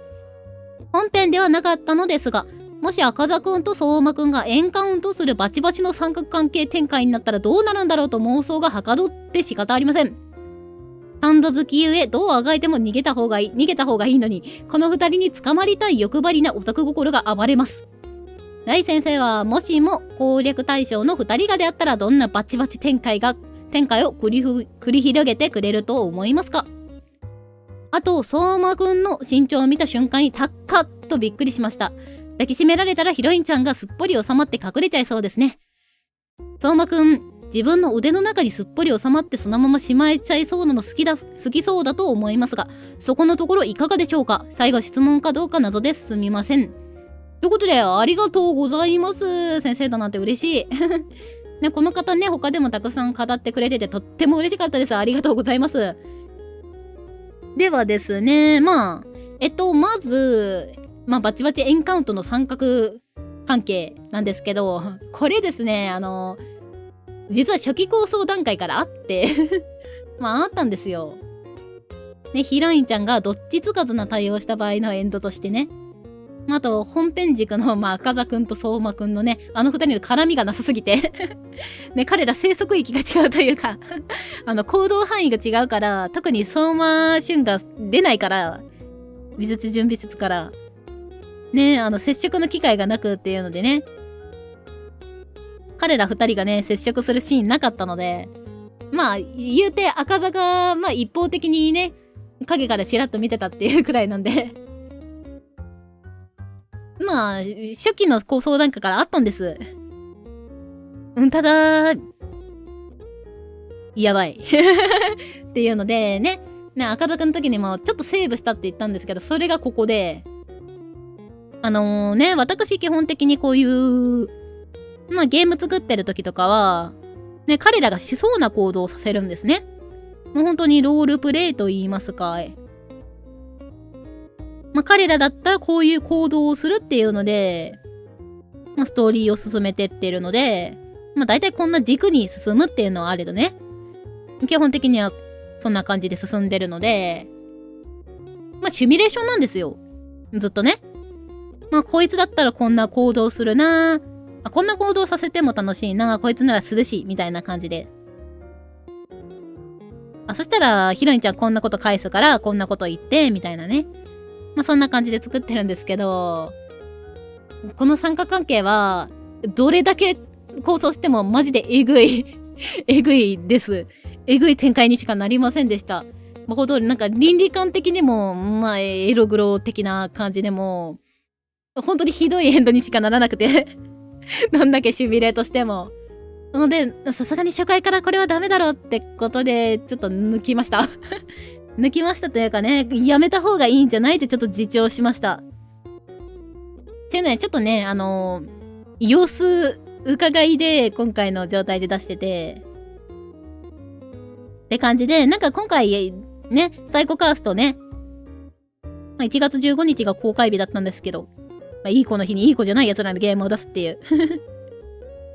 本編ではなかったのですが、もし赤座くんと相馬くんがエンカウントするバチバチの三角関係展開になったらどうなるんだろうと妄想がはかどって仕方ありません。サンド好きゆえ、どうあがいても逃げた方がいいのに、この二人に捕まりたい欲張りなオタク心が暴れます。大先生は、もしも攻略対象の二人がであったら、どんなバチバチ展開を繰り広げてくれると思いますか？あと、相馬くんの身長を見た瞬間にタッカッとびっくりしました。抱きしめられたらヒロインちゃんがすっぽり収まって隠れちゃいそうですね。相馬くん、自分の腕の中にすっぽり収まってそのまましまえちゃいそうなの好きそうだと思いますが、そこのところいかがでしょうか？最後質問かどうか謎です。すみません。ということで、ありがとうございます。先生だなんて嬉しい。ね、この方ね、他でもたくさん語ってくれてて、とっても嬉しかったです。ありがとうございます。ではですね、まず、バチバチエンカウントの三角関係なんですけど、これですね、実は初期構想段階からあってあったんですよ。ね、ヒロインちゃんがどっちつかずな対応した場合のエンドとしてね。あと、本編軸の、赤座くんと相馬くんのね、あの二人の絡みがなさすぎてね、彼ら生息域が違うというか行動範囲が違うから、特に相馬俊が出ないから、美術準備室から、ね、接触の機会がなくっていうのでね、彼ら二人がね、接触するシーンなかったので、言うて赤座が、一方的にね、影からチラッと見てたっていうくらいなんで初期の相談会からあったんです。ただ、やばいっていうのでね、赤座くんの時にもちょっとセーブしたって言ったんですけど、それがここで、私基本的にこういう、ゲーム作ってる時とかは、ね、彼らがしそうな行動をさせるんですね。もう本当にロールプレイと言いますか。彼らだったらこういう行動をするっていうので、ストーリーを進めてってるので、大体こんな軸に進むっていうのはあれどね。基本的にはそんな感じで進んでるので、シミュレーションなんですよ。ずっとね。こいつだったらこんな行動するなこんな行動させても楽しいなこいつならするし、みたいな感じで。そしたら、ヒロインちゃんこんなこと返すから、こんなこと言って、みたいなね。そんな感じで作ってるんですけど、この三角関係は、どれだけ構想してもマジでえぐいえぐいです。えぐい展開にしかなりませんでした。ほどなんか倫理観的にも、エログロ的な感じでも、本当にひどいエンドにしかならなくてどんだけシミュレートしても。なので、さすがに初回からこれはダメだろうってことで、ちょっと抜きました抜きましたというかね、やめた方がいいんじゃないってちょっと自重しました。っていうのはちょっとね、様子伺いで今回の状態で出してて、って感じで、なんか今回ね、サイコカーストね、1月15日が公開日だったんですけど、いい子の日にいい子じゃない奴らのゲームを出すっていう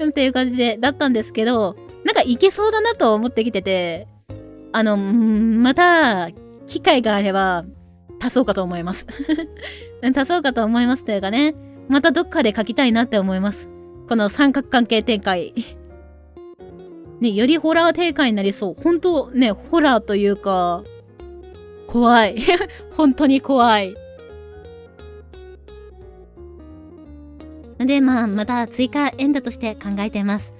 っていう感じで、だったんですけど、なんかいけそうだなと思ってきてて、また、機会があれば、足そうかと思います足そうかと思いますというかね、またどっかで書きたいなって思います。この三角関係展開ね、よりホラー展開になりそう。本当ね、ホラーというか、怖い本当に怖い。で、また追加エンドとして考えています。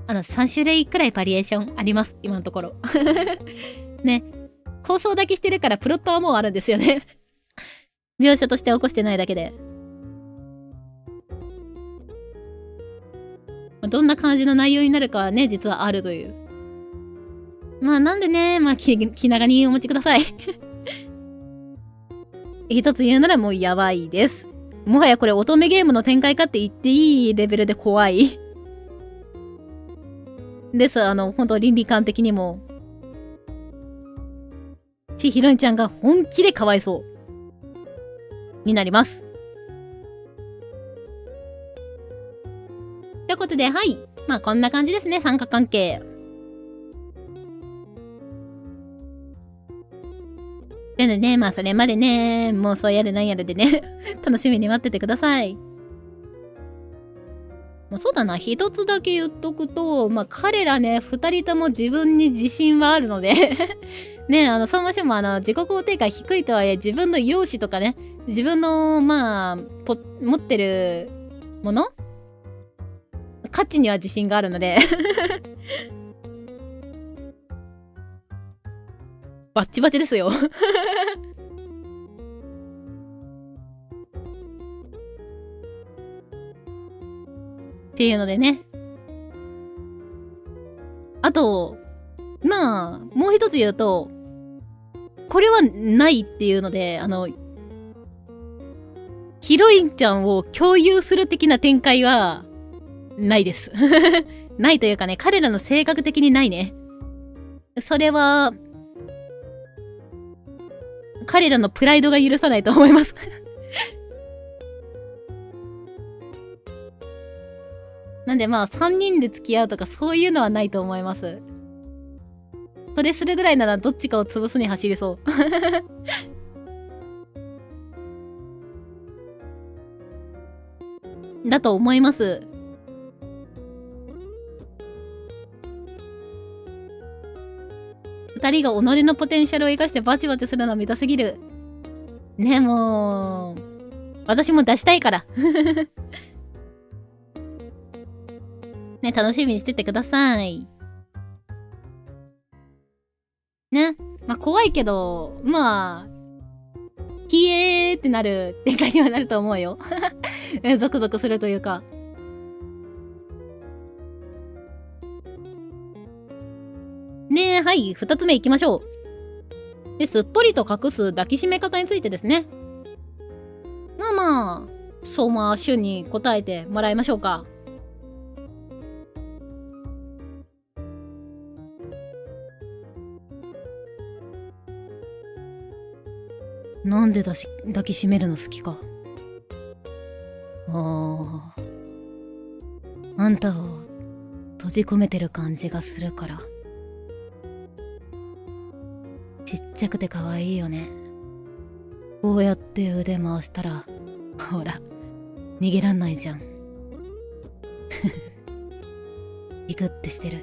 3種類くらいバリエーションあります、今のところ。ね。構想だけしてるからプロットはもうあるんですよね。描写として起こしてないだけで。どんな感じの内容になるかはね、実はあるという。なんでね、気長にお待ちください。一つ言うならもうやばいです。もはやこれ乙女ゲームの展開かって言っていいレベルで怖いです。本当倫理観的にも。ヒロインちゃんが本気でかわいそう。になります。ということで、はい。こんな感じですね、三角関係。でね、それまでね、もうそうやるなんやるでね、楽しみに待っててください。そうだな、一つだけ言っとくと、彼らね、二人とも自分に自信はあるのでね、そもそも自己肯定感低いとはいえ、自分の容姿とかね、自分の、持ってるもの価値には自信があるのでバッチバチですよっていうのでね。あと、もう一つ言うと、これはないっていうので、ヒロインちゃんを共有する的な展開は、ないです。ないというかね、彼らの性格的にないね。それは、彼らのプライドが許さないと思いますなんで3人で付き合うとかそういうのはないと思います。それするぐらいならどっちかを潰すに走りそう。だと思います。二人が己のポテンシャルを生かしてバチバチするのは見たすぎる。ね、もう、私も出したいから。ね、楽しみにしててください。ね。まあ、怖いけど、まあ、ひえーってなる展開にはなると思うよ。ゾクゾクするというか。ねえ、はい、二つ目行きましょう。で、すっぽりと隠す抱きしめ方についてですね。まあまあ、相馬俊に答えてもらいましょうか。なんで抱きしめるの好きか。あんたを閉じ込めてる感じがするから。ちっちゃくて可愛いよね。こうやって腕回したら、ほら、逃げらんないじゃん。ビクってしてる。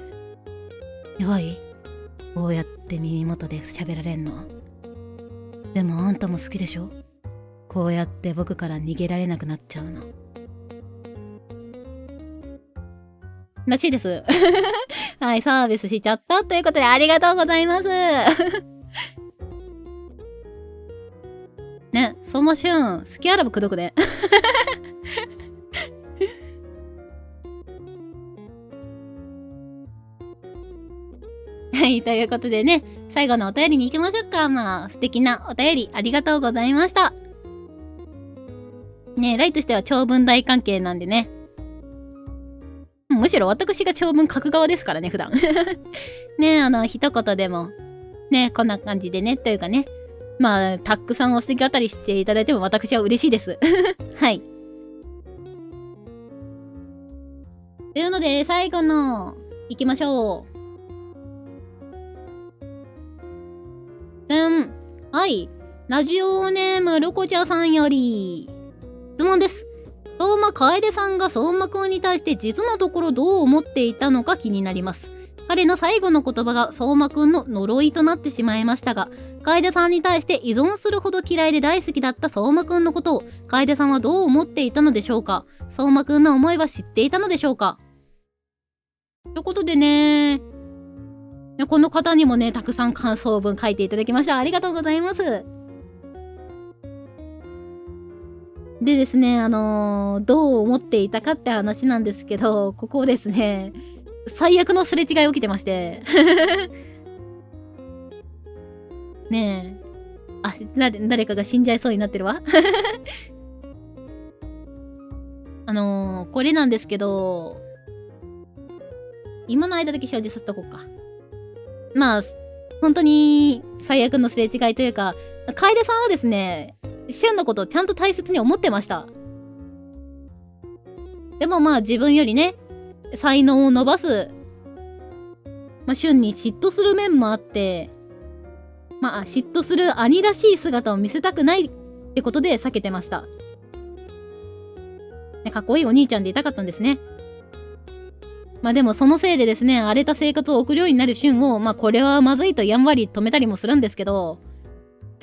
弱い？こうやって耳元で喋られんの。でもあんたも好きでしょ？こうやって僕から逃げられなくなっちゃうの。らしいです。はい、サービスしちゃったということでありがとうございます。ね、相馬俊、好きあらば口説くね。はい、ということでね、最後のお便りに行きましょうか。まあ、素敵なお便りありがとうございました。ね、ライとしては長文大関係なんでね。むしろ私が長文書く側ですからね、普段。ね、一言でも、ね、こんな感じでね、というかね、まあ、たくさんお指摘あたりしていただいても私は嬉しいです。はい。というので、最後の、行きましょう。はい。ラジオネーム、ロコちゃさんより、質問です。相馬楓さんが相馬くんに対して実のところどう思っていたのか気になります。彼の最後の言葉が相馬くんの呪いとなってしまいましたが、楓さんに対して依存するほど嫌いで大好きだった相馬くんのことを楓さんはどう思っていたのでしょうか。相馬くんの思いは知っていたのでしょうか。ということでね、この方にもね、たくさん感想文書いていただきました。ありがとうございます。でですね、どう思っていたかって話なんですけど、ここですね、最悪のすれ違い起きてまして。ねえ。あ、誰かが死んじゃいそうになってるわ。これなんですけど、今の間だけ表示させとこうか。まあ、本当に最悪のすれ違いというか、楓さんはですね、俊のことをちゃんと大切に思ってました。でもまあ自分よりね、才能を伸ばす、まあ俊に嫉妬する面もあって、まあ嫉妬する兄らしい姿を見せたくないってことで避けてました。かっこいいお兄ちゃんでいたかったんですね。まあでもそのせいでですね、荒れた生活を送るようになる俊を、まあこれはまずいとやんわり止めたりもするんですけど、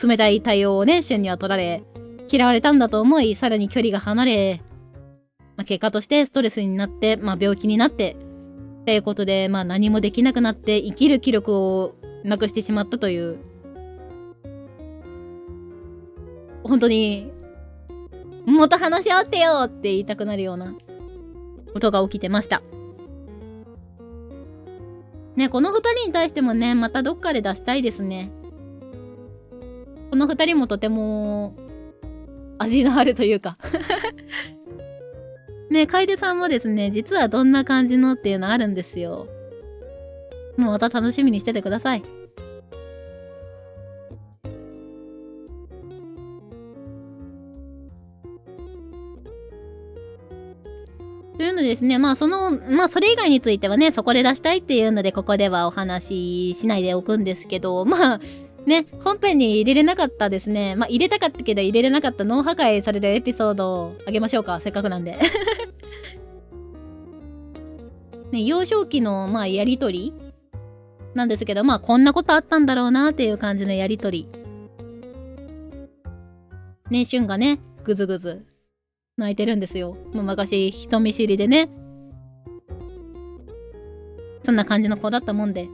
冷たい対応をね、俊には取られ、嫌われたんだと思い、さらに距離が離れ、まあ、結果としてストレスになって、まあ病気になって、ということで、まあ何もできなくなって生きる気力をなくしてしまったという、本当に、もっと話し合ってよって言いたくなるようなことが起きてました。ね、この二人に対してもね、またどっかで出したいですね。この二人もとても味のあるというかね、楓さんもですね、実はどんな感じのっていうのあるんですよ。もうまた楽しみにしててください。というのですね、まあそれ以外についてはね、そこで出したいっていうので、ここではお話ししないでおくんですけど、まあ、ね、本編に入れれなかったですね。まあ入れたかったけど入れれなかった脳破壊されるエピソードをあげましょうか。せっかくなんで。ね、幼少期の、まあ、やりとりなんですけど、まあ、こんなことあったんだろうなっていう感じのやりとり。ね、シュンがね、ぐずぐず泣いてるんですよ。もう昔、人見知りでね。そんな感じの子だったもんで。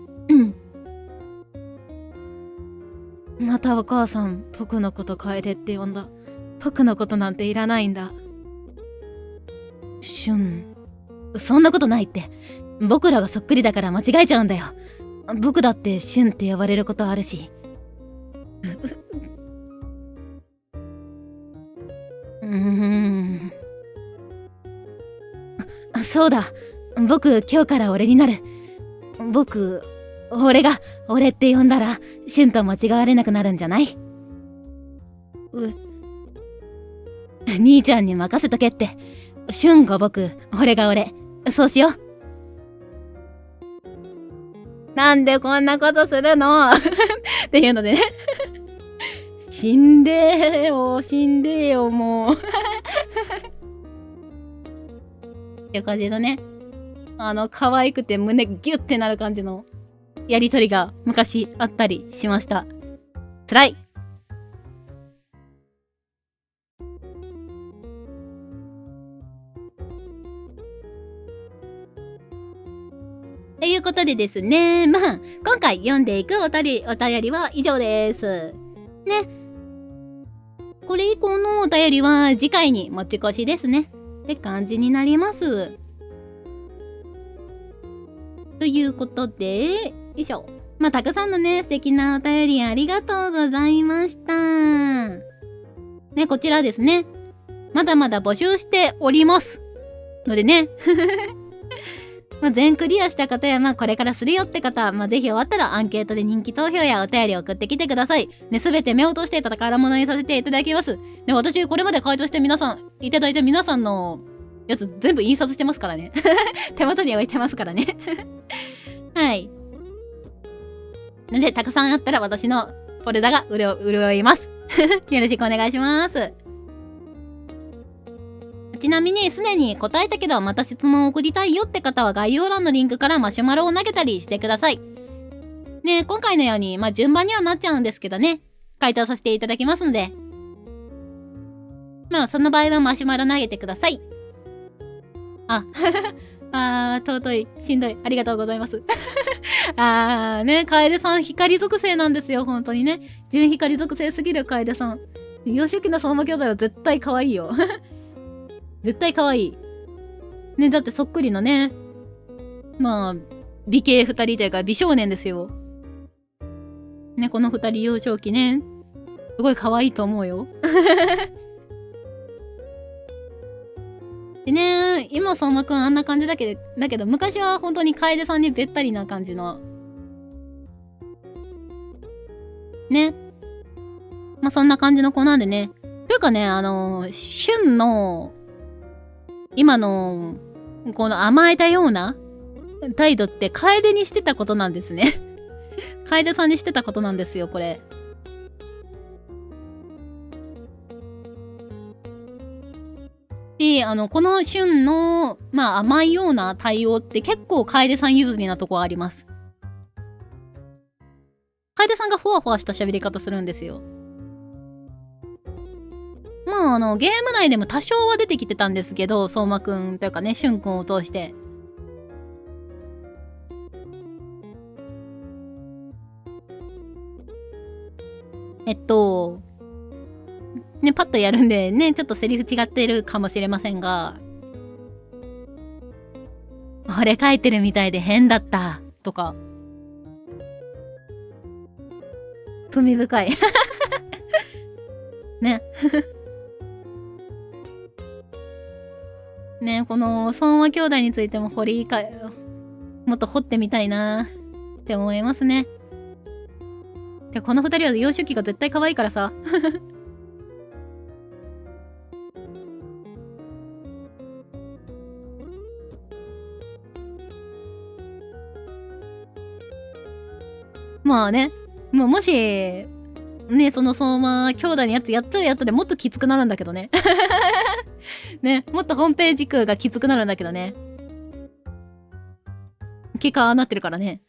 またお母さん、僕のこと楓って呼んだ。僕のことなんていらないんだ。シュン。そんなことないって。僕らがそっくりだから間違えちゃうんだよ。僕だってシュンって呼ばれることあるし。そうだ。僕、今日から俺になる。俺が、俺って呼んだら、シュンと間違われなくなるんじゃない？兄ちゃんに任せとけって。シュンが僕、俺が俺。そうしよう。なんでこんなことするのっていうのでね。死んでーよ、もう。っていう感じのね。可愛くて胸ギュッてなる感じのやりとりが昔あったりしました。辛い。ということでですね、まあ、今回読んでいくお便りは以上です。ね。これ以降のお便りは次回に持ち越しですね。って感じになります。ということで、よいしょ。まあ、たくさんのね、素敵なお便りありがとうございました。ね、こちらですね。まだまだ募集しております。のでね。まあ、全クリアした方や、まあ、これからするよって方、まあ、ぜひ終わったらアンケートで人気投票やお便りを送ってきてください。ね、すべて目を通して宝物にさせていただきます。で、私、これまで回答していただいた皆さんのやつ全部印刷してますからね。手元に置いてますからね。はい。なんで、たくさんあったら私のフォルダが潤います。よろしくお願いします。ちなみに、すでに答えたけど、また質問を送りたいよって方は概要欄のリンクからマシュマロを投げたりしてください。ね、今回のように、まあ、順番にはなっちゃうんですけどね、回答させていただきますので。まあ、その場合はマシュマロ投げてください。尊い、しんどい、ありがとうございます。ね、楓さん光属性なんですよ、本当にね。純光属性すぎる楓さん。幼少期の相馬兄弟は絶対可愛いよ。絶対可愛い。ね、だってそっくりのね、まあ、美形二人というか美少年ですよ。ね、この二人幼少期ね、すごい可愛いと思うよ。でね、今相馬くんあんな感じだけど昔は本当に楓さんにべったりな感じの。ね。まあそんな感じの子なんでね。というかね、旬の、今の、この甘えたような態度って楓にしてたことなんですね。楓さんにしてたことなんですよ、これ。で、この旬の、まあ甘いような対応って結構楓さん譲りなとこあります。楓さんがふわふわした喋り方するんですよ。まあゲーム内でも多少は出てきてたんですけど、相馬くんというかね、しゅんくんを通して。ね、パッとやるんでね、ちょっとセリフ違ってるかもしれませんが、俺書いてるみたいで変だった、とか。罪深い。ね。ね、この相馬兄弟についてももっと掘ってみたいなって思いますね。で、この二人は幼少期が絶対可愛いからさ。まあね、もし、ね、その相馬兄弟のやつやったらやったでもっときつくなるんだけどね。ね、もっとホームページ空がきつくなるんだけどね。結果なってるからね。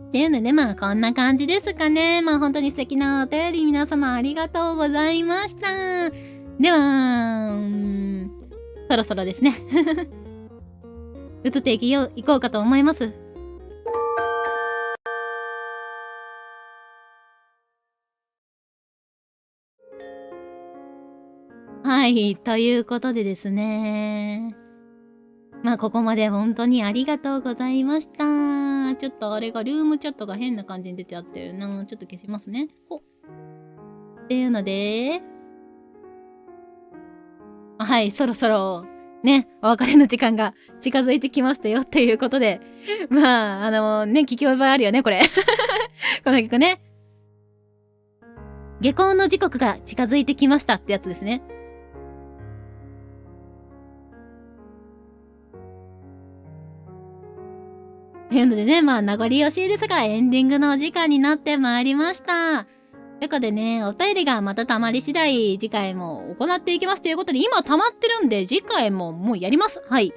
っていうので、まあ、こんな感じですかね。まあ、本当に素敵なお便り皆様ありがとうございました。では、そろそろですね。移っていこうかと思います。はい、ということでですね。まあ、ここまで本当にありがとうございました。ちょっとあれが、ルームチャットが変な感じに出ちゃってるな。ちょっと消しますね。っていうので、はい、そろそろ、ね、お別れの時間が近づいてきましたよっていうことで、まあ、聞き覚えあるよね、これ。この曲ね。下校の時刻が近づいてきましたってやつですね。というのでね、まあ、名残惜しいですが、エンディングのお時間になってまいりました。ということでね、お便りがまた溜まり次第、次回も行っていきますということで、今溜まってるんで、次回ももうやります。はい。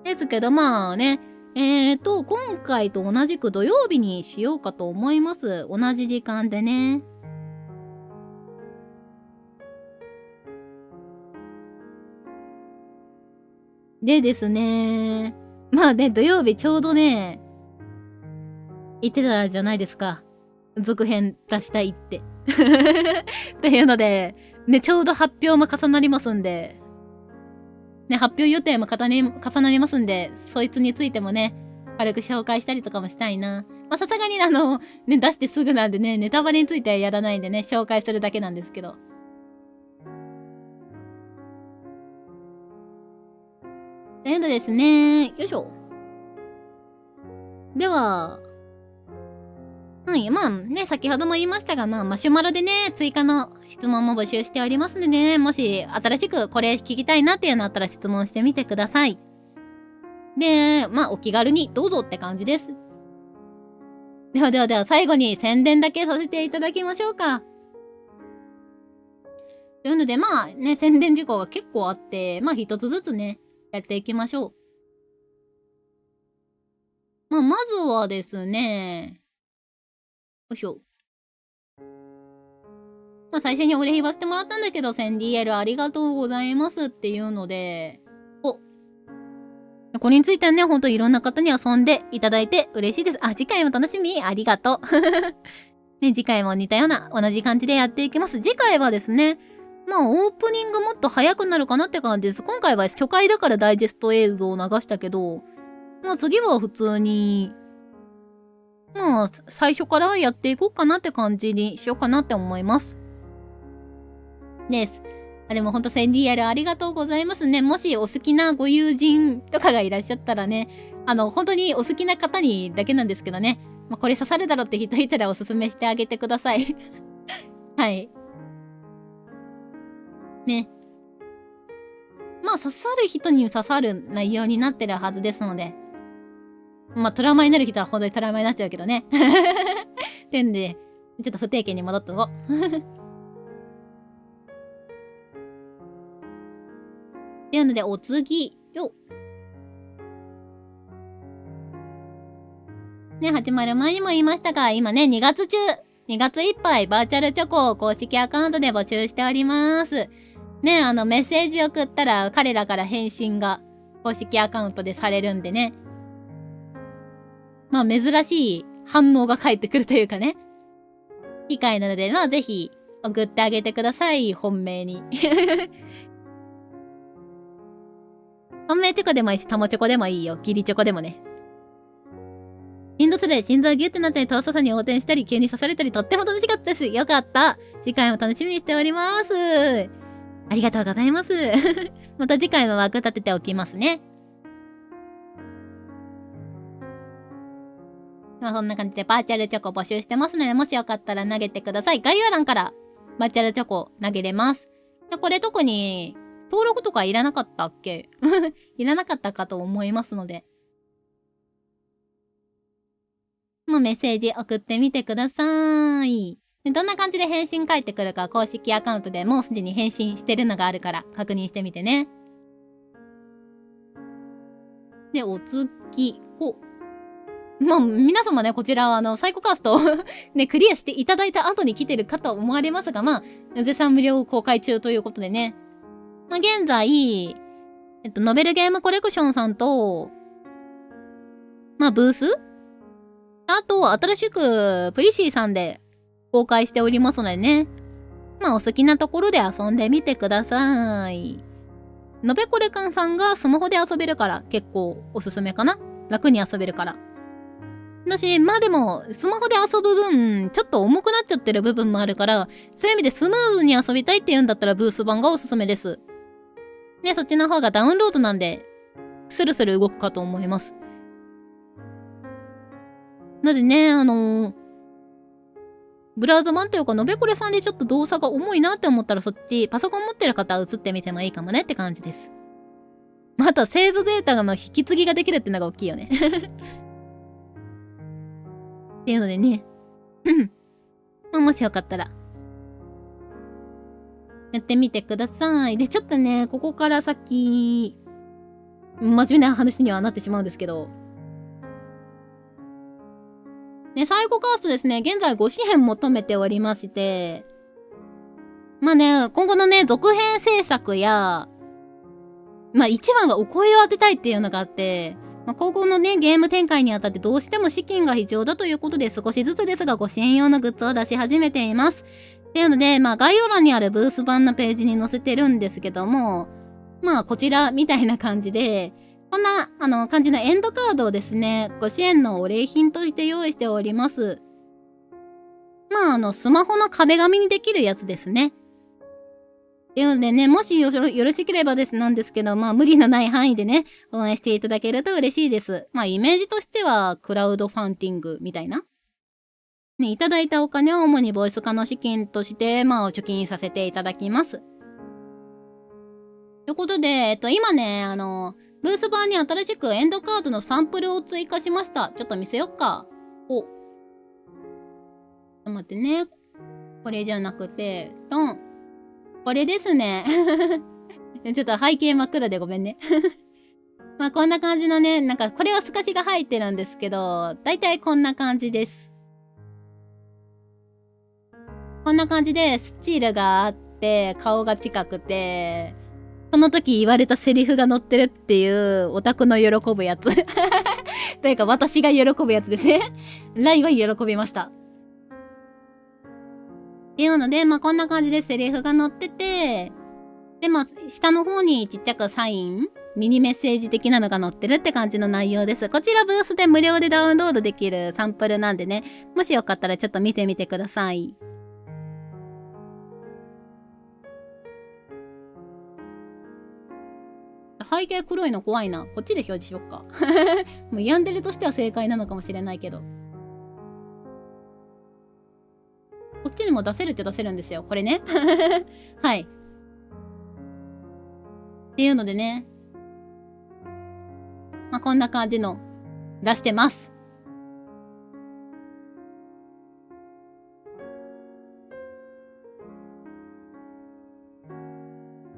ですけど、まあね、今回と同じく土曜日にしようかと思います。同じ時間でね。でですね、まあね、土曜日ちょうどね、言ってたじゃないですか。続編出したいって。っていうので、ね、ちょうど発表も重なりますんで、ね、発表予定も重なりますんで、そいつについてもね、軽く紹介したりとかもしたいな。まあ、さすがにね、出してすぐなんでね、ネタバレについてはやらないんでね、紹介するだけなんですけど。というのですね、よいしょ。では、はい、まあね、先ほども言いましたが、まあ、マシュマロでね、追加の質問も募集しておりますのでね、もし新しくこれ聞きたいなっていうのあったら質問してみてください。で、まあ、お気軽にどうぞって感じです。では、最後に宣伝だけさせていただきましょうか。というので、まあね、宣伝事項が結構あって、まあ、一つずつね、やっていきましょう。まあ、まずはですね、よいしょ。まあ、最初にお礼言わせてもらったんだけど、1000DL ありがとうございますっていうので、これについてはね、ほんといろんな方に遊んでいただいて嬉しいです。あ、次回も楽しみ。ありがとう。ね、次回も似たような同じ感じでやっていきます。次回はですね、まあ、オープニングもっと早くなるかなって感じです。今回は初回だからダイジェスト映像を流したけど、まあ次は普通に、まあ、最初からやっていこうかなって感じにしようかなって思います。です。でもほんと 1000DL ありがとうございますね。もしお好きなご友人とかがいらっしゃったらね、本当にお好きな方にだけなんですけどね、まあ、これ刺さるだろって人いたらおすすめしてあげてください。はい。ね。まあ刺さる人に刺さる内容になってるはずですので、まあトラウマになる人は本当にトラウマになっちゃうけどね。ってんで、ちょっと不定形に戻っとこう。っていうので、お次、ね、始まる前にも言いましたが、今ね、2月いっぱいバーチャルチョコを公式アカウントで募集しております。ね、メッセージ送ったら彼らから返信が公式アカウントでされるんでね。まあ、珍しい反応が返ってくるというかね。機会なので、まあ、ぜひ送ってあげてください、本命に。本命チョコでもいいし、タモチョコでもいいよ。ギリチョコでもね。心臓ギュッてなったり、遠さに横転したり、急に刺されたり、とっても楽しかったです。よかった。次回も楽しみにしております。ありがとうございます。また次回も枠立てておきますね。まあそんな感じでバーチャルチョコ募集してますので、もしよかったら投げてください。概要欄からバーチャルチョコ投げれます。これ特に登録とかいらなかったっけいらなかったかと思いますので。もうメッセージ送ってみてください。でどんな感じで返信返ってくるか公式アカウントでもうすでに返信してるのがあるから確認してみてね。で、お次。まあ、皆様ね、こちらはサイコカーストね、クリアしていただいた後に来てるかと思われますが、まあ、絶賛無料公開中ということでね。まあ、現在、ノベルゲームコレクションさんと、まあ、ブースあと、新しく、プリシーさんで公開しておりますのでね。まあ、お好きなところで遊んでみてください。ノベコレカンさんがスマホで遊べるから結構おすすめかな。楽に遊べるから。だし、まあでも、スマホで遊ぶ分、ちょっと重くなっちゃってる部分もあるから、そういう意味でスムーズに遊びたいって言うんだったらブース版がおすすめです。で、そっちの方がダウンロードなんで、スルスル動くかと思います。なのでね、ブラウザ版というか、ノベコレさんでちょっと動作が重いなって思ったらそっち、パソコン持ってる方は映ってみてもいいかもねって感じです。あとはセーブデータの引き継ぎができるってのが大きいよね。っていうのでね。まあ、もしよかったら、やってみてください。で、ちょっとね、ここから先、真面目な話にはなってしまうんですけど、ね、サイコカーストですね、現在5紙幣求めておりまして、まあね、今後のね、続編制作や、まあ一番はお声を当てたいっていうのがあって、まあ、今後のね、ゲーム展開にあたってどうしても資金が必要だということで少しずつですがご支援用のグッズを出し始めています。っていうので、まあ概要欄にあるブース版のページに載せてるんですけども、まあこちらみたいな感じで、こんな、感じのエンドカードをですね、ご支援のお礼品として用意しております。まあスマホの壁紙にできるやつですね。っていうのでね、もしよろしければなんですけど、まあ無理のない範囲でね、応援していただけると嬉しいです。まあイメージとしては、クラウドファンディングみたいな。ね、いただいたお金を主にボイス化の資金として、まあ貯金させていただきます。ということで、今ね、ブース版に新しくエンドカードのサンプルを追加しました。ちょっと見せよっか。ちょっと待ってね。これじゃなくて、ドン。これですね。ちょっと背景真っ暗でごめんね。まあこんな感じのね、なんかこれは透かしが入ってるんですけど、だいたいこんな感じです。こんな感じでスチールがあって、顔が近くて、その時言われたセリフが載ってるっていうオタクの喜ぶやつ。というか私が喜ぶやつですね。ライは喜びました。っていうので、まあこんな感じでセリフが載ってて、で、まあ下の方にちっちゃくサイン、ミニメッセージ的なのが載ってるって感じの内容です。こちらブースで無料でダウンロードできるサンプルなんでね、もしよかったらちょっと見てみてください。背景黒いの怖いな。こっちで表示しよっか。もうヤンデレとしては正解なのかもしれないけど。こっちにも出せるっちゃ出せるんですよ。これね。はい。っていうのでね。まあ、こんな感じの出してます。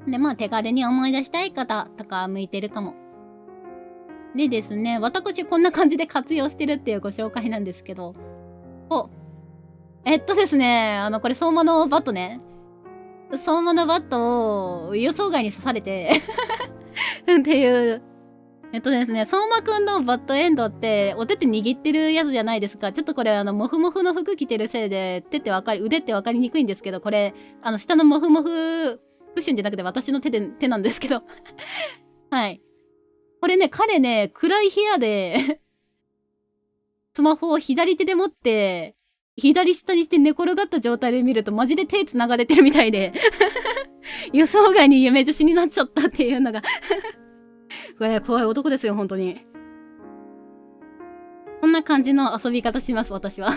で、まあ手軽に思い出したい方とか向いてるかも。でですね、私こんな感じで活用してるっていうご紹介なんですけど。ですね、これ相馬のバットね。相馬のバットを予想外に刺されてっていう。ですね、相馬くんのバッドエンドって、お手って握ってるやつじゃないですか。ちょっとこれ、モフモフの服着てるせいで、腕って分かりにくいんですけど、これ、下のモフモフ、クッションじゃなくて私の手なんですけど。はい。これね、彼ね、暗い部屋でスマホを左手で持って、左下にして寝転がった状態で見ると、マジで手繋がれてるみたいで予想外に夢女子になっちゃったっていうのがこれ怖い男ですよ、本当に。こんな感じの遊び方します、私は。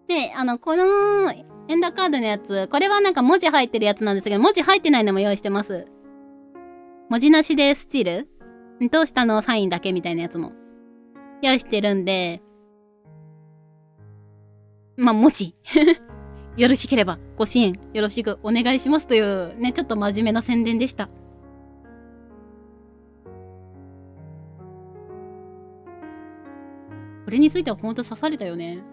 で、このエンダーカードのやつ、これはなんか文字入ってるやつなんですけど、文字入ってないのも用意してます。文字なしでスチールと下のサインだけみたいなやつも用意してるんで、まあ、もし、よろしければご支援よろしくお願いしますというね、ちょっと真面目な宣伝でした。これについてはほんと刺されたよね。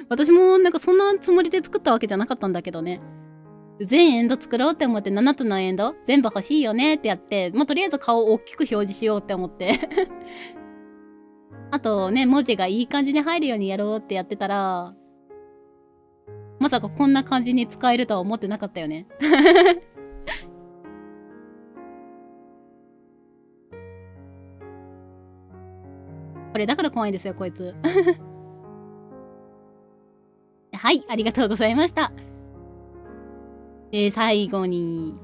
私もなんかそんなつもりで作ったわけじゃなかったんだけどね。全エンド作ろうって思って7つのエンド全部欲しいよねってやって、まあ、とりあえず顔を大きく表示しようって思って。あとね、文字がいい感じに入るようにやろうってやってたら、まさかこんな感じに使えるとは思ってなかったよね。これだから怖いんですよ、こいつ。はい、ありがとうございました。最後に、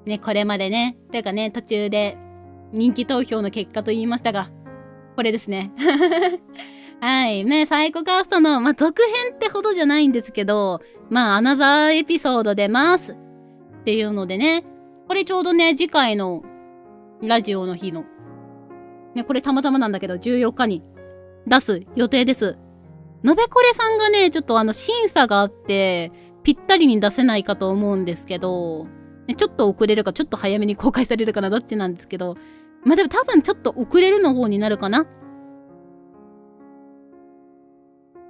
ね、これまでね、というかね、途中で人気投票の結果と言いましたが、これですね。はい。ね、サイコカーストの、まあ、続編ってほどじゃないんですけど、まあ、アナザーエピソード出ます。っていうのでね、これちょうどね、次回のラジオの日の、ね、これたまたまなんだけど、14日に出す予定です。のべこれさんがね、ちょっと審査があって、ぴったりに出せないかと思うんですけど、ね、ちょっと遅れるか、ちょっと早めに公開されるかな、どっちなんですけど、まあ、でも多分ちょっと遅れるの方になるかな。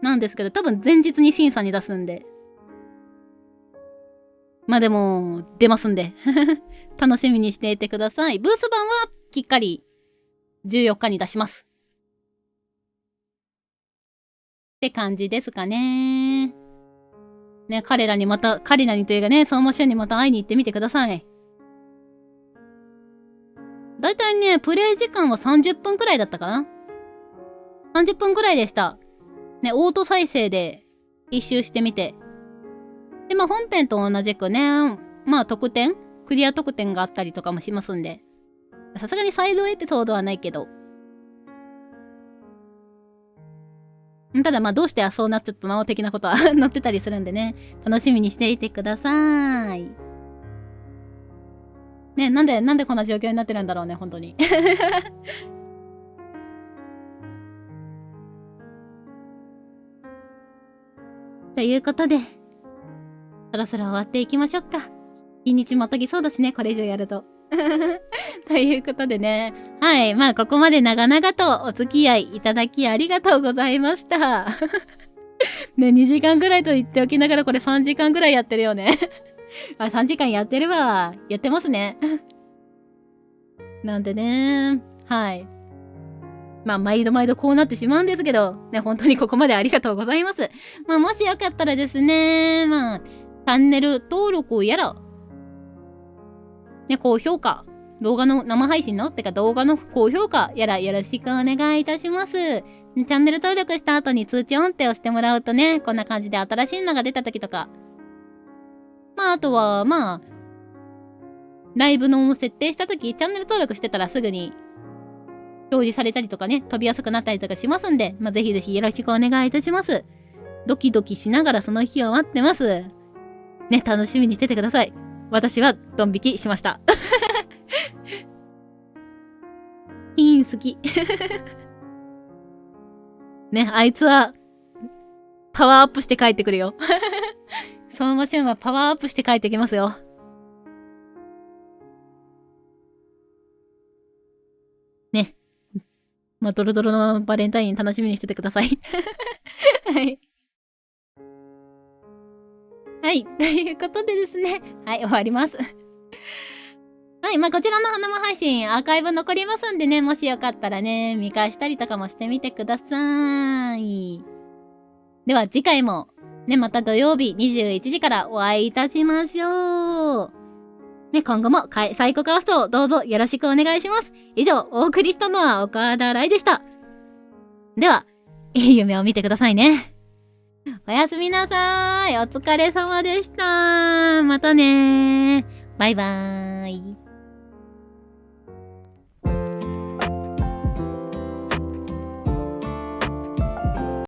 なんですけど、多分前日に審査に出すんで。まあでも、出ますんで。楽しみにしていてください。ブース版はきっかり14日に出します。って感じですかね。ね、彼らにというかね、相馬俊にまた会いに行ってみてください。だいたいね、プレイ時間は30分くらいだったかな。30分くらいでした。ね、オート再生で一周してみて。で、まあ本編と同じくね、まあクリア特典があったりとかもしますんで。さすがにサイドエピソードはないけど。ただまあどうしてそうなっちゃったの的なことは載ってたりするんでね、楽しみにしていてください。ね、なんでこんな状況になってるんだろうね、本当に。ということで、そろそろ終わっていきましょうか。日にちまたぎそうだしね、これ以上やると。ということでね、はい、まあここまで長々とお付き合いいただきありがとうございました。ね、2時間ぐらいと言っておきながらこれ3時間ぐらいやってるよね。あ、3時間やってるわ。やってますね。なんでね、はい。まあ、毎度こうなってしまうんですけど、ね、本当にここまでありがとうございます。まあ、もしよかったらですね、まあ、チャンネル登録やら、ね、高評価、動画の生配信のてか動画の高評価やらよろしくお願いいたします。チャンネル登録した後に通知音程をしてもらうとね、こんな感じで新しいのが出た時とか、まあ、あとは、まあ、ライブの設定した時、チャンネル登録してたらすぐに表示されたりとかね、飛びやすくなったりとかしますんで、まあ、ぜひぜひよろしくお願いいたします。ドキドキしながらその日を待ってます。ね、楽しみにしててください。私はドン引きしました。ピン好き。ね、あいつは、パワーアップして帰ってくるよ。そのマシンはパワーアップして帰ってきますよ。ね。まあ、ドロドロのバレンタイン楽しみにしててください。はい。はい。ということでですね。はい、終わります。はい。まあ、こちらの生配信、アーカイブ残りますんでね、もしよかったらね、見返したりとかもしてみてください。では、次回も、ね、また土曜日21時からお会いいたしましょう。ね、今後もサイコカーストをどうぞよろしくお願いします。以上、お送りしたのは岡田来でした。では、いい夢を見てくださいね。おやすみなさーい。お疲れ様でした。またねー。バイバーイ。